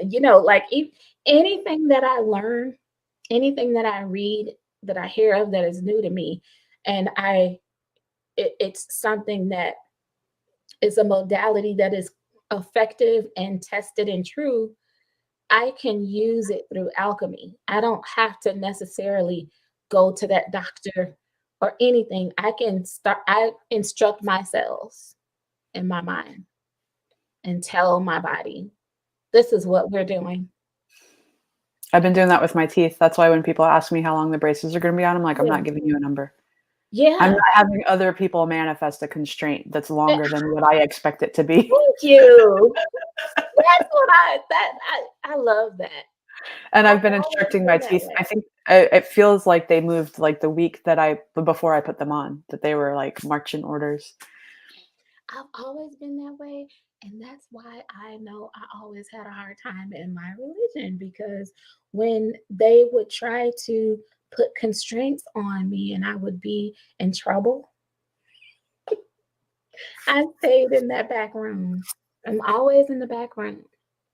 [SPEAKER 1] like if anything that I learn, anything that I read, that I hear of that is new to me, and it's something that is a modality that is effective and tested and true. I can use it through alchemy. I don't have to necessarily go to that doctor or anything. I instruct my cells in my mind and tell my body, this is what we're doing.
[SPEAKER 2] I've been doing that with my teeth. That's why when people ask me how long the braces are gonna be on, I'm like, "I'm
[SPEAKER 1] Yeah.
[SPEAKER 2] not giving you a number." I'm
[SPEAKER 1] Yeah.
[SPEAKER 2] not having other people manifest a constraint that's
[SPEAKER 1] Eh,
[SPEAKER 2] longer than what I expect it to be.
[SPEAKER 1] Thank you. That's what I love that.
[SPEAKER 2] And
[SPEAKER 1] I've
[SPEAKER 2] I've been
[SPEAKER 1] always
[SPEAKER 2] instructing my
[SPEAKER 1] been that
[SPEAKER 2] teeth.
[SPEAKER 1] way.
[SPEAKER 2] I think it feels like they moved, like, the week that before I put them on, that they were, like, marching orders.
[SPEAKER 1] I've always been that way. And that's why I know I always had a hard time in my religion because when they would try to put constraints on me and I would be in trouble, I stayed in that back room. I'm always in the back room.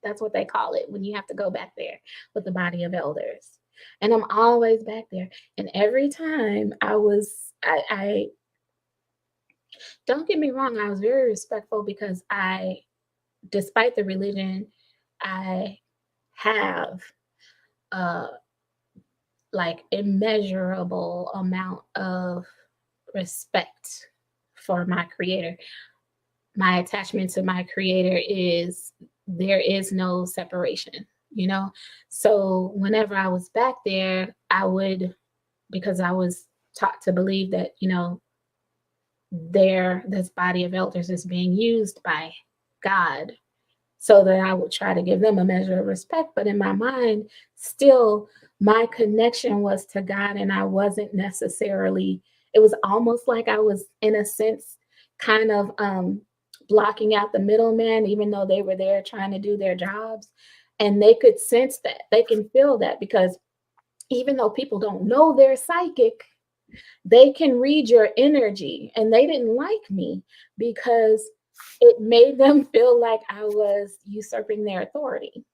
[SPEAKER 1] That's what they call it when you have to go back there with the body of elders. And I'm always back there. And every time I don't get me wrong, I was very respectful because despite the religion, I have a like immeasurable amount of respect for my creator. My attachment to my creator is there is no separation, you know? So whenever I was back there, I would, because I was taught to believe that, this body of elders is being used by God, so that I would try to give them a measure of respect. But in my mind, still, my connection was to God, and I wasn't necessarily, it was almost like I was, in a sense, kind of blocking out the middleman, even though they were there trying to do their jobs. And they could sense that, they can feel that, because even though people don't know they're psychic, they can read your energy. And they didn't like me because it made them feel like I was usurping their authority,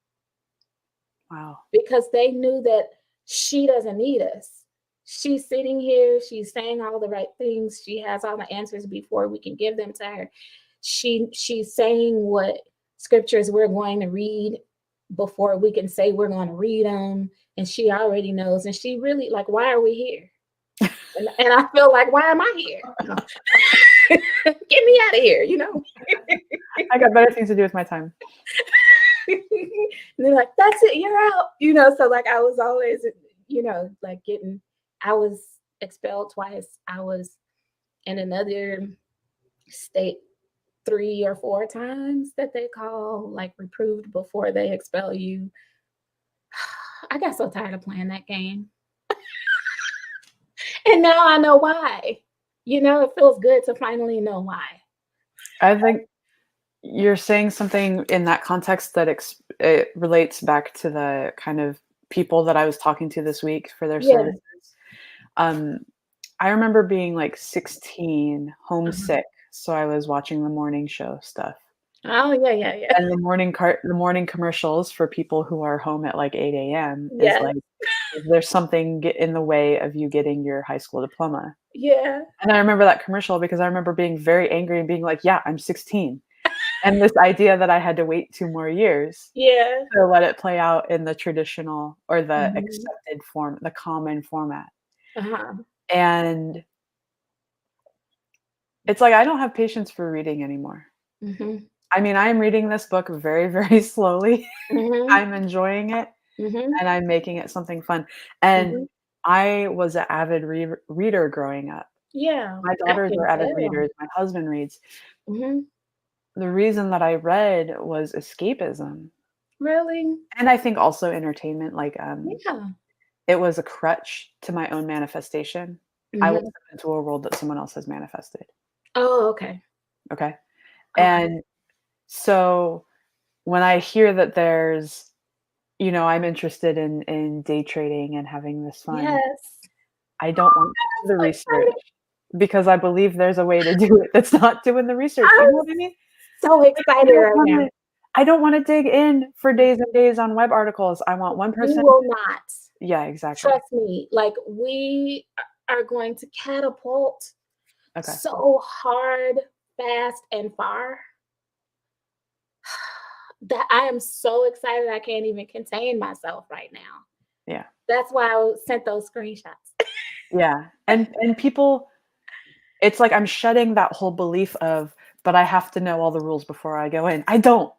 [SPEAKER 2] Wow.
[SPEAKER 1] because they knew that she doesn't need us. She's sitting here, she's saying all the right things, she has all the answers before we can give them to her. She's saying what scriptures we're going to read before we can say we're going to read them, and she already knows. And she really, like, why are we here? And I feel like, why am I here? Get me out of here,
[SPEAKER 2] I got better things to do with my time.
[SPEAKER 1] And they're like, that's it, you're out. So like I was always, like I was expelled twice. I was in another state 3 or 4 times that they call like reproved before they expel you. I got so tired of playing that game. And now I know why. It feels good to finally know why.
[SPEAKER 2] I think you're saying something in that context that it relates back to the kind of people that I was talking to this week for their
[SPEAKER 1] Yeah.
[SPEAKER 2] services. I remember being like 16, homesick, so I was watching the morning show stuff.
[SPEAKER 1] Oh, yeah.
[SPEAKER 2] And the morning commercials for people who are home at like 8 AM is
[SPEAKER 1] Yes.
[SPEAKER 2] like, "Is there something in the way of you getting your high school diploma?"
[SPEAKER 1] Yeah.
[SPEAKER 2] And I remember that commercial because I remember being very angry and being like, "Yeah, I'm 16." And this idea that I had to wait 2 more years
[SPEAKER 1] Yeah.
[SPEAKER 2] to let it play out in the traditional or the
[SPEAKER 1] Mhm.
[SPEAKER 2] accepted form, the common format.
[SPEAKER 1] Uh-huh.
[SPEAKER 2] And it's like, I don't have patience for reading anymore.
[SPEAKER 1] Mhm.
[SPEAKER 2] I mean, I am reading this book very, very slowly.
[SPEAKER 1] Mhm.
[SPEAKER 2] I'm enjoying it,
[SPEAKER 1] Mhm.
[SPEAKER 2] and I'm making it something fun. And
[SPEAKER 1] Mhm.
[SPEAKER 2] I was an avid reader growing up.
[SPEAKER 1] Yeah,
[SPEAKER 2] My
[SPEAKER 1] I
[SPEAKER 2] daughters
[SPEAKER 1] can
[SPEAKER 2] are avid
[SPEAKER 1] tell.
[SPEAKER 2] readers. My husband reads.
[SPEAKER 1] Mhm.
[SPEAKER 2] The reason that I read was escapism,
[SPEAKER 1] Really?
[SPEAKER 2] and I think also entertainment, like,
[SPEAKER 1] Yeah.
[SPEAKER 2] it was a crutch to my own manifestation. I will
[SPEAKER 1] Mhm.
[SPEAKER 2] step into a world that someone else has manifested,
[SPEAKER 1] Oh, okay.
[SPEAKER 2] okay?
[SPEAKER 1] Okay.
[SPEAKER 2] And so when I hear that I'm interested in day trading and having this fun,
[SPEAKER 1] Yes.
[SPEAKER 2] I don't want to do
[SPEAKER 1] I'm
[SPEAKER 2] the
[SPEAKER 1] so
[SPEAKER 2] research
[SPEAKER 1] excited.
[SPEAKER 2] because I believe there's a way to do it that's not doing the research, you know
[SPEAKER 1] I'm
[SPEAKER 2] what I mean?
[SPEAKER 1] so
[SPEAKER 2] Like,
[SPEAKER 1] excited right now.
[SPEAKER 2] I don't wanna dig in for days and days on web articles. I want one
[SPEAKER 1] We
[SPEAKER 2] person.
[SPEAKER 1] will not.
[SPEAKER 2] Yeah, exactly.
[SPEAKER 1] Trust me. Like, we are going to catapult
[SPEAKER 2] Okay.
[SPEAKER 1] so hard, fast, and far that I am so excited I can't even contain myself right now.
[SPEAKER 2] Yeah.
[SPEAKER 1] That's why I sent those screenshots.
[SPEAKER 2] Yeah. And people, it's like I'm shedding that whole belief of, "But I have to know all the rules before I go in." I don't.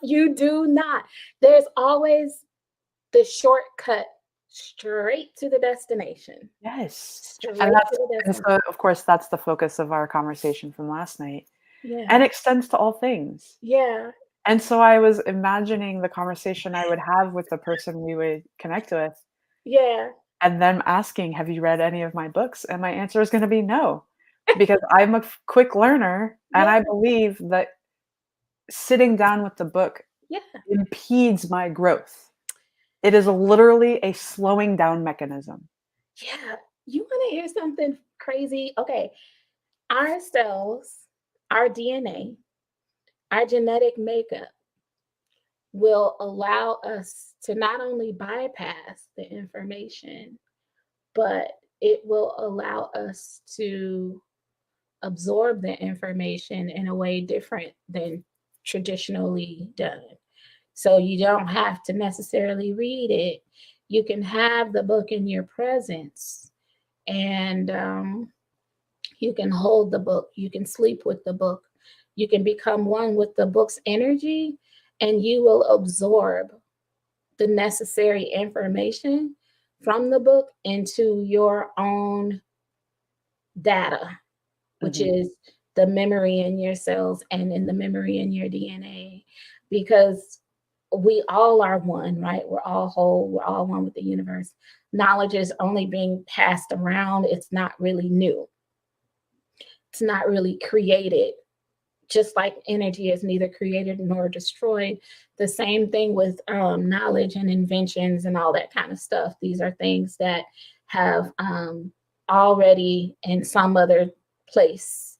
[SPEAKER 1] You do not. There's always the shortcut straight to the destination.
[SPEAKER 2] Yes. And
[SPEAKER 1] Straight to the destination.
[SPEAKER 2] so, of course, that's the focus of our conversation from last night, and
[SPEAKER 1] Yeah.
[SPEAKER 2] extends to all things.
[SPEAKER 1] Yeah.
[SPEAKER 2] And so I was imagining the conversation I would have with the person we would connect with,
[SPEAKER 1] Yeah.
[SPEAKER 2] and them asking, "Have you read any of my books?" And my answer is gonna be no, because I'm a quick learner, and
[SPEAKER 1] Yeah.
[SPEAKER 2] I believe that sitting down with the book
[SPEAKER 1] Yeah.
[SPEAKER 2] impedes my growth. It is literally a slowing down mechanism.
[SPEAKER 1] Yeah. You want to hear something crazy? Okay. Our cells our DNA, our genetic makeup will allow us to not only bypass the information, but it will allow us to absorb the information in a way different than traditionally done. So you don't have to necessarily read it. You can have the book in your presence, and you can hold the book. You can sleep with the book. You can become one with the book's energy, and you will absorb the necessary information from the book into your own data, which
[SPEAKER 2] Mhm.
[SPEAKER 1] is the memory in your cells and in the memory in your DNA. Because we all are one, right? We're all whole, we're all one with the universe. Knowledge is only being passed around, it's not really new, it's not really created. Just like energy is neither created nor destroyed, the same thing with knowledge and inventions and all that kind of stuff. These are things that have already in some other place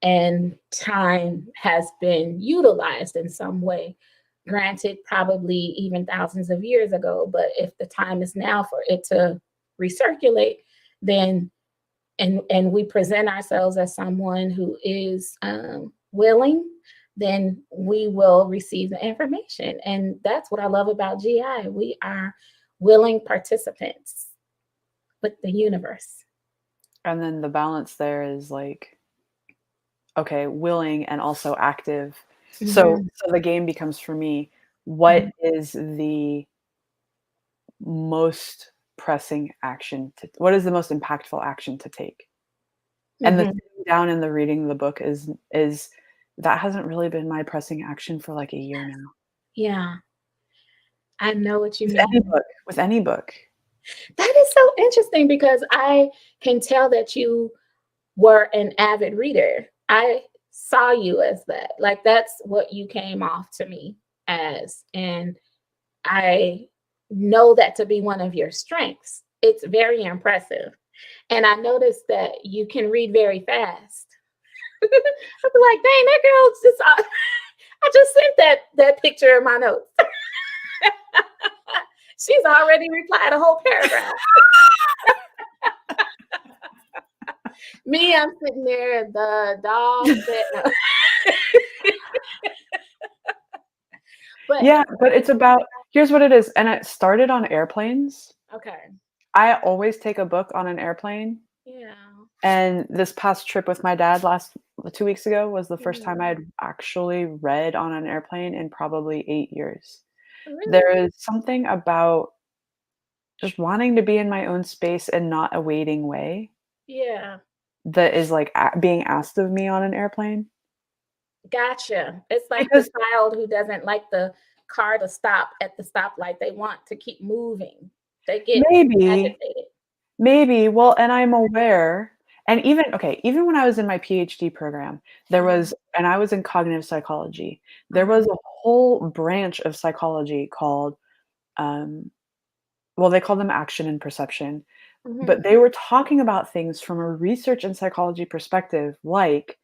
[SPEAKER 1] and time has been utilized in some way. Granted, probably even thousands of years ago, but if the time is now for it to recirculate, then and we present ourselves as someone who is willing, then we will receive the information. And that's what I love about GI. We are willing participants with the universe.
[SPEAKER 2] And then the balance there is like, okay, willing and also active. So
[SPEAKER 1] Mhm,
[SPEAKER 2] so the game becomes for me,
[SPEAKER 1] mhm,
[SPEAKER 2] what is the most pressing action to what is the most impactful action to take? And the
[SPEAKER 1] mhm.
[SPEAKER 2] sitting down and the reading the book is that hasn't really been my pressing action for like a year now.
[SPEAKER 1] Yeah, I know what you
[SPEAKER 2] With any
[SPEAKER 1] mean.
[SPEAKER 2] book, with any book.
[SPEAKER 1] That is so interesting because I can tell that you were an avid reader. I saw you as that. Like that's what you came off to me as. And I know that to be one of your strengths. It's very impressive. And I noticed that you can read very fast. I'd be like, dang, that girl just I just sent that picture in my notes. She's already replied a whole paragraph. Me, I'm sitting there, the dog said no. But
[SPEAKER 2] Yeah,
[SPEAKER 1] it's
[SPEAKER 2] but it's about here's what it is, and it started on airplanes.
[SPEAKER 1] okay.
[SPEAKER 2] I always take a book on an airplane,
[SPEAKER 1] Yeah.
[SPEAKER 2] and this past trip with my dad last 2 weeks ago was the first time I
[SPEAKER 1] Yeah.
[SPEAKER 2] had actually read on an airplane in probably 8 years.
[SPEAKER 1] Really?
[SPEAKER 2] There is something about just wanting to be in my own space and not a waiting way
[SPEAKER 1] Yeah.
[SPEAKER 2] that is, like, being asked of me on an airplane.
[SPEAKER 1] Gotcha. It's like the
[SPEAKER 2] Because
[SPEAKER 1] child who doesn't like the car to stop at the stoplight. They want to keep moving. They get
[SPEAKER 2] maybe
[SPEAKER 1] agitated.
[SPEAKER 2] maybe, well, and I'm aware and even okay, even when I was in my PhD program, there
[SPEAKER 1] Mhm,
[SPEAKER 2] was and I was in cognitive psychology, there
[SPEAKER 1] mhm,
[SPEAKER 2] was a whole branch of psychology called, um well, they call them action and perception, but
[SPEAKER 1] mhm,
[SPEAKER 2] they were talking about things from a research and psychology perspective, like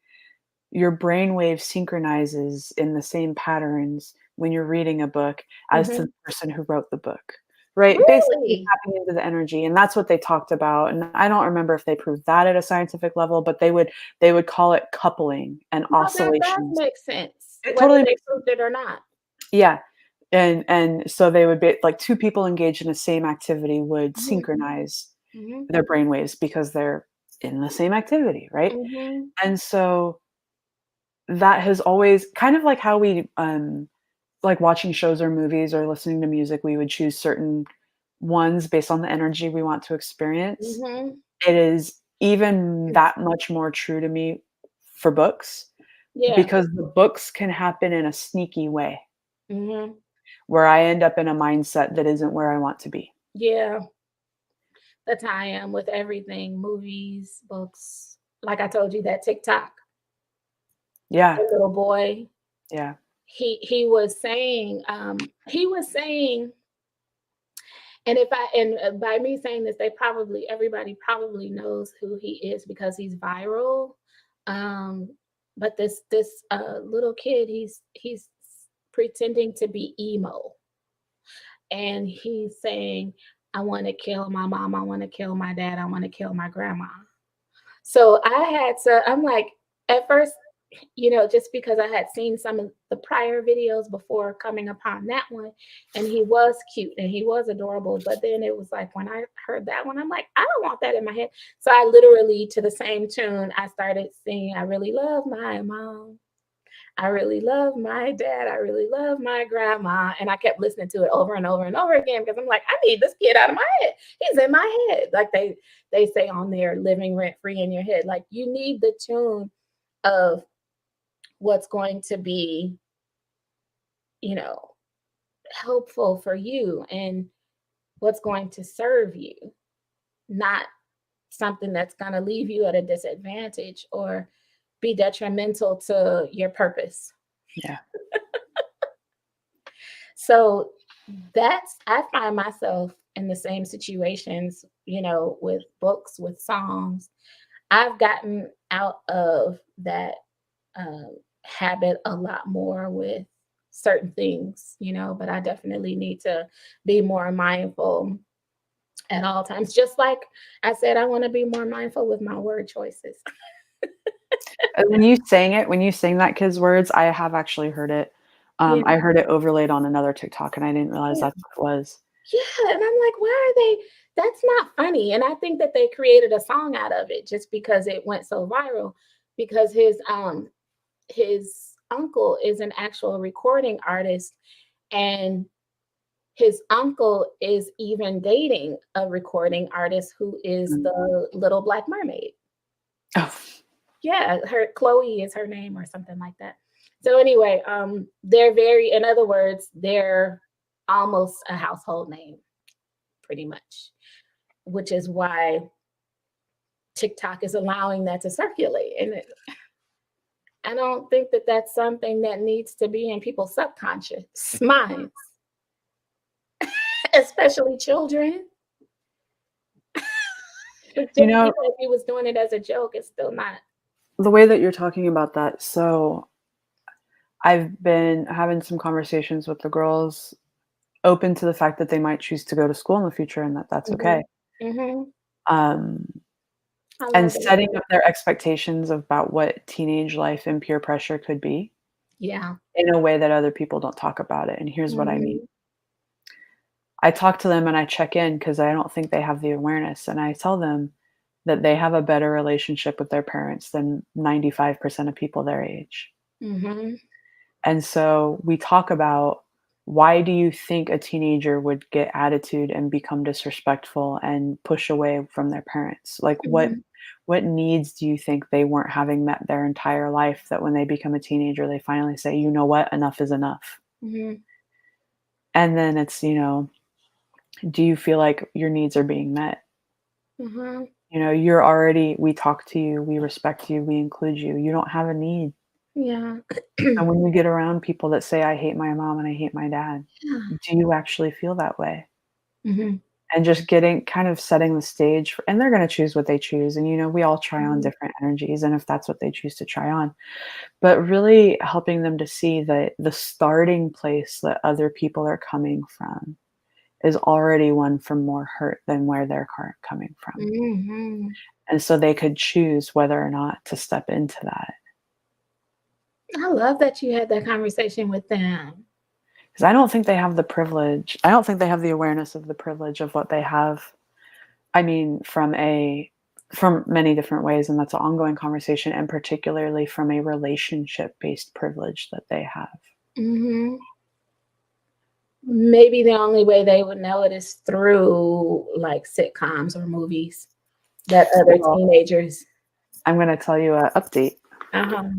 [SPEAKER 2] your brainwave synchronizes in the same patterns when you're reading a book as to the
[SPEAKER 1] mhm.
[SPEAKER 2] person who wrote the book, right? Basically
[SPEAKER 1] Really?
[SPEAKER 2] tapping into the energy, and that's what they talked about, and I don't remember if they proved that at a scientific level, but they would call it coupling and
[SPEAKER 1] No, that does
[SPEAKER 2] oscillations.
[SPEAKER 1] make sense,
[SPEAKER 2] It
[SPEAKER 1] whether
[SPEAKER 2] totally
[SPEAKER 1] they
[SPEAKER 2] makes sense.
[SPEAKER 1] proved it or not.
[SPEAKER 2] Yeah, and so they would be like 2 people engaged in the same activity would
[SPEAKER 1] Mhm,
[SPEAKER 2] synchronize
[SPEAKER 1] mhm,
[SPEAKER 2] their brainwaves because they're in the same activity, right?
[SPEAKER 1] mhm,
[SPEAKER 2] And so that has always kind of like how we, like watching shows or movies or listening to music, we would choose certain ones based on the energy we want to experience.
[SPEAKER 1] mhm.
[SPEAKER 2] It is even that much more true to me for books
[SPEAKER 1] Yeah.
[SPEAKER 2] because the books can happen in a sneaky way
[SPEAKER 1] Mhm.
[SPEAKER 2] where I end up in a mindset that isn't where I want to be.
[SPEAKER 1] Yeah. That's how I am with everything, movies, books. Like I told you, that TikTok,
[SPEAKER 2] Yeah,
[SPEAKER 1] the little boy,
[SPEAKER 2] yeah.
[SPEAKER 1] he was saying, and if I and by me saying this, they probably everybody probably knows who he is because he's viral. Um, but this little kid, he's pretending to be emo, and he's saying, "I want to kill my mom. I want to kill my dad. I want to kill my grandma." So I had to. I'm like, at first, just because I had seen some of the prior videos before coming upon that one, and he was cute and he was adorable. But then it was like when I heard that one, I'm like, I don't want that in my head. So I literally, to the same tune, I started singing, "I really love my mom. I really love my dad. I really love my grandma." And I kept listening to it over and over and over again because I'm like, I need this kid out of my head. He's in my head. Like they say on there, living rent free in your head. Like you need the tune of what's going to be, you know, helpful for you and what's going to serve you, not something that's going to leave you at a disadvantage or be detrimental to your purpose.
[SPEAKER 2] Yeah.
[SPEAKER 1] So I find myself in the same situations, with books, with songs. I've gotten out of that habit a lot more with certain things, but I definitely need to be more mindful at all times. Just like I said, I want to be more mindful with my word choices.
[SPEAKER 2] And when you sing that kid's words, I have actually heard it.
[SPEAKER 1] Yeah.
[SPEAKER 2] I heard it overlaid on another TikTok, and I didn't realize
[SPEAKER 1] Yeah.
[SPEAKER 2] that's what it was.
[SPEAKER 1] Yeah. And I'm like, why are they? That's not funny. And I think that they created a song out of it just because it went so viral because his uncle is an actual recording artist, and his uncle is even dating a recording artist who is
[SPEAKER 2] Mm.
[SPEAKER 1] the Little Black Mermaid.
[SPEAKER 2] Oh,
[SPEAKER 1] Yeah, her Chloe is her name or something like that. So anyway, they're in other words, they're almost a household name, pretty much, which is why TikTok is allowing that to circulate. And I don't think that that's something that needs to be in people's subconscious minds, especially children. Just
[SPEAKER 2] you
[SPEAKER 1] even
[SPEAKER 2] know,
[SPEAKER 1] if he was doing it as a joke, it's still not.
[SPEAKER 2] the way that you're talking about that, so I've been having some conversations with the girls, open to the fact that they might choose to go to school in the future and that that's okay.
[SPEAKER 1] Mhm. Mhm.
[SPEAKER 2] Um,
[SPEAKER 1] I
[SPEAKER 2] and
[SPEAKER 1] love
[SPEAKER 2] setting
[SPEAKER 1] that.
[SPEAKER 2] up their expectations about what teenage life and peer pressure could be
[SPEAKER 1] Yeah.
[SPEAKER 2] in a way that other people don't talk about it. And here's what I mean.
[SPEAKER 1] Mhm.
[SPEAKER 2] I talk to them and I check in because I don't think they have the awareness. And I tell them that they have a better relationship with their parents than 95% of people their age.
[SPEAKER 1] Mhm.
[SPEAKER 2] And so we talk about, why do you think a teenager would get attitude and become disrespectful and push away from their parents? Like
[SPEAKER 1] Mhm.
[SPEAKER 2] what needs do you think they weren't having met their entire life that when they become a teenager they finally say, "You know what? Enough is enough."
[SPEAKER 1] Mhm.
[SPEAKER 2] And then it's, do you feel like your needs are being met?
[SPEAKER 1] Mhm.
[SPEAKER 2] You're already, we talk to you, we respect you, we include you. You don't have a need.
[SPEAKER 1] Yeah.
[SPEAKER 2] And when you get around people that say, "I hate my mom and I hate my dad,"
[SPEAKER 1] Yeah.
[SPEAKER 2] do you actually feel that way?
[SPEAKER 1] Mhm.
[SPEAKER 2] And just getting kind of setting the stage for, and they're gonna choose what they choose, and, we all try on
[SPEAKER 1] Mhm.
[SPEAKER 2] different energies, and if that's what they choose to try on. But really helping them to see that the starting place that other people are coming from is already one from more hurt than where they're coming from.
[SPEAKER 1] Mhm.
[SPEAKER 2] And so they could choose whether or not to step into that.
[SPEAKER 1] I love that you had that conversation with them.
[SPEAKER 2] 'Cause I don't think they have the privilege. I don't think they have the awareness of the privilege of what they have. I mean, from many different ways, and that's an ongoing conversation, and particularly from a relationship-based privilege that they have.
[SPEAKER 1] Mhm. Maybe the only way they would know it is through, like, sitcoms or movies that other
[SPEAKER 2] Well,
[SPEAKER 1] teenagers.
[SPEAKER 2] I'm gonna tell you an update.
[SPEAKER 1] Uh-huh.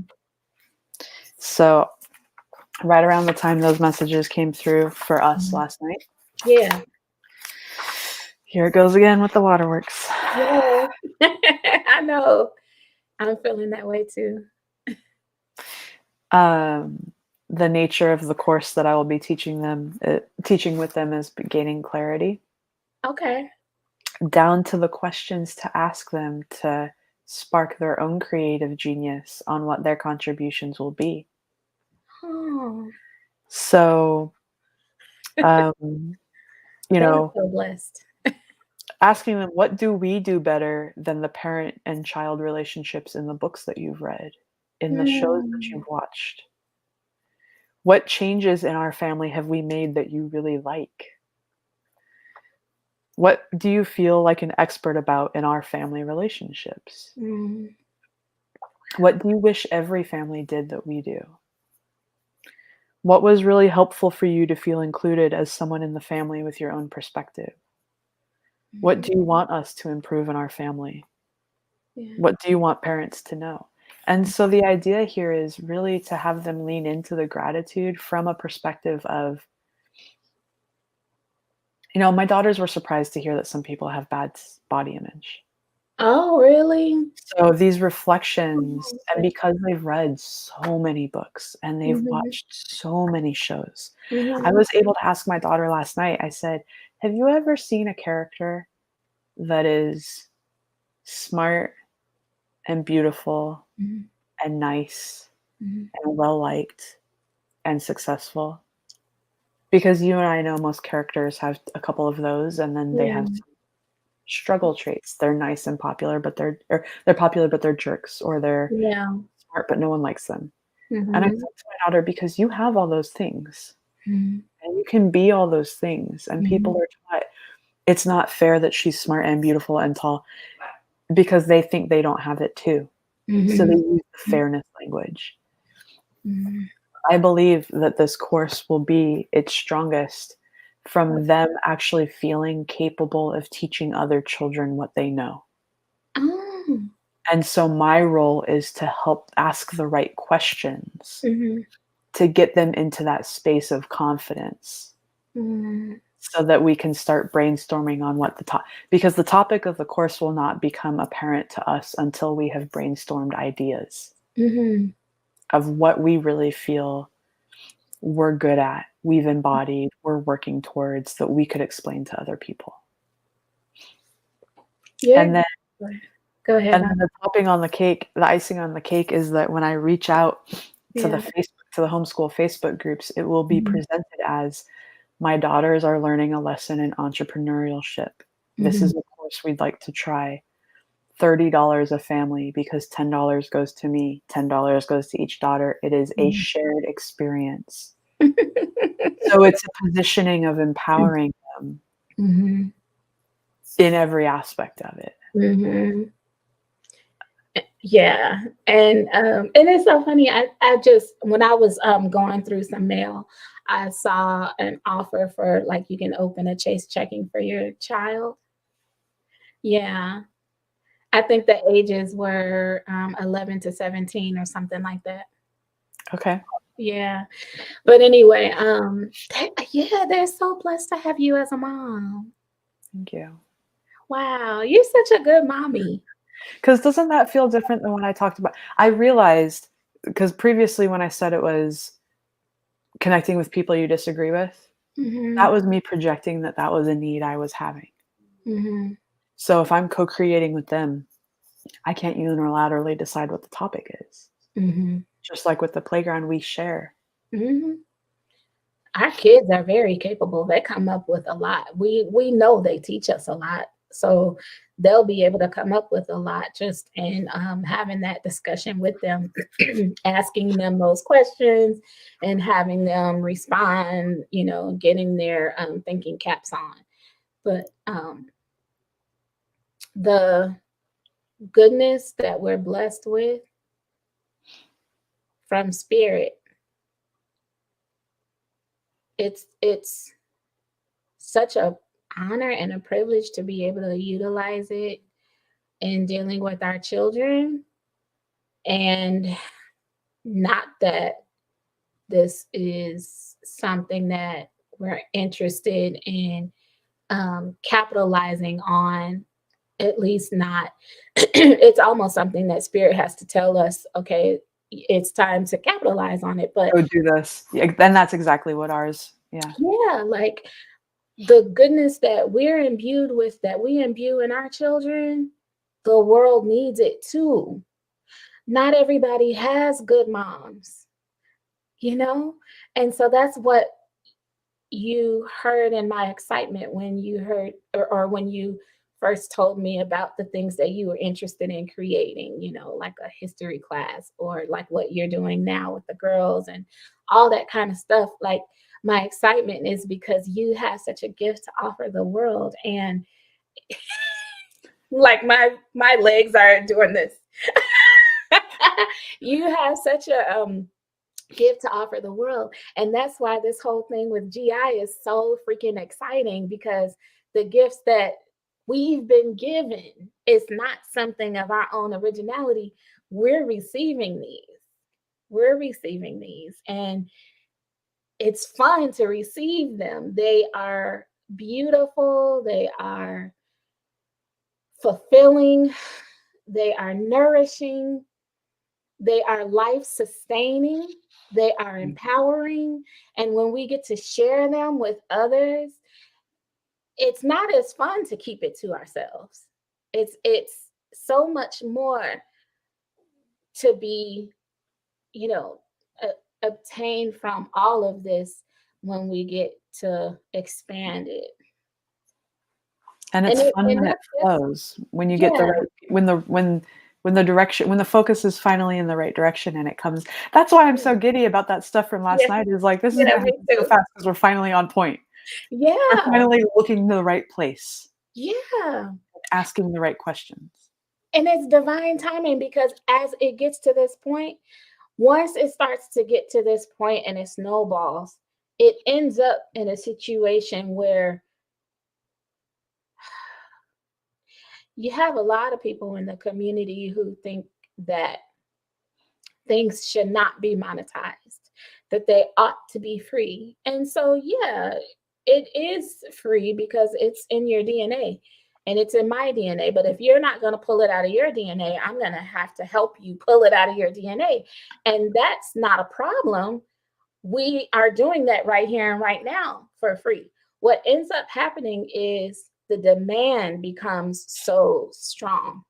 [SPEAKER 2] So, right around the time those messages came through for us
[SPEAKER 1] Mhm.
[SPEAKER 2] last night,
[SPEAKER 1] Yeah.
[SPEAKER 2] here it goes again with the waterworks.
[SPEAKER 1] Yeah. I know. I'm feeling that way too.
[SPEAKER 2] Um, the nature of the course that I will be teaching with them is gaining clarity,
[SPEAKER 1] Okay.
[SPEAKER 2] down to the questions to ask them to spark their own creative genius on what their contributions will be.
[SPEAKER 1] Oh,
[SPEAKER 2] So, um, you
[SPEAKER 1] they are
[SPEAKER 2] know,
[SPEAKER 1] so blessed.
[SPEAKER 2] asking them, what do we do better than the parent and child relationships in the books that you've read, in the shows that
[SPEAKER 1] Mm.
[SPEAKER 2] you've watched? What changes in our family have we made that you really like? What do you feel like an expert about in our family relationships?
[SPEAKER 1] Mm.
[SPEAKER 2] What do you wish every family did that we do? What was really helpful for you to feel included as someone in the family with your own perspective? What
[SPEAKER 1] Mhm.
[SPEAKER 2] do you want us to improve in our family?
[SPEAKER 1] Yeah.
[SPEAKER 2] What do you want parents to know? And so the idea here is really to have them lean into the gratitude from a perspective of, my daughters were surprised to hear that some people have bad body image.
[SPEAKER 1] Oh, really?
[SPEAKER 2] So these reflections,
[SPEAKER 1] Oh,
[SPEAKER 2] and because they've read so many books and they've
[SPEAKER 1] mhm,
[SPEAKER 2] watched so many shows, I
[SPEAKER 1] mhm,
[SPEAKER 2] was able to ask my daughter last night, I said, "Have you ever seen a character that is smart and beautiful
[SPEAKER 1] mhm,
[SPEAKER 2] and nice
[SPEAKER 1] mhm,
[SPEAKER 2] and well liked and successful?" Because you and I know most characters have a couple of those, and then they have
[SPEAKER 1] yeah,
[SPEAKER 2] some struggle traits. They're nice and popular, but they're popular, but they're jerks, or they're
[SPEAKER 1] yeah,
[SPEAKER 2] smart, but no one likes them. And I
[SPEAKER 1] mhm,
[SPEAKER 2] said to my daughter, "Because you have all those things,
[SPEAKER 1] mhm,
[SPEAKER 2] and you can be all those things, and people
[SPEAKER 1] mhm,
[SPEAKER 2] are taught it's not fair that she's smart and beautiful and tall because they think they don't have it too." So they
[SPEAKER 1] mhm,
[SPEAKER 2] use the fairness language.
[SPEAKER 1] mhm.
[SPEAKER 2] I believe that this course will be its strongest from them actually feeling capable of teaching other children what they know.
[SPEAKER 1] Oh,
[SPEAKER 2] And so my role is to help ask the right questions
[SPEAKER 1] mhm,
[SPEAKER 2] to get them into that space of confidence
[SPEAKER 1] mhm,
[SPEAKER 2] so that we can start brainstorming on what because the topic of the course will not become apparent to us until we have brainstormed ideas
[SPEAKER 1] mhm.
[SPEAKER 2] of what we really feel we're good at, we've embodied, we're working towards that we could explain to other people.
[SPEAKER 1] You're
[SPEAKER 2] And then
[SPEAKER 1] go ahead.
[SPEAKER 2] the topping on the cake, the icing on the cake is that when I reach out to
[SPEAKER 1] Yeah.
[SPEAKER 2] the homeschool Facebook groups, it will be
[SPEAKER 1] Mhm,
[SPEAKER 2] presented as my daughters are learning a lesson in entrepreneurship. This
[SPEAKER 1] mhm,
[SPEAKER 2] is a course we'd like to try. $30 a family because $10 goes to me, $10 goes to each daughter. It is a
[SPEAKER 1] mhm.
[SPEAKER 2] shared experience. So it's a positioning of empowering them
[SPEAKER 1] Mhm,
[SPEAKER 2] in every aspect of it.
[SPEAKER 1] mhm. Yeah, and it's so funny. I just when I was going through some mail, I saw an offer for like you can open a Chase checking for your child. Yeah, I think the ages were 11 to 17 or something like that.
[SPEAKER 2] Okay.
[SPEAKER 1] Yeah, but anyway, yeah, they're so blessed to have you as a mom.
[SPEAKER 2] Thank you.
[SPEAKER 1] Wow, you're such a good mommy.
[SPEAKER 2] Because doesn't that feel different than when I talked about I realized because previously when I said it was connecting with people you disagree with, that
[SPEAKER 1] Mhm,
[SPEAKER 2] was me projecting that that was a need I was having.
[SPEAKER 1] mhm,
[SPEAKER 2] So if I'm co-creating with them, I can't unilaterally decide what the topic is.
[SPEAKER 1] mhm,
[SPEAKER 2] Just like with the playground we share.
[SPEAKER 1] mhm. Our kids are very capable. They come up with a lot. We know they teach us a lot. So they'll be able to come up with a lot just in having that discussion with them, asking them those questions and having them respond, getting their thinking caps on. But the goodness that we're blessed with from spirit, it's such a honor and a privilege to be able to utilize it in dealing with our children. And not that this is something that we're interested in capitalizing on, at least not. It's almost something that spirit has to tell us, okay, it's time to capitalize on it. But
[SPEAKER 2] Go do this. Yeah, then that's exactly what ours yeah.
[SPEAKER 1] yeah, like the goodness that we're imbued with, that we imbue in our children, the world needs it too. Not everybody has good moms, you know? And so that's what you heard in my excitement when you heard or when you first told me about the things that you were interested in creating, like a history class or like what you're doing now with the girls and all that kind of stuff. Like my excitement is because you have such a gift to offer the world. And like my legs are doing this. You have such a gift to offer the world. And that's why this whole thing with GI is so freaking exciting, because the gifts that we've been given is not something of our own originality. We're receiving these. We're receiving these. And it's fun to receive them. They are beautiful. They are fulfilling. They are nourishing. They are life sustaining, they are empowering. And when we get to share them with others, it's not as fun to keep it to ourselves. It's so much more to be, you know, obtained from all of this when we get to expand it.
[SPEAKER 2] And
[SPEAKER 1] And
[SPEAKER 2] it's
[SPEAKER 1] it
[SPEAKER 2] fun
[SPEAKER 1] and
[SPEAKER 2] when it
[SPEAKER 1] that's just
[SPEAKER 2] flows, when you get
[SPEAKER 1] yeah,
[SPEAKER 2] the right when the direction when the focus is finally in the right direction and it comes. That's why I'm so giddy about that stuff from last
[SPEAKER 1] yeah,
[SPEAKER 2] night, is like, this is
[SPEAKER 1] yeah,
[SPEAKER 2] gonna
[SPEAKER 1] me
[SPEAKER 2] happen so
[SPEAKER 1] too.
[SPEAKER 2] fast because 'cause we're finally on point. We're
[SPEAKER 1] Yeah,
[SPEAKER 2] finally looking to the right place,
[SPEAKER 1] yeah.
[SPEAKER 2] asking the right questions.
[SPEAKER 1] And it's divine timing, because as it gets to this point, once it starts to get to this point and it snowballs, it ends up in a situation where you have a lot of people in the community who think that things should not be monetized, that they ought to be free. And so, yeah, it is free because it's in your DNA and it's in my DNA. But if you're not going to pull it out of your DNA, I'm going to have to help you pull it out of your DNA. And that's not a problem. We are doing that right here and right now for free. What ends up happening is the demand becomes so strong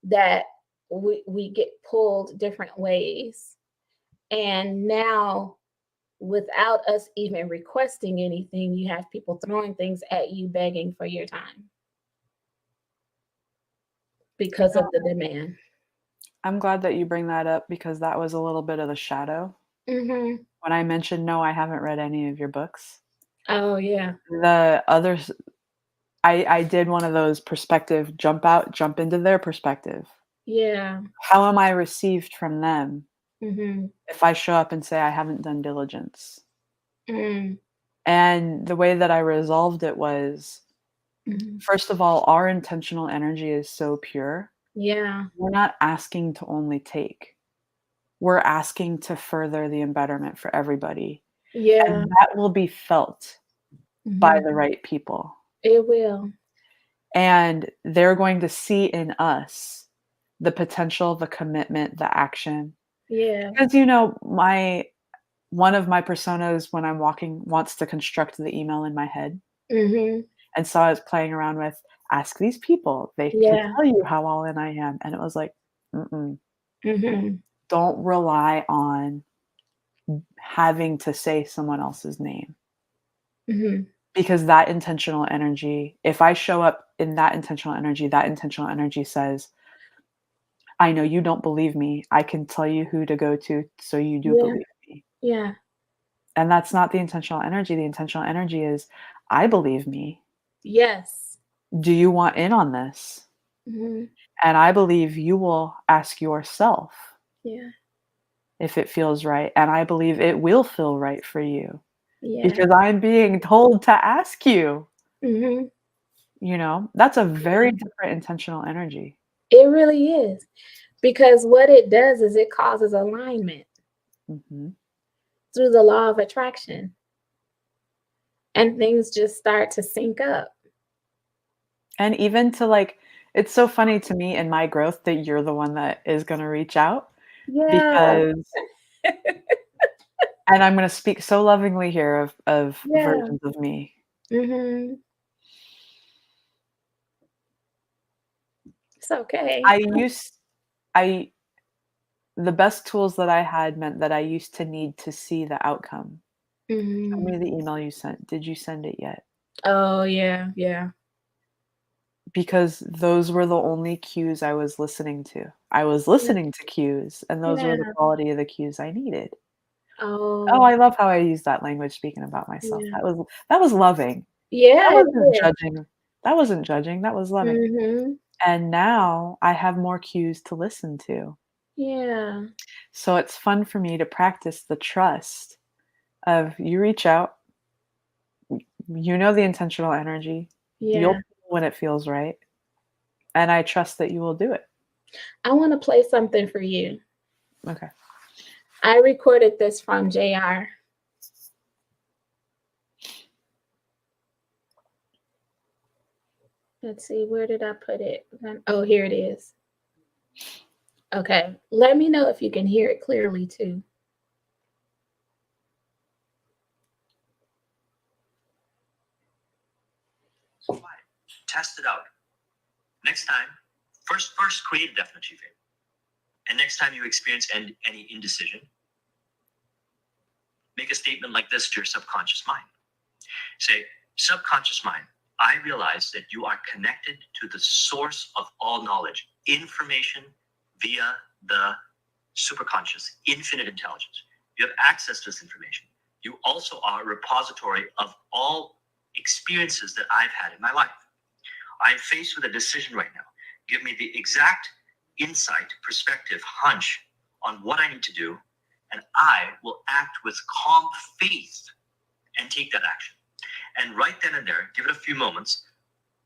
[SPEAKER 1] that we get pulled different ways. And now, without us even requesting anything, you have people throwing things at you, begging for your time
[SPEAKER 2] You
[SPEAKER 1] because
[SPEAKER 2] know,
[SPEAKER 1] of the demand.
[SPEAKER 2] I'm glad that you bring that up because that was a little bit of the shadow.
[SPEAKER 1] Hmm.
[SPEAKER 2] When I mentioned, "No, I haven't read any of your books,"
[SPEAKER 1] Oh, yeah.
[SPEAKER 2] the others I did one of those perspective jump into their perspective.
[SPEAKER 1] Yeah.
[SPEAKER 2] How am I received from them
[SPEAKER 1] Hmm.
[SPEAKER 2] if I show up and say I haven't done diligence?
[SPEAKER 1] Mm.
[SPEAKER 2] And the way that I resolved it was,
[SPEAKER 1] Hmm.
[SPEAKER 2] first of all, our intentional energy is so pure.
[SPEAKER 1] Yeah.
[SPEAKER 2] We're not asking to only take. We're asking to further the embetterment for everybody,
[SPEAKER 1] Yeah.
[SPEAKER 2] and that will be felt by
[SPEAKER 1] Hmm.
[SPEAKER 2] the right people.
[SPEAKER 1] It will.
[SPEAKER 2] And they're going to see in us the potential, the commitment, the action.
[SPEAKER 1] Yeah.
[SPEAKER 2] Because, my one of my personas when I'm walking wants to construct the email in my head.
[SPEAKER 1] Hmm.
[SPEAKER 2] And so I was playing around with, ask these people, they can
[SPEAKER 1] Yeah.
[SPEAKER 2] tell you how all in I am. And it was like, mm-mm,
[SPEAKER 1] Hmm.
[SPEAKER 2] don't rely on having to say someone else's name.
[SPEAKER 1] Hmm.
[SPEAKER 2] Because that intentional energy, if I show up in that intentional energy says, I know you don't believe me. I can tell you who to go to so you do
[SPEAKER 1] Yeah.
[SPEAKER 2] believe me.
[SPEAKER 1] Yeah.
[SPEAKER 2] And that's not the intentional energy. The intentional energy is, I believe me.
[SPEAKER 1] Yes.
[SPEAKER 2] Do you want in on this?
[SPEAKER 1] Hmm.
[SPEAKER 2] And I believe you will ask yourself
[SPEAKER 1] Yeah.
[SPEAKER 2] if it feels right. And I believe it will feel right for you
[SPEAKER 1] Yeah.
[SPEAKER 2] because I'm being told to ask you.
[SPEAKER 1] Hmm.
[SPEAKER 2] That's a very different intentional energy.
[SPEAKER 1] It really is. Because what it does is it causes alignment
[SPEAKER 2] Mhm.
[SPEAKER 1] through the law of attraction, and things just start to sync up.
[SPEAKER 2] And even to like, it's so funny to me in my growth that you're the one that is going to reach out
[SPEAKER 1] Yeah.
[SPEAKER 2] because, and I'm going to speak so lovingly here of
[SPEAKER 1] Yeah.
[SPEAKER 2] versions of me.
[SPEAKER 1] Mhm. That's okay.
[SPEAKER 2] I used I the best tools that I had meant that I used to need to see the outcome. Show me
[SPEAKER 1] Mhm.
[SPEAKER 2] the email you sent. Did you send it yet?
[SPEAKER 1] Oh, yeah, yeah,
[SPEAKER 2] Because those were the only cues I was listening to. I was
[SPEAKER 1] yeah,
[SPEAKER 2] listening to cues, and those were the
[SPEAKER 1] yeah.
[SPEAKER 2] quality of the cues I needed. Oh,
[SPEAKER 1] Oh,
[SPEAKER 2] I love how I use that language speaking about myself.
[SPEAKER 1] yeah.
[SPEAKER 2] That was loving. That
[SPEAKER 1] Yeah, it
[SPEAKER 2] wasn't
[SPEAKER 1] is.
[SPEAKER 2] judging. That wasn't judging, that was loving.
[SPEAKER 1] Mhm.
[SPEAKER 2] And now I have more cues to listen to.
[SPEAKER 1] Yeah,
[SPEAKER 2] So it's fun for me to practice the trust of you reach out, you know the intentional energy, you'll
[SPEAKER 1] yeah.
[SPEAKER 2] feel when it feels right, and I trust that you will do it.
[SPEAKER 1] I wanna play something for you.
[SPEAKER 2] Okay.
[SPEAKER 1] I recorded this from JR. Let's see, where did I put it? Oh, here it is. Okay. Let me know if you can hear it clearly too.
[SPEAKER 3] Test it out. Next time, first create a definite achievement. And next time you experience any indecision, make a statement like this to your subconscious mind. Say, subconscious mind, I realize that you are connected to the source of all knowledge, information via the superconscious, infinite intelligence. You have access to this information. You also are a repository of all experiences that I've had in my life. I'm faced with a decision right now. Give me the exact insight, perspective, hunch on what I need to do, and I will act with calm faith and take that action. And right then and there, give it a few moments,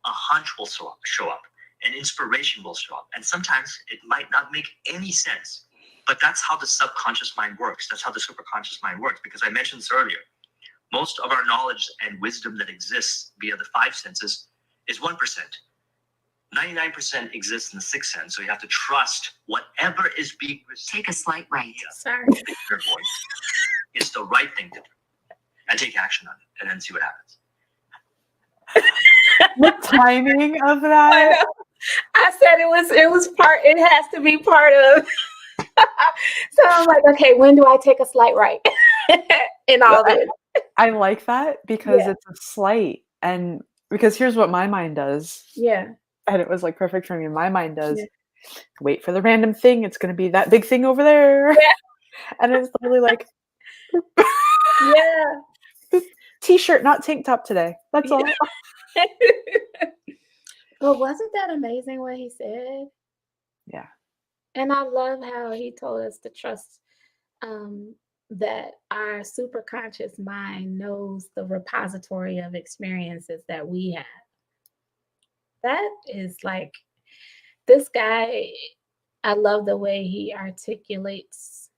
[SPEAKER 3] a hunch will show up, an inspiration will show up. And sometimes it might not make any sense, but that's how the subconscious mind works. That's how the superconscious mind works, because I mentioned this earlier. Most of our knowledge and wisdom that exists via the five senses is 1%. 99% exists in the sixth sense, so you have to trust whatever is being received.
[SPEAKER 4] Take a slight right.
[SPEAKER 1] Sorry.
[SPEAKER 3] Your voice. It's the right thing to do, and take action on it, and then see what happens.
[SPEAKER 2] The timing of
[SPEAKER 1] I
[SPEAKER 2] that.
[SPEAKER 1] know. I said it was part, it has to be part of. So I'm like, okay, when do I take a slight right in all this?
[SPEAKER 2] I like that because
[SPEAKER 1] Yeah.
[SPEAKER 2] it's a slight, and because here's what my mind does,
[SPEAKER 1] Yeah.
[SPEAKER 2] and it was, like, perfect for me. My mind does,
[SPEAKER 1] Yeah.
[SPEAKER 2] "Wait for the random thing, it's gonna be that big thing over there."
[SPEAKER 1] Yeah.
[SPEAKER 2] And it's literally like,
[SPEAKER 1] Yeah.
[SPEAKER 2] "T-shirt, not tank top today." That's all.
[SPEAKER 1] But wasn't that amazing what he said?
[SPEAKER 2] Yeah.
[SPEAKER 1] And I love how he told us to trust um, that our superconscious mind knows the repository of experiences that we have. That is like this guy, I love the way he articulates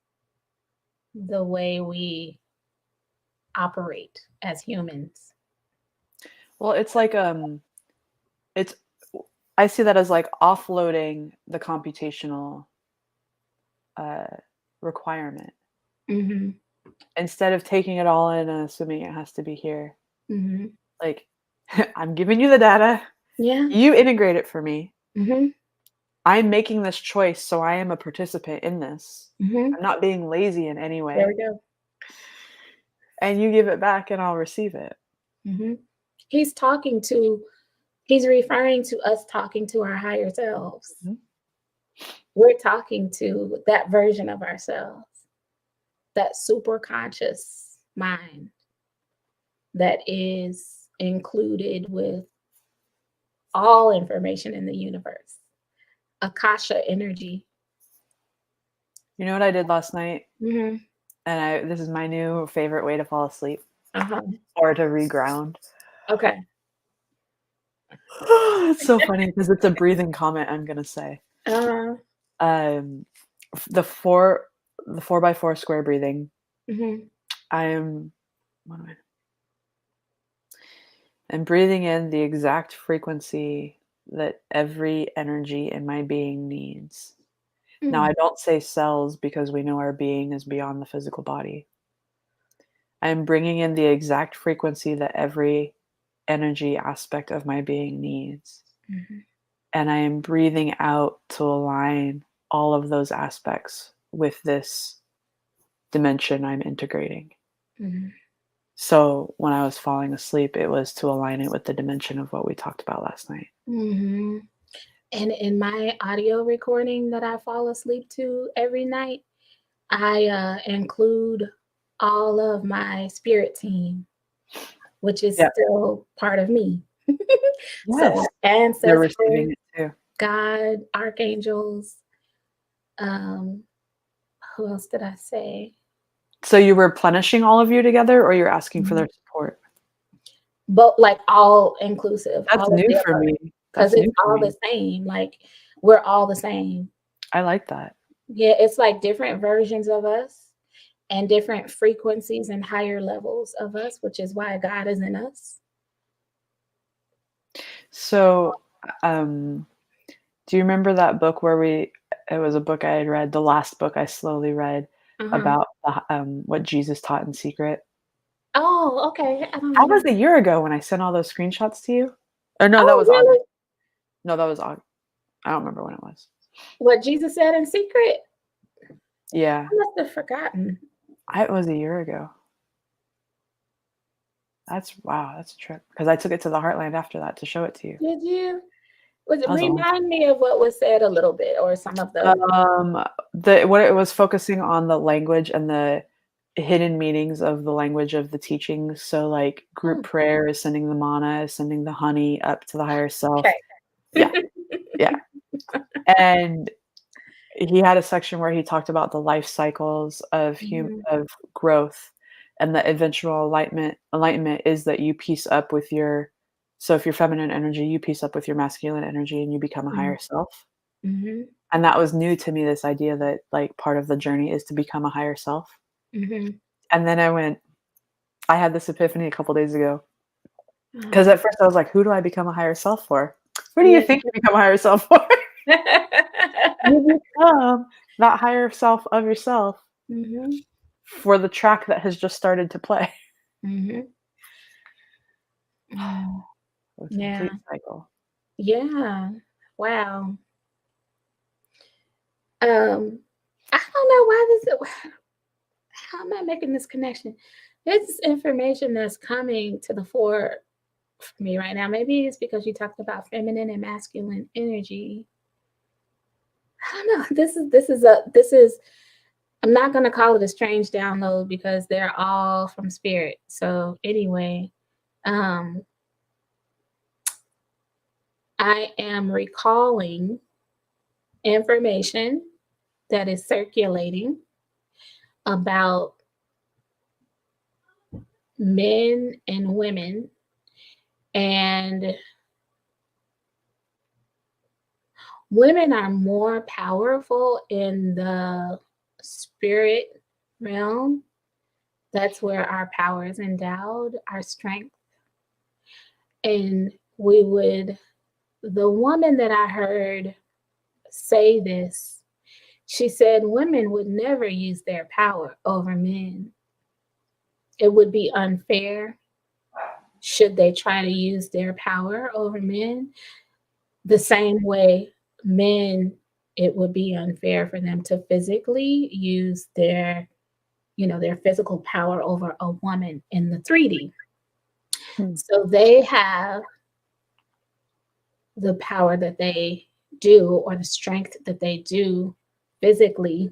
[SPEAKER 1] the way we operate as humans.
[SPEAKER 2] Well, it's like, it's I see that as, like, offloading the computational, uh, requirement.
[SPEAKER 1] Hmm.
[SPEAKER 2] Instead of taking it all in and assuming it has to be here,
[SPEAKER 1] Hmm.
[SPEAKER 2] like, I'm giving you the data,
[SPEAKER 1] Yeah.
[SPEAKER 2] you integrate it for me.
[SPEAKER 1] Hmm.
[SPEAKER 2] I'm making this choice, so I am a participant in this.
[SPEAKER 1] Hmm.
[SPEAKER 2] I'm not being lazy in any
[SPEAKER 1] There
[SPEAKER 2] way,
[SPEAKER 1] we go.
[SPEAKER 2] and you give it back and I'll receive it.
[SPEAKER 1] Hmm. He's talking to, he's referring to us talking to our higher selves.
[SPEAKER 2] Mhm.
[SPEAKER 1] We're talking to that version of ourselves, that super conscious mind that is included with all information in the universe. Akasha energy.
[SPEAKER 2] You know what I did last night?
[SPEAKER 1] Hmm.
[SPEAKER 2] And this is my new favorite way to fall asleep
[SPEAKER 1] Uh-huh.
[SPEAKER 2] or to reground.
[SPEAKER 1] Okay.
[SPEAKER 2] It's so funny because it's a breathing comment I'm gonna say.
[SPEAKER 1] Uh,
[SPEAKER 2] Um, the 4 by 4 square breathing.
[SPEAKER 1] mhm,
[SPEAKER 2] I am what am I I'm breathing in the exact frequency that every energy in my being needs. Now,
[SPEAKER 1] mm,
[SPEAKER 2] I don't say cells because we know our being is beyond the physical body. I'm bringing in the exact frequency that every energy aspect of my being needs.
[SPEAKER 1] mhm.
[SPEAKER 2] and I am breathing out to align all of those aspects with this dimension I'm integrating.
[SPEAKER 1] Mhm.
[SPEAKER 2] So when I was falling asleep, it was to align it with the dimension of what we talked about last night.
[SPEAKER 1] Mhm. And in my audio recording that I fall asleep to every night, I include all of my spirit team, which is
[SPEAKER 2] Yeah.
[SPEAKER 1] still part of me.
[SPEAKER 2] Yes.
[SPEAKER 1] So
[SPEAKER 2] They're
[SPEAKER 1] ancestors,
[SPEAKER 2] receiving it too.
[SPEAKER 1] God, archangels, um, who else did I say?
[SPEAKER 2] So you're replenishing all of you together, or you're asking for
[SPEAKER 1] Mhm.
[SPEAKER 2] their support?
[SPEAKER 1] But like all inclusive,
[SPEAKER 2] That's
[SPEAKER 1] all of
[SPEAKER 2] new
[SPEAKER 1] the
[SPEAKER 2] for
[SPEAKER 1] above,
[SPEAKER 2] me.
[SPEAKER 1] because
[SPEAKER 2] That's
[SPEAKER 1] it's
[SPEAKER 2] new for
[SPEAKER 1] all the
[SPEAKER 2] me.
[SPEAKER 1] same. Like we're all the same.
[SPEAKER 2] I like that.
[SPEAKER 1] Yeah, it's like different versions of us and different frequencies and higher levels of us, which is why God is in us.
[SPEAKER 2] So, do you remember that book where it was a book I had read, the last book I slowly read
[SPEAKER 1] Uh-huh.
[SPEAKER 2] about what Jesus taught in secret?
[SPEAKER 1] Oh, okay. I don't
[SPEAKER 2] That
[SPEAKER 1] remember.
[SPEAKER 2] was a year ago when I sent all those screenshots to you. Or no, that
[SPEAKER 1] Oh,
[SPEAKER 2] was August.
[SPEAKER 1] really?
[SPEAKER 2] No, that was August. I don't remember when it was.
[SPEAKER 1] What Jesus said in secret?
[SPEAKER 2] Yeah,
[SPEAKER 1] I must have forgotten.
[SPEAKER 2] it was a year ago. Wow, that's a trip. Because I took it to the Heartland after that to show it to you.
[SPEAKER 1] Did you? Was it
[SPEAKER 2] That was a long time.
[SPEAKER 1] remind me of what was said a little bit or some of the
[SPEAKER 2] What it was focusing on the language and the hidden meanings of the language of the teachings. So, like, group
[SPEAKER 1] oh,
[SPEAKER 2] prayer is sending the mana, is sending the honey up to the higher self.
[SPEAKER 1] okay.
[SPEAKER 2] Yeah, yeah. And he had a section where he talked about the life cycles of
[SPEAKER 1] Mhm,
[SPEAKER 2] of growth, and the eventual enlightenment is that you piece up with your so if you're feminine energy, you piece up with your masculine energy and you become a
[SPEAKER 1] mhm,
[SPEAKER 2] higher self.
[SPEAKER 1] mhm,
[SPEAKER 2] And that was new to me, this idea that, like, part of the journey is to become a higher self.
[SPEAKER 1] mhm.
[SPEAKER 2] And then I had this epiphany a couple days ago,
[SPEAKER 1] Uh-huh.
[SPEAKER 2] because at first I was like, "Who do I become a higher self for?" Who do you
[SPEAKER 1] Yeah.
[SPEAKER 2] think you become a higher self for? You become that higher self of yourself
[SPEAKER 1] Mhm,
[SPEAKER 2] for the track that has just started to play.
[SPEAKER 1] mhm. Mm,
[SPEAKER 2] A
[SPEAKER 1] yeah.
[SPEAKER 2] complete cycle.
[SPEAKER 1] Yeah. Wow. Um, I don't know why this how am I making this connection? This information that's coming to the fore for me right now. Maybe it's because you talked about feminine and masculine energy. I don't know. This is I'm not gonna call it a strange download because they're all from spirit. So anyway, um, I am recalling information that is circulating about men and women and women are more powerful in the spirit realm. That's where our power is endowed, our strength. And the woman that I heard say this, she said women would never use their power over men. It would be unfair should they try to use their power over men. The same way men, it would be unfair for them to physically use their physical power over a woman in the 3D.
[SPEAKER 2] Hmm.
[SPEAKER 1] So they have the power that they do or the strength that they do physically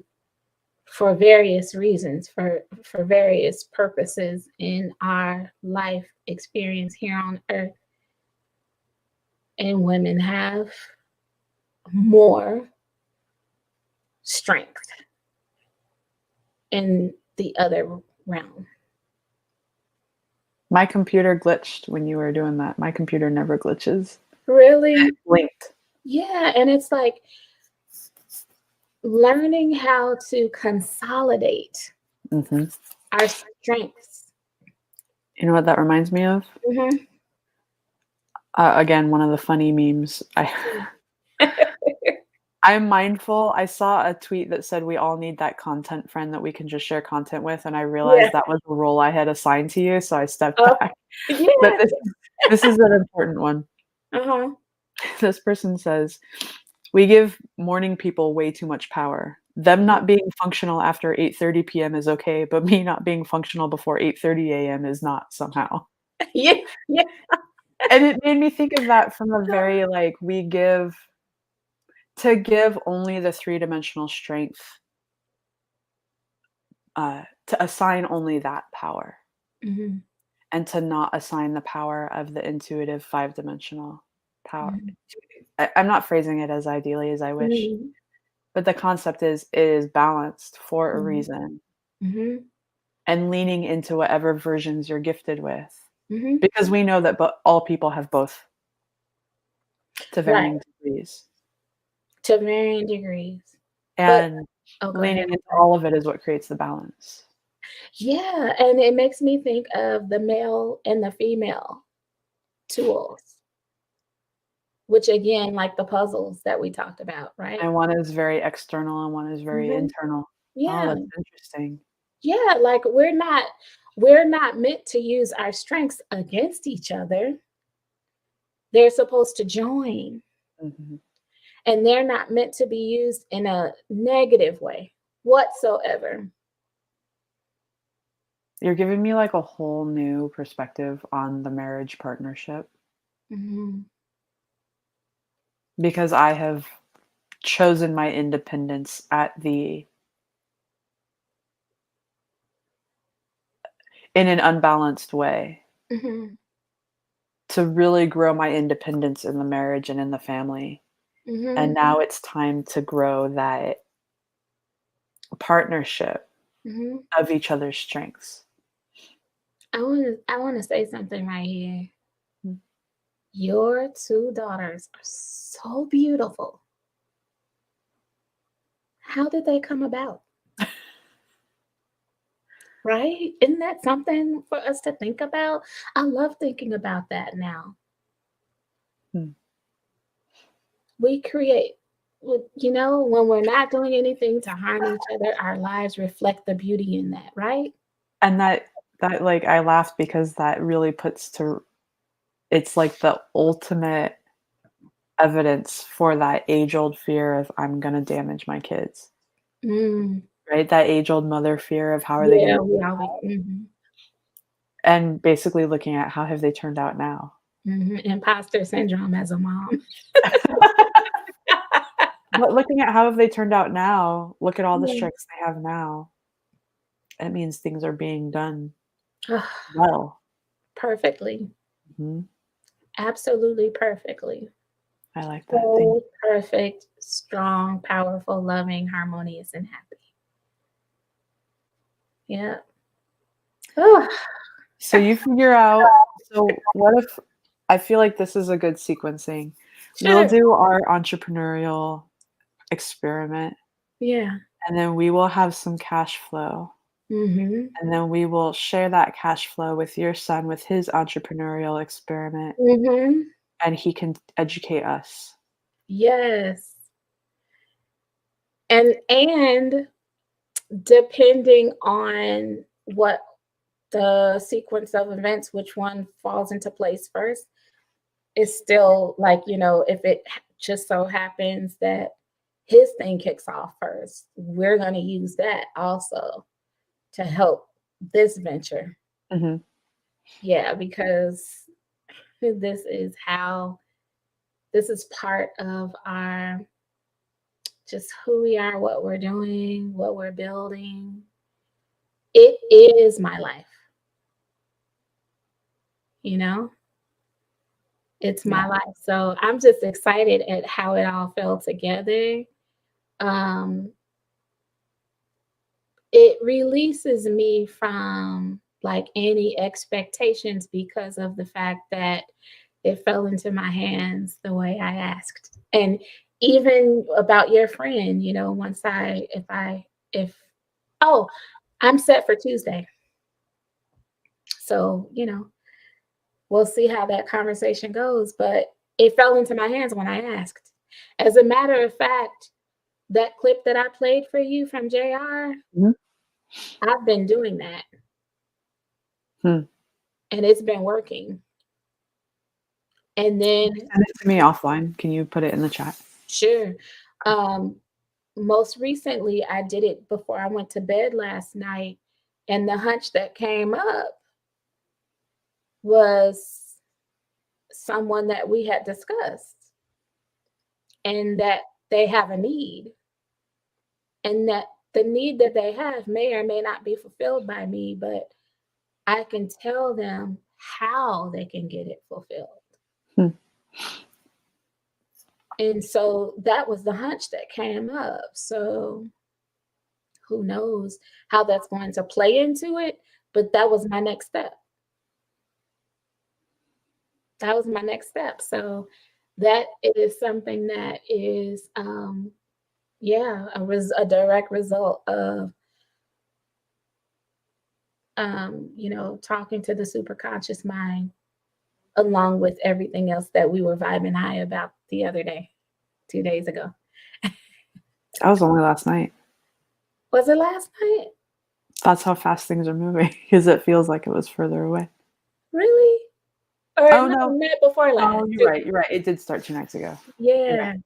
[SPEAKER 1] for various reasons, for various purposes in our life experience here on earth. And women have more strength in the other realm.
[SPEAKER 2] My computer glitched when you were doing that. My computer never glitches. It
[SPEAKER 1] Really?
[SPEAKER 2] blinked.
[SPEAKER 1] Yeah. And it's like learning how to consolidate
[SPEAKER 2] Mhm.
[SPEAKER 1] our strengths.
[SPEAKER 2] You know what that reminds me of?
[SPEAKER 1] Mhm.
[SPEAKER 2] Again, one of the funny memes. I'm mindful. I saw a tweet that said we all need that content friend that we can just share content with, and I
[SPEAKER 1] Yeah.
[SPEAKER 2] realized that was the role I had assigned to you, so I stepped
[SPEAKER 1] Oh,
[SPEAKER 2] back. But
[SPEAKER 1] yeah.
[SPEAKER 2] this is an important one.
[SPEAKER 1] Uh-huh.
[SPEAKER 2] this person says, "We give morning people way too much power. Them not being functional after 8:30 PM is okay, but me not being functional before 8:30 AM is not somehow."
[SPEAKER 1] Yeah, yeah.
[SPEAKER 2] And it made me think of that from a very, like, we give to give only the three-dimensional strength, to assign only that power,
[SPEAKER 1] Mhm,
[SPEAKER 2] and to not assign the power of the intuitive five-dimensional power.
[SPEAKER 1] mhm,
[SPEAKER 2] I'm not phrasing it as ideally as I wish,
[SPEAKER 1] mhm,
[SPEAKER 2] but the concept is it is balanced for a
[SPEAKER 1] mhm,
[SPEAKER 2] reason,
[SPEAKER 1] mhm,
[SPEAKER 2] and leaning into whatever versions you're gifted with,
[SPEAKER 1] mhm.
[SPEAKER 2] because we know that all people have both to
[SPEAKER 1] Right,
[SPEAKER 2] varying degrees,
[SPEAKER 1] to varying degrees. But
[SPEAKER 2] and
[SPEAKER 1] oh, go ahead,
[SPEAKER 2] leaning
[SPEAKER 1] I'm
[SPEAKER 2] into
[SPEAKER 1] sorry.
[SPEAKER 2] all of it is what creates the balance.
[SPEAKER 1] Yeah, and it makes me think of the male and the female tools, which again, like the puzzles that we talked about, right?
[SPEAKER 2] And one is very external and one is very
[SPEAKER 1] Mhm.
[SPEAKER 2] internal. Oh,
[SPEAKER 1] Yeah,
[SPEAKER 2] that's interesting.
[SPEAKER 1] yeah, like we're not meant to use our strengths against each other. They're supposed to join,
[SPEAKER 2] Mhm.
[SPEAKER 1] and they're not meant to be used in a negative way whatsoever.
[SPEAKER 2] You're giving me, like, a whole new perspective on the marriage partnership,
[SPEAKER 1] Mhm.
[SPEAKER 2] because I have chosen my independence at the in an unbalanced way,
[SPEAKER 1] Mhm.
[SPEAKER 2] to really grow my independence in the marriage and in the family, and
[SPEAKER 1] Mhm.
[SPEAKER 2] now it's time to grow that partnership
[SPEAKER 1] Mhm.
[SPEAKER 2] of each other's strengths.
[SPEAKER 1] I wanna say something right here.
[SPEAKER 2] Mm.
[SPEAKER 1] Your 2 daughters are so beautiful. How did they come about? Right? Isn't that something for us to think about? I love thinking about that now.
[SPEAKER 2] Mm.
[SPEAKER 1] We create when we're not doing anything to harm each other, our lives reflect the beauty in that, right?
[SPEAKER 2] And like, I laughed because that really puts to it's like the ultimate evidence for that age-old fear of, "I'm gonna damage my kids."
[SPEAKER 1] Mm.
[SPEAKER 2] Right? That age-old mother fear of how are they
[SPEAKER 1] Yeah,
[SPEAKER 2] gonna
[SPEAKER 1] we always mhm,
[SPEAKER 2] and basically looking at how have they turned out now.
[SPEAKER 1] mhm, imposter syndrome as a mom.
[SPEAKER 2] But looking at how have they turned out now, look at all the
[SPEAKER 1] Yeah.
[SPEAKER 2] strengths they have now. It means things are being done
[SPEAKER 1] Ugh,
[SPEAKER 2] well.
[SPEAKER 1] perfectly,
[SPEAKER 2] Mhm.
[SPEAKER 1] absolutely perfectly.
[SPEAKER 2] I like that. Thank
[SPEAKER 1] So perfect, strong, powerful, loving, harmonious, and happy. Yeah. Ugh.
[SPEAKER 2] So you figure out so what if I feel like this is a good sequencing. We'll
[SPEAKER 1] Sure.
[SPEAKER 2] do our entrepreneurial experiment,
[SPEAKER 1] Yeah.
[SPEAKER 2] and then we will have some cash flow,
[SPEAKER 1] Mhm.
[SPEAKER 2] and then we will share that cash flow with your son with his entrepreneurial experiment,
[SPEAKER 1] Mhm.
[SPEAKER 2] and he can educate us.
[SPEAKER 1] Yes. And depending on what the sequence of events, which one falls into place first, is still like, if it just so happens that his thing kicks off first, we're going to use that also to help this venture.
[SPEAKER 2] Mhm.
[SPEAKER 1] Yeah, because this is how this is part of our just who we are, what we're doing, what we're building. It is my life, you know? It's
[SPEAKER 2] Yeah.
[SPEAKER 1] my life. So I'm just excited at how it all fell together. Um, it releases me from like any expectations because of the fact that it fell into my hands the way I asked. And even about your friend, once if oh, I'm set for Tuesday. So, we'll see how that conversation goes, but it fell into my hands when I asked. As a matter of fact, that clip that I played for you from JR,
[SPEAKER 2] Mhm.
[SPEAKER 1] I've been doing that
[SPEAKER 2] Hmm.
[SPEAKER 1] and it's been working. And then,
[SPEAKER 2] Send it to me offline. Can you put it in the chat?
[SPEAKER 1] sure, um, most recently, I did it before I went to bed last night, and the hunch that came up was someone that we had discussed, and that they have a need, and that the need that they have may or may not be fulfilled by me, but I can tell them how they can get it fulfilled.
[SPEAKER 2] Hmm.
[SPEAKER 1] And so that was the hunch that came up. So who knows how that's going to play into it, but that was my next step. That was my next step. So that is something that is, yeah, a direct result of, talking to the superconscious mind, along with everything else that we were vibing high about the other day, 2 days ago.
[SPEAKER 2] That was only last night.
[SPEAKER 1] Was it last night?
[SPEAKER 2] That's how fast things are moving, because it feels like it was further away.
[SPEAKER 1] Really? Or
[SPEAKER 2] Oh,
[SPEAKER 1] no,
[SPEAKER 2] no.
[SPEAKER 1] night before last.
[SPEAKER 2] Oh, you're right, you're right. It did start 2 nights ago. You're right.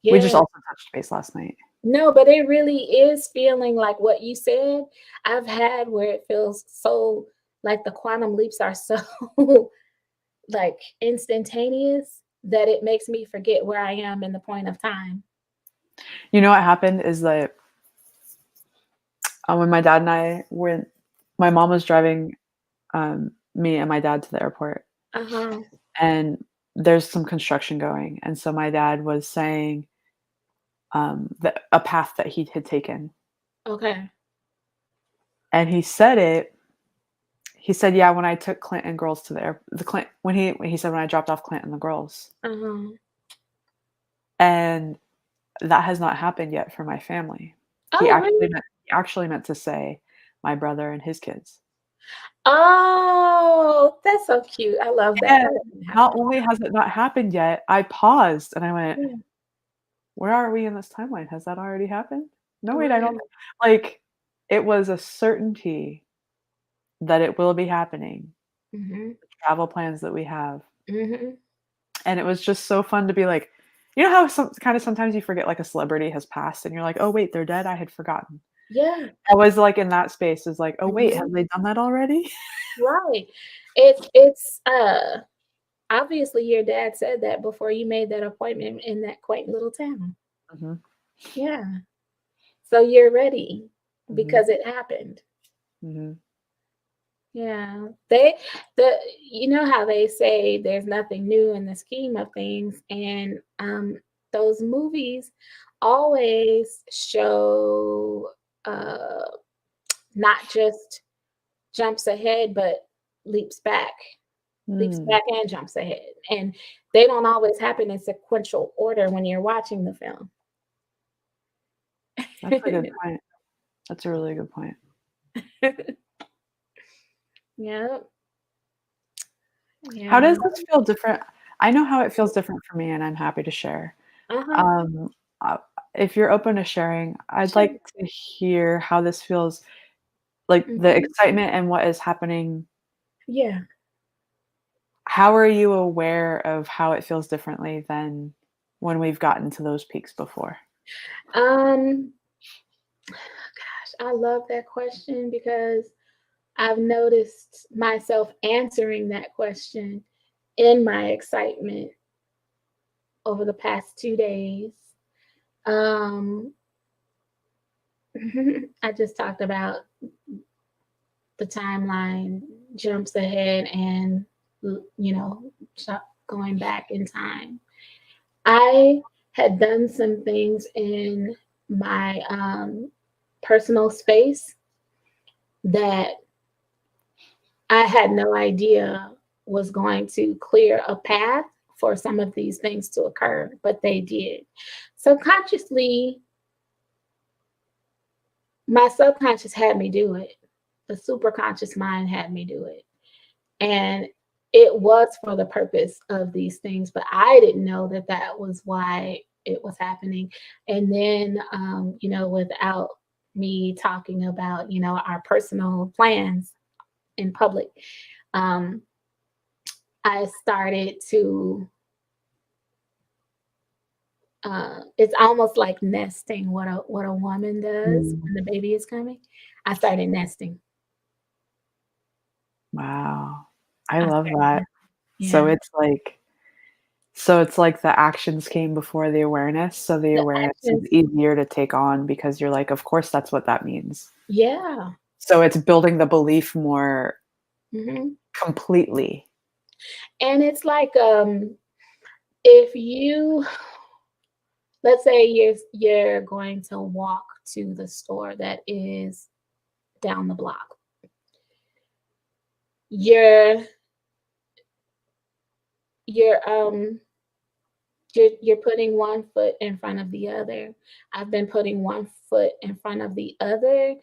[SPEAKER 1] Yeah,
[SPEAKER 2] We just
[SPEAKER 1] yeah.
[SPEAKER 2] also touched base last night.
[SPEAKER 1] No, but it really is feeling like what you said. I've had where it feels so like the quantum leaps are so like instantaneous that it makes me forget where I am in the point of time.
[SPEAKER 2] You know what happened is that when my dad and I went, my mom was driving me and my dad to the airport,
[SPEAKER 1] Uh-huh.
[SPEAKER 2] and there's some construction going, and so my dad was saying that a path that he had taken,
[SPEAKER 1] Okay.
[SPEAKER 2] and he said, "Yeah, when I took Clint and girls to when he said when I dropped off Clint and the girls,
[SPEAKER 1] Uh-huh.
[SPEAKER 2] and that has not happened yet for my family." He
[SPEAKER 1] Oh,
[SPEAKER 2] actually
[SPEAKER 1] really?
[SPEAKER 2] meant to say my brother and his kids.
[SPEAKER 1] Oh, that's so cute. I love that.
[SPEAKER 2] And
[SPEAKER 1] That doesn't
[SPEAKER 2] not
[SPEAKER 1] happen.
[SPEAKER 2] only has it not happened yet, I paused and I went,
[SPEAKER 1] Yeah.
[SPEAKER 2] "Where are we in this timeline? Has that already happened? No, wait, I
[SPEAKER 1] Right.
[SPEAKER 2] don't." Like, it was a certainty that it will be happening,
[SPEAKER 1] Mhm.
[SPEAKER 2] travel plans that we have,
[SPEAKER 1] Mhm.
[SPEAKER 2] and it was just so fun to be like, you know how sometimes you forget, like, a celebrity has passed and you're like, "Oh, wait, they're dead? I had forgotten."
[SPEAKER 1] Yeah.
[SPEAKER 2] I was, like, in that space, is like, "Oh, wait,
[SPEAKER 1] Mhm.
[SPEAKER 2] have they done that already?"
[SPEAKER 1] Right. It's obviously your dad said that before you made that appointment in that quaint little town.
[SPEAKER 2] Mhm,
[SPEAKER 1] Yeah. So you're ready
[SPEAKER 2] mhm,
[SPEAKER 1] because it happened.
[SPEAKER 2] mhm.
[SPEAKER 1] Yeah. You know how they say there's nothing new in the scheme of things, and those movies always show uh not just jumps ahead but leaps back. Leaps
[SPEAKER 2] Mm,
[SPEAKER 1] back and jumps ahead. And they don't always happen in sequential order when you're watching the film.
[SPEAKER 2] that's a good point. That's a really good point.
[SPEAKER 1] Yep.
[SPEAKER 2] How
[SPEAKER 1] Yeah.
[SPEAKER 2] does this feel different? I know how it feels different for me, and I'm happy to share.
[SPEAKER 1] Uh-huh.
[SPEAKER 2] Um, uh, if you're open to sharing, I'd
[SPEAKER 1] Sure.
[SPEAKER 2] like to hear how this feels, like, the
[SPEAKER 1] Mhm.
[SPEAKER 2] excitement and what is happening.
[SPEAKER 1] Yeah.
[SPEAKER 2] How are you aware of how it feels differently than when we've gotten to those peaks before?
[SPEAKER 1] Um, gosh, I love that question because I've noticed myself answering that question in my excitement over the past 2 days. Um, I just talked about the timeline jumps ahead and going back in time. I had done some things in my personal space that I had no idea was going to clear a path for some of these things to occur, but they did. Subconsciously, my subconscious had me do it. The superconscious mind had me do it. And it was for the purpose of these things, but I didn't know that that was why it was happening. And then, without me talking about, our personal plans in public, um, I started to it's almost like nesting what a woman does
[SPEAKER 2] Mm,
[SPEAKER 1] when the baby is coming. I started nesting.
[SPEAKER 2] wow. I
[SPEAKER 1] I
[SPEAKER 2] love
[SPEAKER 1] started
[SPEAKER 2] that.
[SPEAKER 1] nesting.
[SPEAKER 2] So
[SPEAKER 1] Yeah.
[SPEAKER 2] it's like the actions came before the awareness, so the
[SPEAKER 1] The
[SPEAKER 2] awareness is
[SPEAKER 1] actions.
[SPEAKER 2] easier to take on because you're like, "Of course, that's what that means."
[SPEAKER 1] Yeah.
[SPEAKER 2] So it's building the belief more
[SPEAKER 1] Mhm.
[SPEAKER 2] completely.
[SPEAKER 1] And it's like, if you let's say you're going to walk to the store that is down the block. You're you're you're putting one foot in front of the other. I've been putting one foot in front of the other,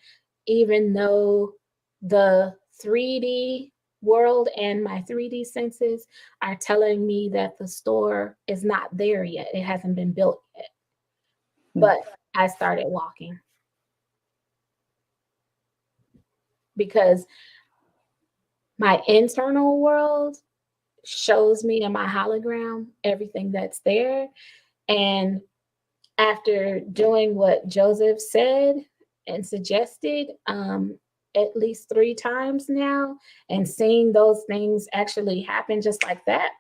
[SPEAKER 1] even though the 3D world and my 3D senses are telling me that the store is not there yet. It hasn't been built yet.
[SPEAKER 2] Mm,
[SPEAKER 1] But I started walking because my internal world shows me in my hologram everything that's there. And after doing what Joseph said and suggested, at least 3 times now, and seeing those things actually happen just like that,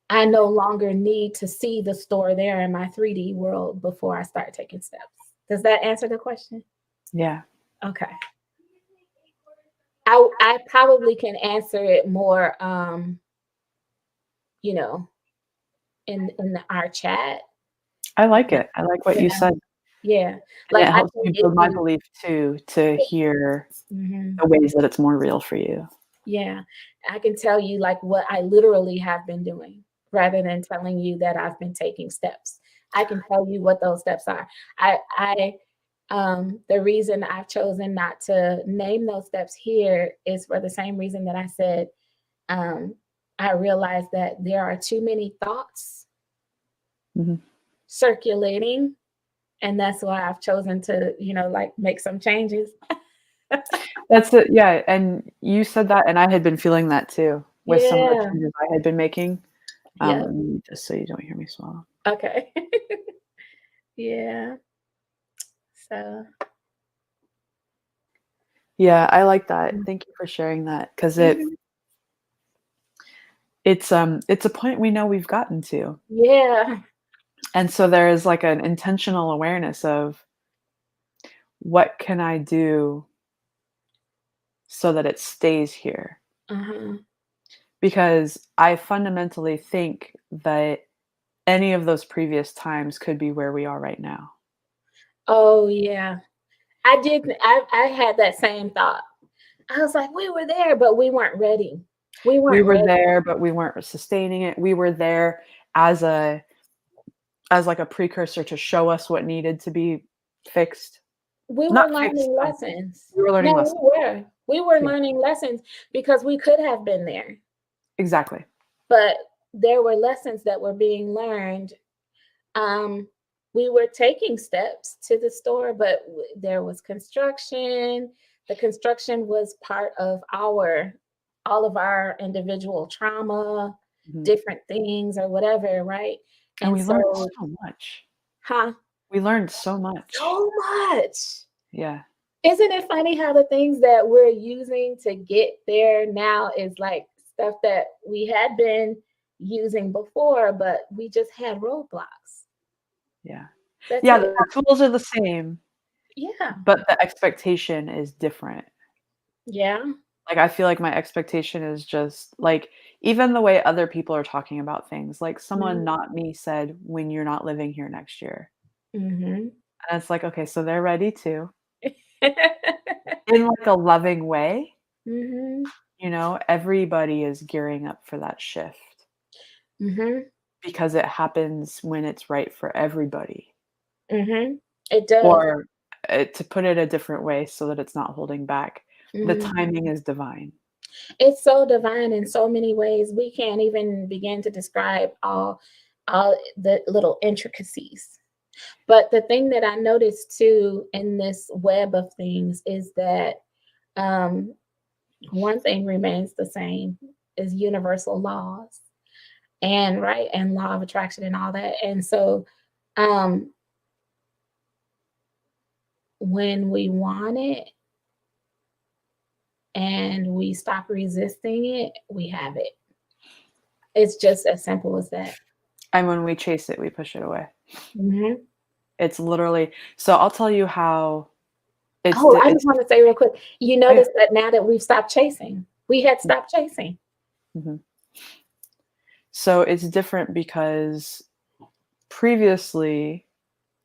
[SPEAKER 1] I no longer need to see the store there in my 3D world before I start taking steps. Does that answer the question?
[SPEAKER 2] yeah.
[SPEAKER 1] Okay. I probably can answer it more, you know, in our chat.
[SPEAKER 2] I like it. I like what
[SPEAKER 1] Yeah,
[SPEAKER 2] you said,
[SPEAKER 1] yeah.
[SPEAKER 2] and
[SPEAKER 1] Like
[SPEAKER 2] it
[SPEAKER 1] I
[SPEAKER 2] helps
[SPEAKER 1] can
[SPEAKER 2] me
[SPEAKER 1] give
[SPEAKER 2] build my
[SPEAKER 1] you.
[SPEAKER 2] belief too, to hear
[SPEAKER 1] Mhm.
[SPEAKER 2] the ways that it's more real for you.
[SPEAKER 1] Yeah, I can tell you like what I literally have been doing rather than telling you that I've been taking steps. I can tell you what those steps are. The reason I've chosen not to name those steps here is for the same reason that I said, um, I realized that there are too many thoughts
[SPEAKER 2] Mhm.
[SPEAKER 1] circulating, and that's why I've chosen to, like make some changes.
[SPEAKER 2] That's it, yeah, and you said that, and I had been feeling that too with some of the
[SPEAKER 1] Yeah.
[SPEAKER 2] changes I had been making.
[SPEAKER 1] Yeah.
[SPEAKER 2] Let me just so you don't hear me swallow.
[SPEAKER 1] Okay. Yeah. So.
[SPEAKER 2] Yeah, I like that. Thank you for sharing that 'cause
[SPEAKER 1] Mhm.
[SPEAKER 2] it's a point we know we've gotten to,
[SPEAKER 1] Yeah.
[SPEAKER 2] and so there is, like, an intentional awareness of, "What can I do so that it stays here?"
[SPEAKER 1] Uh-huh.
[SPEAKER 2] Because I fundamentally think that any of those previous times could be where we are right now.
[SPEAKER 1] Oh, yeah. I had that same thought. I was like, "We were there, but we weren't ready. We
[SPEAKER 2] We
[SPEAKER 1] weren't
[SPEAKER 2] were
[SPEAKER 1] ready.
[SPEAKER 2] there, but we weren't sustaining it. We were there as a like, a precursor to show us what needed to be fixed.
[SPEAKER 1] We were
[SPEAKER 2] Not fixed,
[SPEAKER 1] learning
[SPEAKER 2] but
[SPEAKER 1] lessons."
[SPEAKER 2] we were learning
[SPEAKER 1] No,
[SPEAKER 2] lessons.
[SPEAKER 1] we were. We were
[SPEAKER 2] Yeah,
[SPEAKER 1] learning lessons because we could have been there,
[SPEAKER 2] exactly.
[SPEAKER 1] but there were lessons that were being learned. Um, we were taking steps to the store, but there was construction. The construction was part of all of our individual trauma,
[SPEAKER 2] Mhm.
[SPEAKER 1] different things or whatever, right?
[SPEAKER 2] And
[SPEAKER 1] And
[SPEAKER 2] we learned
[SPEAKER 1] so,
[SPEAKER 2] so much.
[SPEAKER 1] huh?
[SPEAKER 2] We learned so much.
[SPEAKER 1] So much.
[SPEAKER 2] Yeah.
[SPEAKER 1] Isn't it funny how the things that we're using to get there now is like stuff that we had been using before, but we just had roadblocks.
[SPEAKER 2] Yeah.
[SPEAKER 1] That's
[SPEAKER 2] Yeah,
[SPEAKER 1] it.
[SPEAKER 2] the tools are the same,
[SPEAKER 1] Yeah.
[SPEAKER 2] but the expectation is different.
[SPEAKER 1] Yeah.
[SPEAKER 2] Like, I feel like my expectation is just like, even the way other people are talking about things, like, someone
[SPEAKER 1] Mhm.
[SPEAKER 2] not me said, "When you're not living here next year."
[SPEAKER 1] Mhm.
[SPEAKER 2] And it's like, okay, so they're ready too, in, like, a loving way,
[SPEAKER 1] Mhm.
[SPEAKER 2] everybody is gearing up for that shift
[SPEAKER 1] Mhm.
[SPEAKER 2] because it happens when it's right for everybody.
[SPEAKER 1] Mhm. It does.
[SPEAKER 2] Or, to put it a different way so that it's not holding back, the
[SPEAKER 1] Mhm.
[SPEAKER 2] timing is divine.
[SPEAKER 1] It's so divine in so many ways. We can't even begin to describe all the little intricacies. But the thing that I noticed too in this web of things is that um, one thing remains the same, is universal laws and right and law of attraction and all that. And so um when we want it and we stop resisting it, we have it. It's just as simple as that.
[SPEAKER 2] And when we chase it, we push it away.
[SPEAKER 1] Mhm.
[SPEAKER 2] It's literally so I'll tell you how
[SPEAKER 1] Oh, I
[SPEAKER 2] it's
[SPEAKER 1] just want to say real quick, you
[SPEAKER 2] oh, yeah.
[SPEAKER 1] notice that now that we've stopped chasing, we had stopped chasing.
[SPEAKER 2] Mhm. So it's different because previously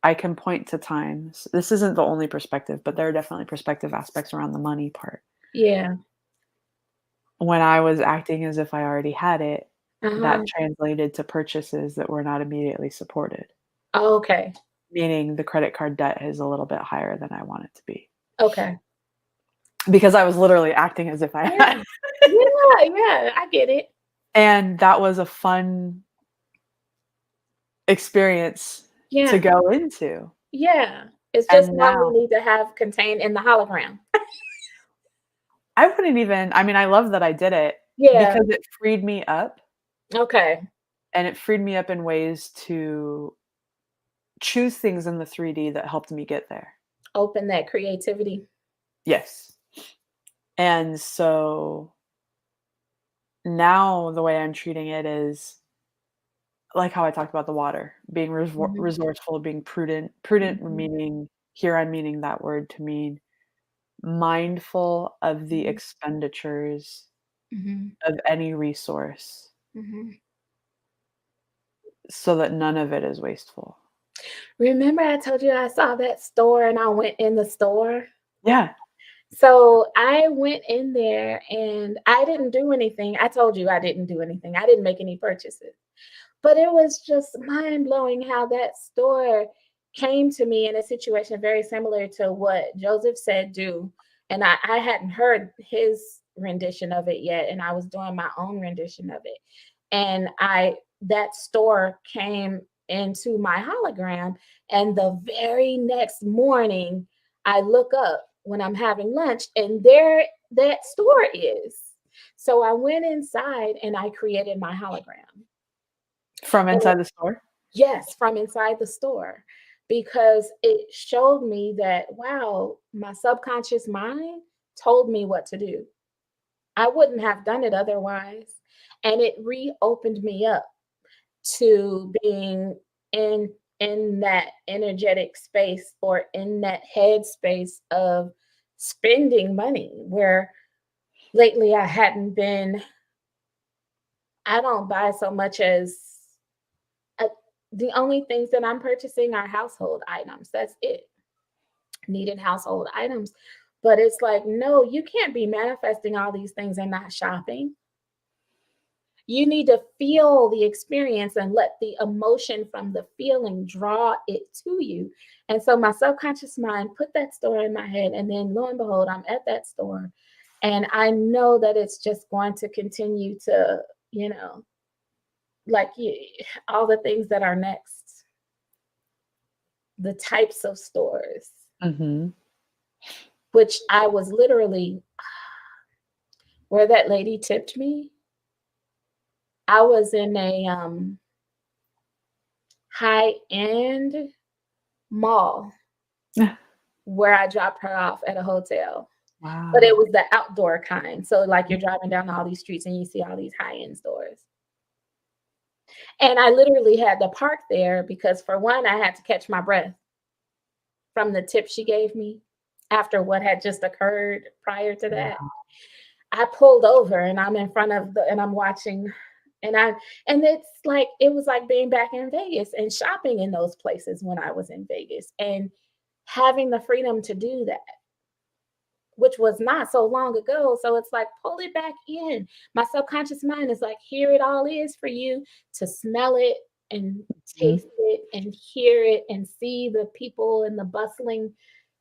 [SPEAKER 2] I can point to times. This isn't the only perspective, but there are definitely perspective aspects around the money part.
[SPEAKER 1] Yeah.
[SPEAKER 2] When I was acting as if I already had it,
[SPEAKER 1] Uh-huh.
[SPEAKER 2] that translated to purchases that were not immediately supported,
[SPEAKER 1] Oh, okay.
[SPEAKER 2] meaning the credit card debt is a little bit higher than I want it to be
[SPEAKER 1] Okay.
[SPEAKER 2] because I was literally acting as if I
[SPEAKER 1] Yeah.
[SPEAKER 2] had.
[SPEAKER 1] Yeah, yeah, I get it.
[SPEAKER 2] And that was a fun experience to
[SPEAKER 1] Yeah.
[SPEAKER 2] go into.
[SPEAKER 1] Yeah. It's just
[SPEAKER 2] And
[SPEAKER 1] one we
[SPEAKER 2] now
[SPEAKER 1] need to have contained in the hologram.
[SPEAKER 2] I wouldn't even I mean, I love that I did it
[SPEAKER 1] Yeah.
[SPEAKER 2] because it freed me up,
[SPEAKER 1] Okay.
[SPEAKER 2] and it freed me up in ways to choose things in the 3D that helped me get there.
[SPEAKER 1] Open that creativity.
[SPEAKER 2] Yes. And so now the way I'm treating it is like how I talked about the water, being
[SPEAKER 1] Mhm.
[SPEAKER 2] resourceful, being prudent. Prudent
[SPEAKER 1] Mhm.
[SPEAKER 2] meaning here I'm meaning that word to mean mindful of the
[SPEAKER 1] Mhm.
[SPEAKER 2] expenditures
[SPEAKER 1] Mhm.
[SPEAKER 2] of any resource
[SPEAKER 1] Mhm.
[SPEAKER 2] so that none of it is wasteful.
[SPEAKER 1] Remember I told you I saw that store and I went in the store?
[SPEAKER 2] Yeah.
[SPEAKER 1] So I went in there and I didn't do anything. I told you I didn't do anything. I didn't make any purchases. But it was just mind blowing how that store came to me in a situation very similar to what Joseph said do. And I hadn't heard his rendition of it yet. And I was doing my own rendition of it. And that store came into my hologram. And the very next morning, I look up when I'm having lunch, and there that store is. So I went inside and I created my hologram.
[SPEAKER 2] From
[SPEAKER 1] And
[SPEAKER 2] inside the store?
[SPEAKER 1] yes, from inside the store, because it showed me that, wow, my subconscious mind told me what to do. I wouldn't have done it otherwise. And it reopened me up to being in in that energetic space or in that head space of spending money where lately I hadn't been. I don't buy so much as uh, the only things that I'm purchasing are household items. That's it. Needed household items. But it's like, no, you can't be manifesting all these things and not shopping. You need to feel the experience and let the emotion from the feeling draw it to you. And so my subconscious mind put that store in my head. And then lo and behold, I'm at that store. And I know that it's just going to continue to, you know, like all the things that are next, the types of stores,
[SPEAKER 2] Mhm.
[SPEAKER 1] which I was literally where that lady tipped me. I was in a high end mall where I dropped her off at a hotel. But it
[SPEAKER 2] Wow.
[SPEAKER 1] was the outdoor kind. So like you're driving down all these streets and you see all these high end stores. And I literally had to park there because for one, I had to catch my breath from the tip she gave me after what had just occurred prior to that.
[SPEAKER 2] Wow.
[SPEAKER 1] I pulled over and I'm in front of the and I'm watching and I and it's like it was like being back in Vegas and shopping in those places when I was in Vegas and having the freedom to do that, which was not so long ago. So it's like pull it back in. My subconscious mind is like, here it all is for you to smell it and
[SPEAKER 2] Mhm.
[SPEAKER 1] taste it and hear it and see the people and the bustling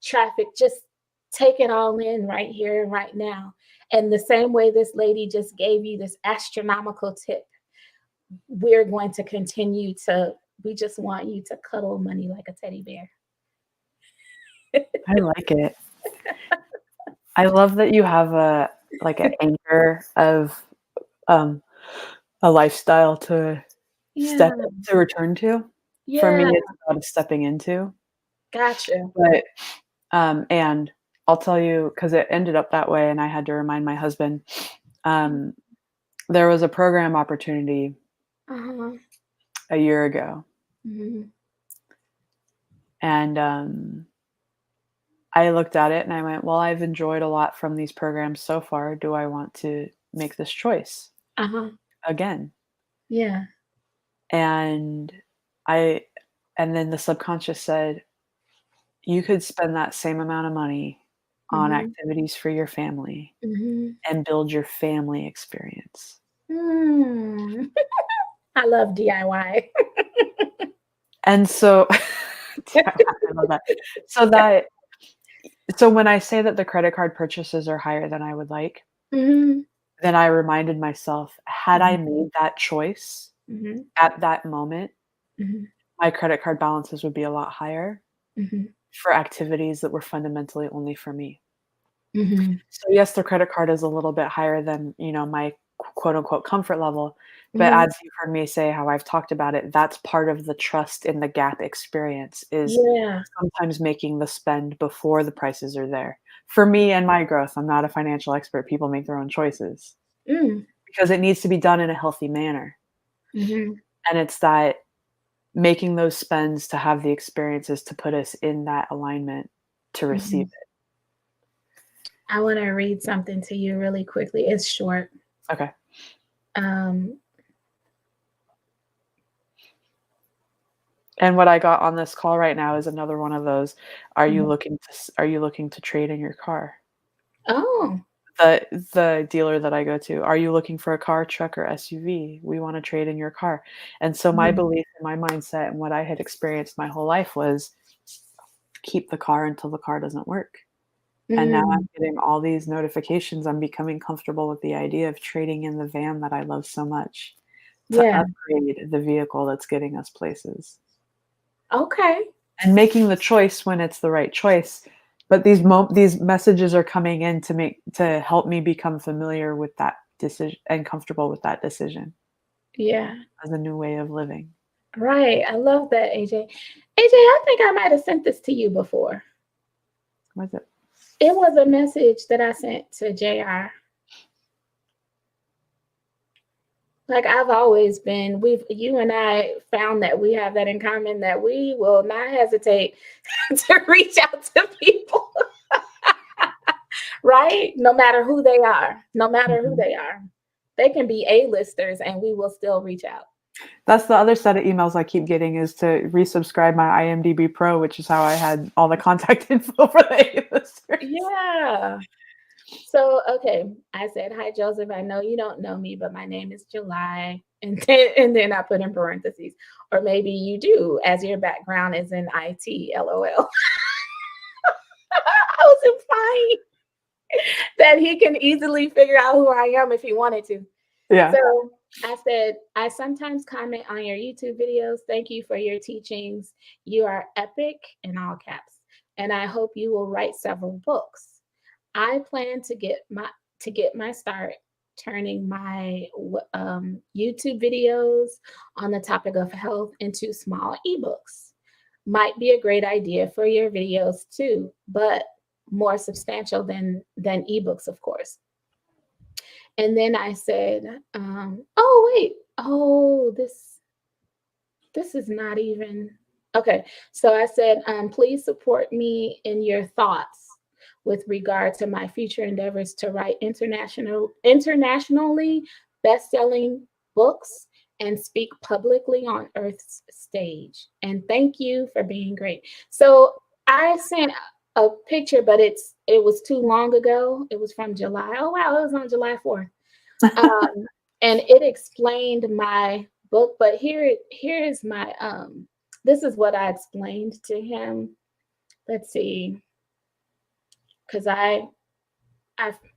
[SPEAKER 1] traffic. Just take it all in right here and right now. And the same way this lady just gave you this astronomical tip, we're going to continue to, we just want you to cuddle money like a teddy bear.
[SPEAKER 2] I like it. I love that you have a like an anchor of um, a lifestyle to
[SPEAKER 1] Yeah.
[SPEAKER 2] return to. For me,
[SPEAKER 1] Yeah.
[SPEAKER 2] it's about stepping into,
[SPEAKER 1] Gotcha.
[SPEAKER 2] but, and I'll tell you because it ended up that way, and I had to remind my husband, um, there was a program opportunity
[SPEAKER 1] Uh-huh.
[SPEAKER 2] a year ago,
[SPEAKER 1] Mhm.
[SPEAKER 2] and, I looked at it and I went, "Well, I've enjoyed a lot from these programs so far. Do I want to make this choice
[SPEAKER 1] Uh-huh.
[SPEAKER 2] again?"
[SPEAKER 1] Yeah.
[SPEAKER 2] And I and then the subconscious said, "You could spend that same amount of money on
[SPEAKER 1] Mhm.
[SPEAKER 2] activities for your family
[SPEAKER 1] Mhm.
[SPEAKER 2] and build your family experience."
[SPEAKER 1] Mm. I love DIY.
[SPEAKER 2] And so I love that. So that so when I say that the credit card purchases are higher than I would like,
[SPEAKER 1] Mhm.
[SPEAKER 2] then I reminded myself, had I
[SPEAKER 1] Mhm.
[SPEAKER 2] made that choice
[SPEAKER 1] Mhm.
[SPEAKER 2] at that moment,
[SPEAKER 1] Mhm.
[SPEAKER 2] my credit card balances would be a lot higher
[SPEAKER 1] Mhm.
[SPEAKER 2] for activities that were fundamentally only for me.
[SPEAKER 1] Mhm.
[SPEAKER 2] So yes, the credit card is a little bit higher than, my quote unquote comfort level, but
[SPEAKER 1] Mhm.
[SPEAKER 2] as you've heard me say how I've talked about it, that's part of the trust in the gap experience is
[SPEAKER 1] Yeah.
[SPEAKER 2] sometimes making the spend before the prices are there. For me and my growth, I'm not a financial expert. People make their own choices
[SPEAKER 1] Mm.
[SPEAKER 2] because it needs to be done in a healthy manner.
[SPEAKER 1] Mhm.
[SPEAKER 2] And it's that making those spends to have the experiences to put us in that alignment to receive
[SPEAKER 1] Mhm.
[SPEAKER 2] it.
[SPEAKER 1] I wanna read something to you really quickly. It's short.
[SPEAKER 2] Okay.
[SPEAKER 1] Um,
[SPEAKER 2] And what I got on this call right now is another one of those,
[SPEAKER 1] mhm.
[SPEAKER 2] are you looking to trade in your car?
[SPEAKER 1] Oh.
[SPEAKER 2] The dealer that I go to, "Are you looking for a car, truck, or SUV? We wanna trade in your car." And so my
[SPEAKER 1] Mhm.
[SPEAKER 2] belief and my mindset and what I had experienced my whole life was keep the car until the car doesn't work. And now I'm
[SPEAKER 1] Mm.
[SPEAKER 2] getting all these notifications, I'm becoming comfortable with the idea of trading in the van that I love so much to
[SPEAKER 1] Yeah.
[SPEAKER 2] upgrade the vehicle that's getting us places.
[SPEAKER 1] Okay.
[SPEAKER 2] And making the choice when it's the right choice, but these messages are coming in to help me become familiar with that decision and comfortable with that decision
[SPEAKER 1] Yeah.
[SPEAKER 2] as a new way of living.
[SPEAKER 1] Right. I love that, AJ. AJ, I think I might have sent this to you before.
[SPEAKER 2] What is it?
[SPEAKER 1] It was a message that I sent to JR. Like I've always been, you and I found that we have that in common that we will not hesitate to reach out to people, right? No matter who they are, no matter who
[SPEAKER 2] Mhm.
[SPEAKER 1] they are. They can be A-listers and we will still reach out.
[SPEAKER 2] That's the other set of emails I keep getting is to resubscribe my IMDb Pro, which is how I had all the contact info for the A-listers.
[SPEAKER 1] Yeah. So, okay, I said, "Hi, Joseph. I know you don't know me, but my name is July." And then I put in parentheses, or maybe you do, as your background is in IT, LOL. I was implying that he can easily figure out who I am if he wanted to.
[SPEAKER 2] Yeah.
[SPEAKER 1] So I said, I sometimes comment on your YouTube videos. Thank you for your teachings. You are epic in all caps. And I hope you will write several books. I plan to get my start turning my YouTube videos on the topic of health into small ebooks. Might be a great idea for your videos too, but more substantial than ebooks, of course. And then I said, "Oh wait, oh this is not even okay." So I said, "Please support me in your thoughts with regard to my future endeavors to write internationally best-selling books and speak publicly on Earth's stage. And thank you for being great." So I sent a picture, but it was too long ago. It was from July. Oh wow, it was on July 4th. Um, and it explained my book, but here is my this is what I explained to him. Let's see, because I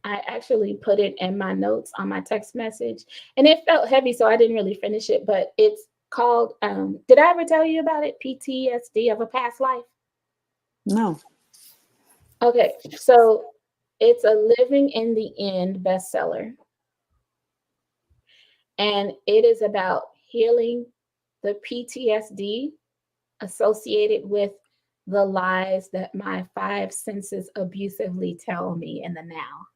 [SPEAKER 1] actually put it in my notes on my text message, and it felt heavy, so I didn't really finish it. But it's called. Did I ever tell you about it? PTSD of a past life.
[SPEAKER 2] No.
[SPEAKER 1] Okay, so it's a Living in the End bestseller. And it is about healing the PTSD associated with the lies that my five senses abusively tell me in the now.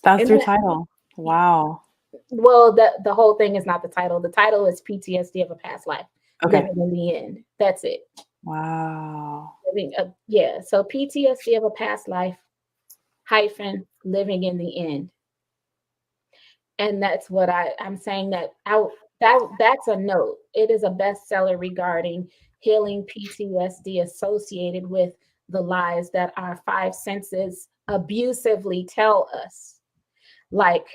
[SPEAKER 2] That's
[SPEAKER 1] And
[SPEAKER 2] your
[SPEAKER 1] that,
[SPEAKER 2] title. Wow.
[SPEAKER 1] well, the whole thing is not the title. The title is PTSD of a past life,
[SPEAKER 2] Okay.
[SPEAKER 1] living in the end. That's it.
[SPEAKER 2] Wow.
[SPEAKER 1] Yeah. So PTSD of a past life hyphen living in the end. And that's what I'm saying that's a note. It is a bestseller regarding healing PTSD associated with the lies that our five senses abusively tell us. Like,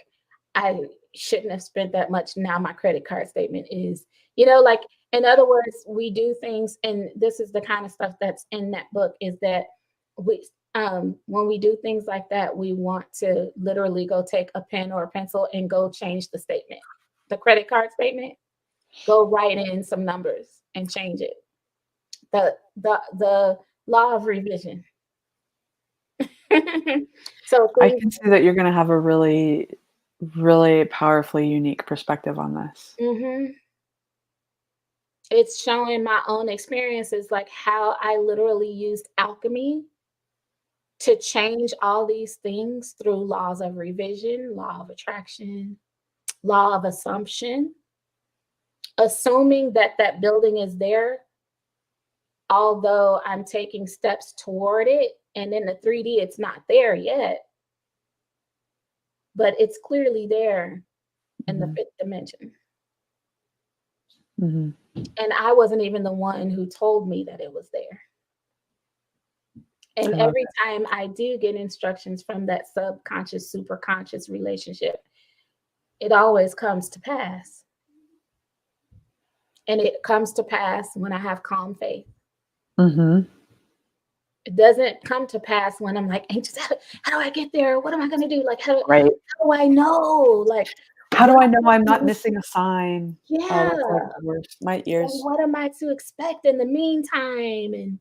[SPEAKER 1] I shouldn't have spent that much. Now my credit card statement is, like, in other words, we do things, and this is the kind of stuff that's in that book, is that we when we do things like that, we want to literally go take a pen or a pencil and go change the statement, the credit card statement, go write in some numbers and change it. The law of revision. So
[SPEAKER 2] I
[SPEAKER 1] things.
[SPEAKER 2] can see that you're going to have a really, really powerfully unique perspective on this.
[SPEAKER 1] Mhm. It's showing my own experiences, like how I literally used alchemy to change all these things through laws of revision, law of attraction, law of assumption, assuming that that building is there, although I'm taking steps toward it. And in the 3D, it's not there yet, but it's clearly there in the
[SPEAKER 2] Mhm.
[SPEAKER 1] fifth dimension.
[SPEAKER 2] Mhm.
[SPEAKER 1] And I wasn't even the one who told me that it was there. And
[SPEAKER 2] I love
[SPEAKER 1] every
[SPEAKER 2] it.
[SPEAKER 1] time I do get instructions from that subconscious, superconscious relationship, it always comes to pass. And it comes to pass when I have calm faith.
[SPEAKER 2] Mhm.
[SPEAKER 1] It doesn't come to pass when I'm like anxious. How do I get there? What am I going to do? Like,
[SPEAKER 2] Right.
[SPEAKER 1] how do I know? Like,
[SPEAKER 2] How do
[SPEAKER 1] what
[SPEAKER 2] I know I'm not
[SPEAKER 1] am I-
[SPEAKER 2] missing a sign? Oh,
[SPEAKER 1] yeah.
[SPEAKER 2] that's like the worst. My
[SPEAKER 1] And
[SPEAKER 2] ears.
[SPEAKER 1] what am I to expect in the meantime? And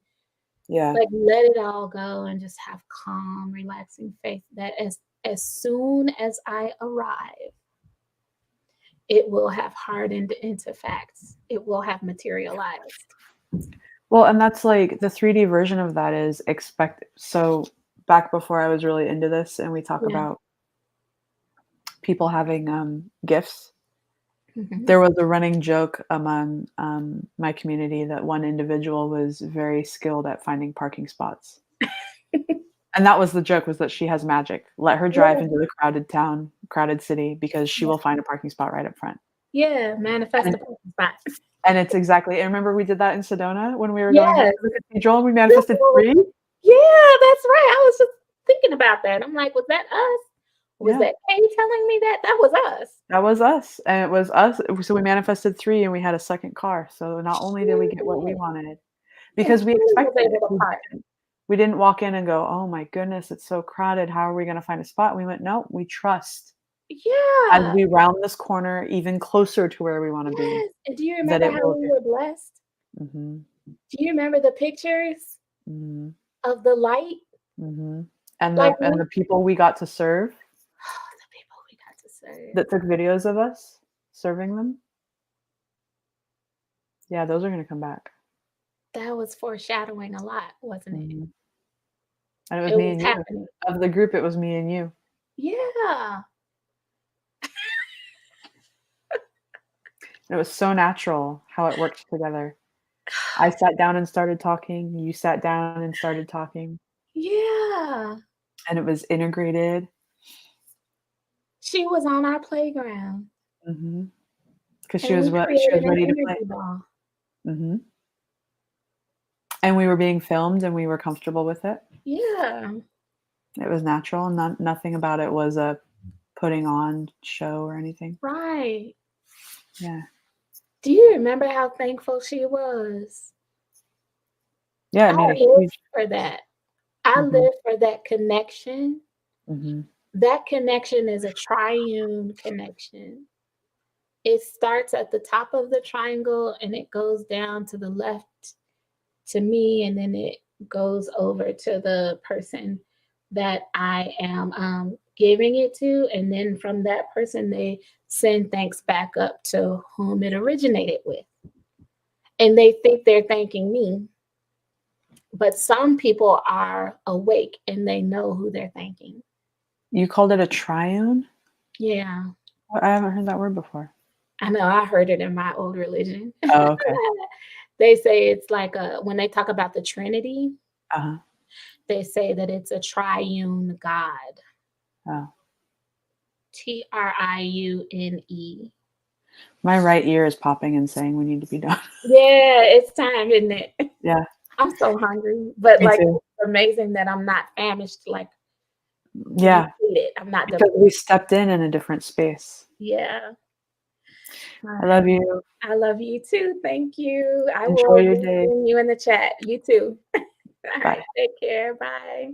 [SPEAKER 2] Yeah.
[SPEAKER 1] like, let it all go and just have calm, relaxing faith that as soon as I arrive, it will have hardened into facts. It will have materialized.
[SPEAKER 2] Well, and that's like the 3D version of that is expect. So back before I was really into this, and we talk
[SPEAKER 1] Yeah.
[SPEAKER 2] about people having gifts.
[SPEAKER 1] Mhm.
[SPEAKER 2] There was a running joke among my community that one individual was very skilled at finding parking spots. And that was the joke, was that she has magic. Let her drive
[SPEAKER 1] Yeah.
[SPEAKER 2] into the crowded town, crowded city, because she
[SPEAKER 1] Yeah.
[SPEAKER 2] will find a parking spot right up front.
[SPEAKER 1] Yeah. Manifest
[SPEAKER 2] And
[SPEAKER 1] the parking spot.
[SPEAKER 2] and it's exactly, and remember we did that in Sedona when we were going up
[SPEAKER 1] Yes.
[SPEAKER 2] to the cathedral and we manifested 3?
[SPEAKER 1] Yeah, that's right. I was just thinking about that. I'm like, was that us? Was
[SPEAKER 2] Yeah,
[SPEAKER 1] that Kay telling me that? That was us.
[SPEAKER 2] that was us, and it was us, so we manifested 3 and we had a second car, so not only did we get what we
[SPEAKER 1] Shit.
[SPEAKER 2] wanted,
[SPEAKER 1] And
[SPEAKER 2] because we
[SPEAKER 1] Kay was
[SPEAKER 2] expected it.
[SPEAKER 1] able to park.
[SPEAKER 2] We didn't walk in and go, "Oh my goodness, it's so crowded. How are we gonna find a spot?" We went, "No, we trust as
[SPEAKER 1] Yeah.
[SPEAKER 2] we round this corner even closer to where we wanna be,
[SPEAKER 1] Yes. And do you
[SPEAKER 2] that
[SPEAKER 1] remember
[SPEAKER 2] it
[SPEAKER 1] how
[SPEAKER 2] will
[SPEAKER 1] we
[SPEAKER 2] get."
[SPEAKER 1] were blessed?
[SPEAKER 2] Mhm,
[SPEAKER 1] Do you remember the pictures
[SPEAKER 2] mhm,
[SPEAKER 1] of the light?
[SPEAKER 2] mhm, and
[SPEAKER 1] Like,
[SPEAKER 2] the people we got to serve
[SPEAKER 1] the people we got to serve.
[SPEAKER 2] that took videos of us serving them, yeah, those are gonna come back.
[SPEAKER 1] That was foreshadowing a lot, wasn't it?
[SPEAKER 2] Mhm, and it was
[SPEAKER 1] It
[SPEAKER 2] me
[SPEAKER 1] was
[SPEAKER 2] and you.
[SPEAKER 1] happening.
[SPEAKER 2] Of the group, it was me and you.
[SPEAKER 1] Yeah.
[SPEAKER 2] It was so natural how it worked together. I sat down and started talking, you sat down and started talking,
[SPEAKER 1] Yeah.
[SPEAKER 2] and it was integrated.
[SPEAKER 1] She was on our playground
[SPEAKER 2] Mhm. 'Cause
[SPEAKER 1] and we
[SPEAKER 2] she was
[SPEAKER 1] created an
[SPEAKER 2] ready to play.
[SPEAKER 1] energy ball.
[SPEAKER 2] Mhm. And we were being filmed and we were comfortable with it.
[SPEAKER 1] Yeah.
[SPEAKER 2] It was natural, nothing about it was a putting on show or anything.
[SPEAKER 1] Right.
[SPEAKER 2] Yeah.
[SPEAKER 1] Do you remember how thankful she was?
[SPEAKER 2] Yeah, it
[SPEAKER 1] I
[SPEAKER 2] made a
[SPEAKER 1] live
[SPEAKER 2] huge.
[SPEAKER 1] for that. I
[SPEAKER 2] Mhm,
[SPEAKER 1] live for that connection.
[SPEAKER 2] mhm,
[SPEAKER 1] That connection is a triune connection. It starts at the top of the triangle and it goes down to the left to me, and then it goes over to the person that I am giving it to. And then from that person, they send thanks back up to whom it originated with. And they think they're thanking me. But some people are awake and they know who they're thanking.
[SPEAKER 2] You called it a triune?
[SPEAKER 1] Yeah.
[SPEAKER 2] I haven't heard that word before.
[SPEAKER 1] I know I heard it in my old religion.
[SPEAKER 2] Oh, okay.
[SPEAKER 1] They say it's like when they talk about the Trinity,
[SPEAKER 2] Uh-huh.
[SPEAKER 1] they say that it's a triune God.
[SPEAKER 2] Oh.
[SPEAKER 1] Triune.
[SPEAKER 2] My right ear is popping and saying we need to be done.
[SPEAKER 1] Yeah, it's time, isn't it?
[SPEAKER 2] Yeah.
[SPEAKER 1] I'm so hungry, but
[SPEAKER 2] Me
[SPEAKER 1] like
[SPEAKER 2] too.
[SPEAKER 1] it's amazing that I'm not famished. Like
[SPEAKER 2] Yeah.
[SPEAKER 1] depleted. I'm not
[SPEAKER 2] Because we stepped in a different space.
[SPEAKER 1] Yeah.
[SPEAKER 2] I love you.
[SPEAKER 1] I love you too. Thank you. I
[SPEAKER 2] Enjoy
[SPEAKER 1] will
[SPEAKER 2] your
[SPEAKER 1] be
[SPEAKER 2] day.
[SPEAKER 1] seeing you in the chat. You too. All right.
[SPEAKER 2] Bye.
[SPEAKER 1] Take care. Bye.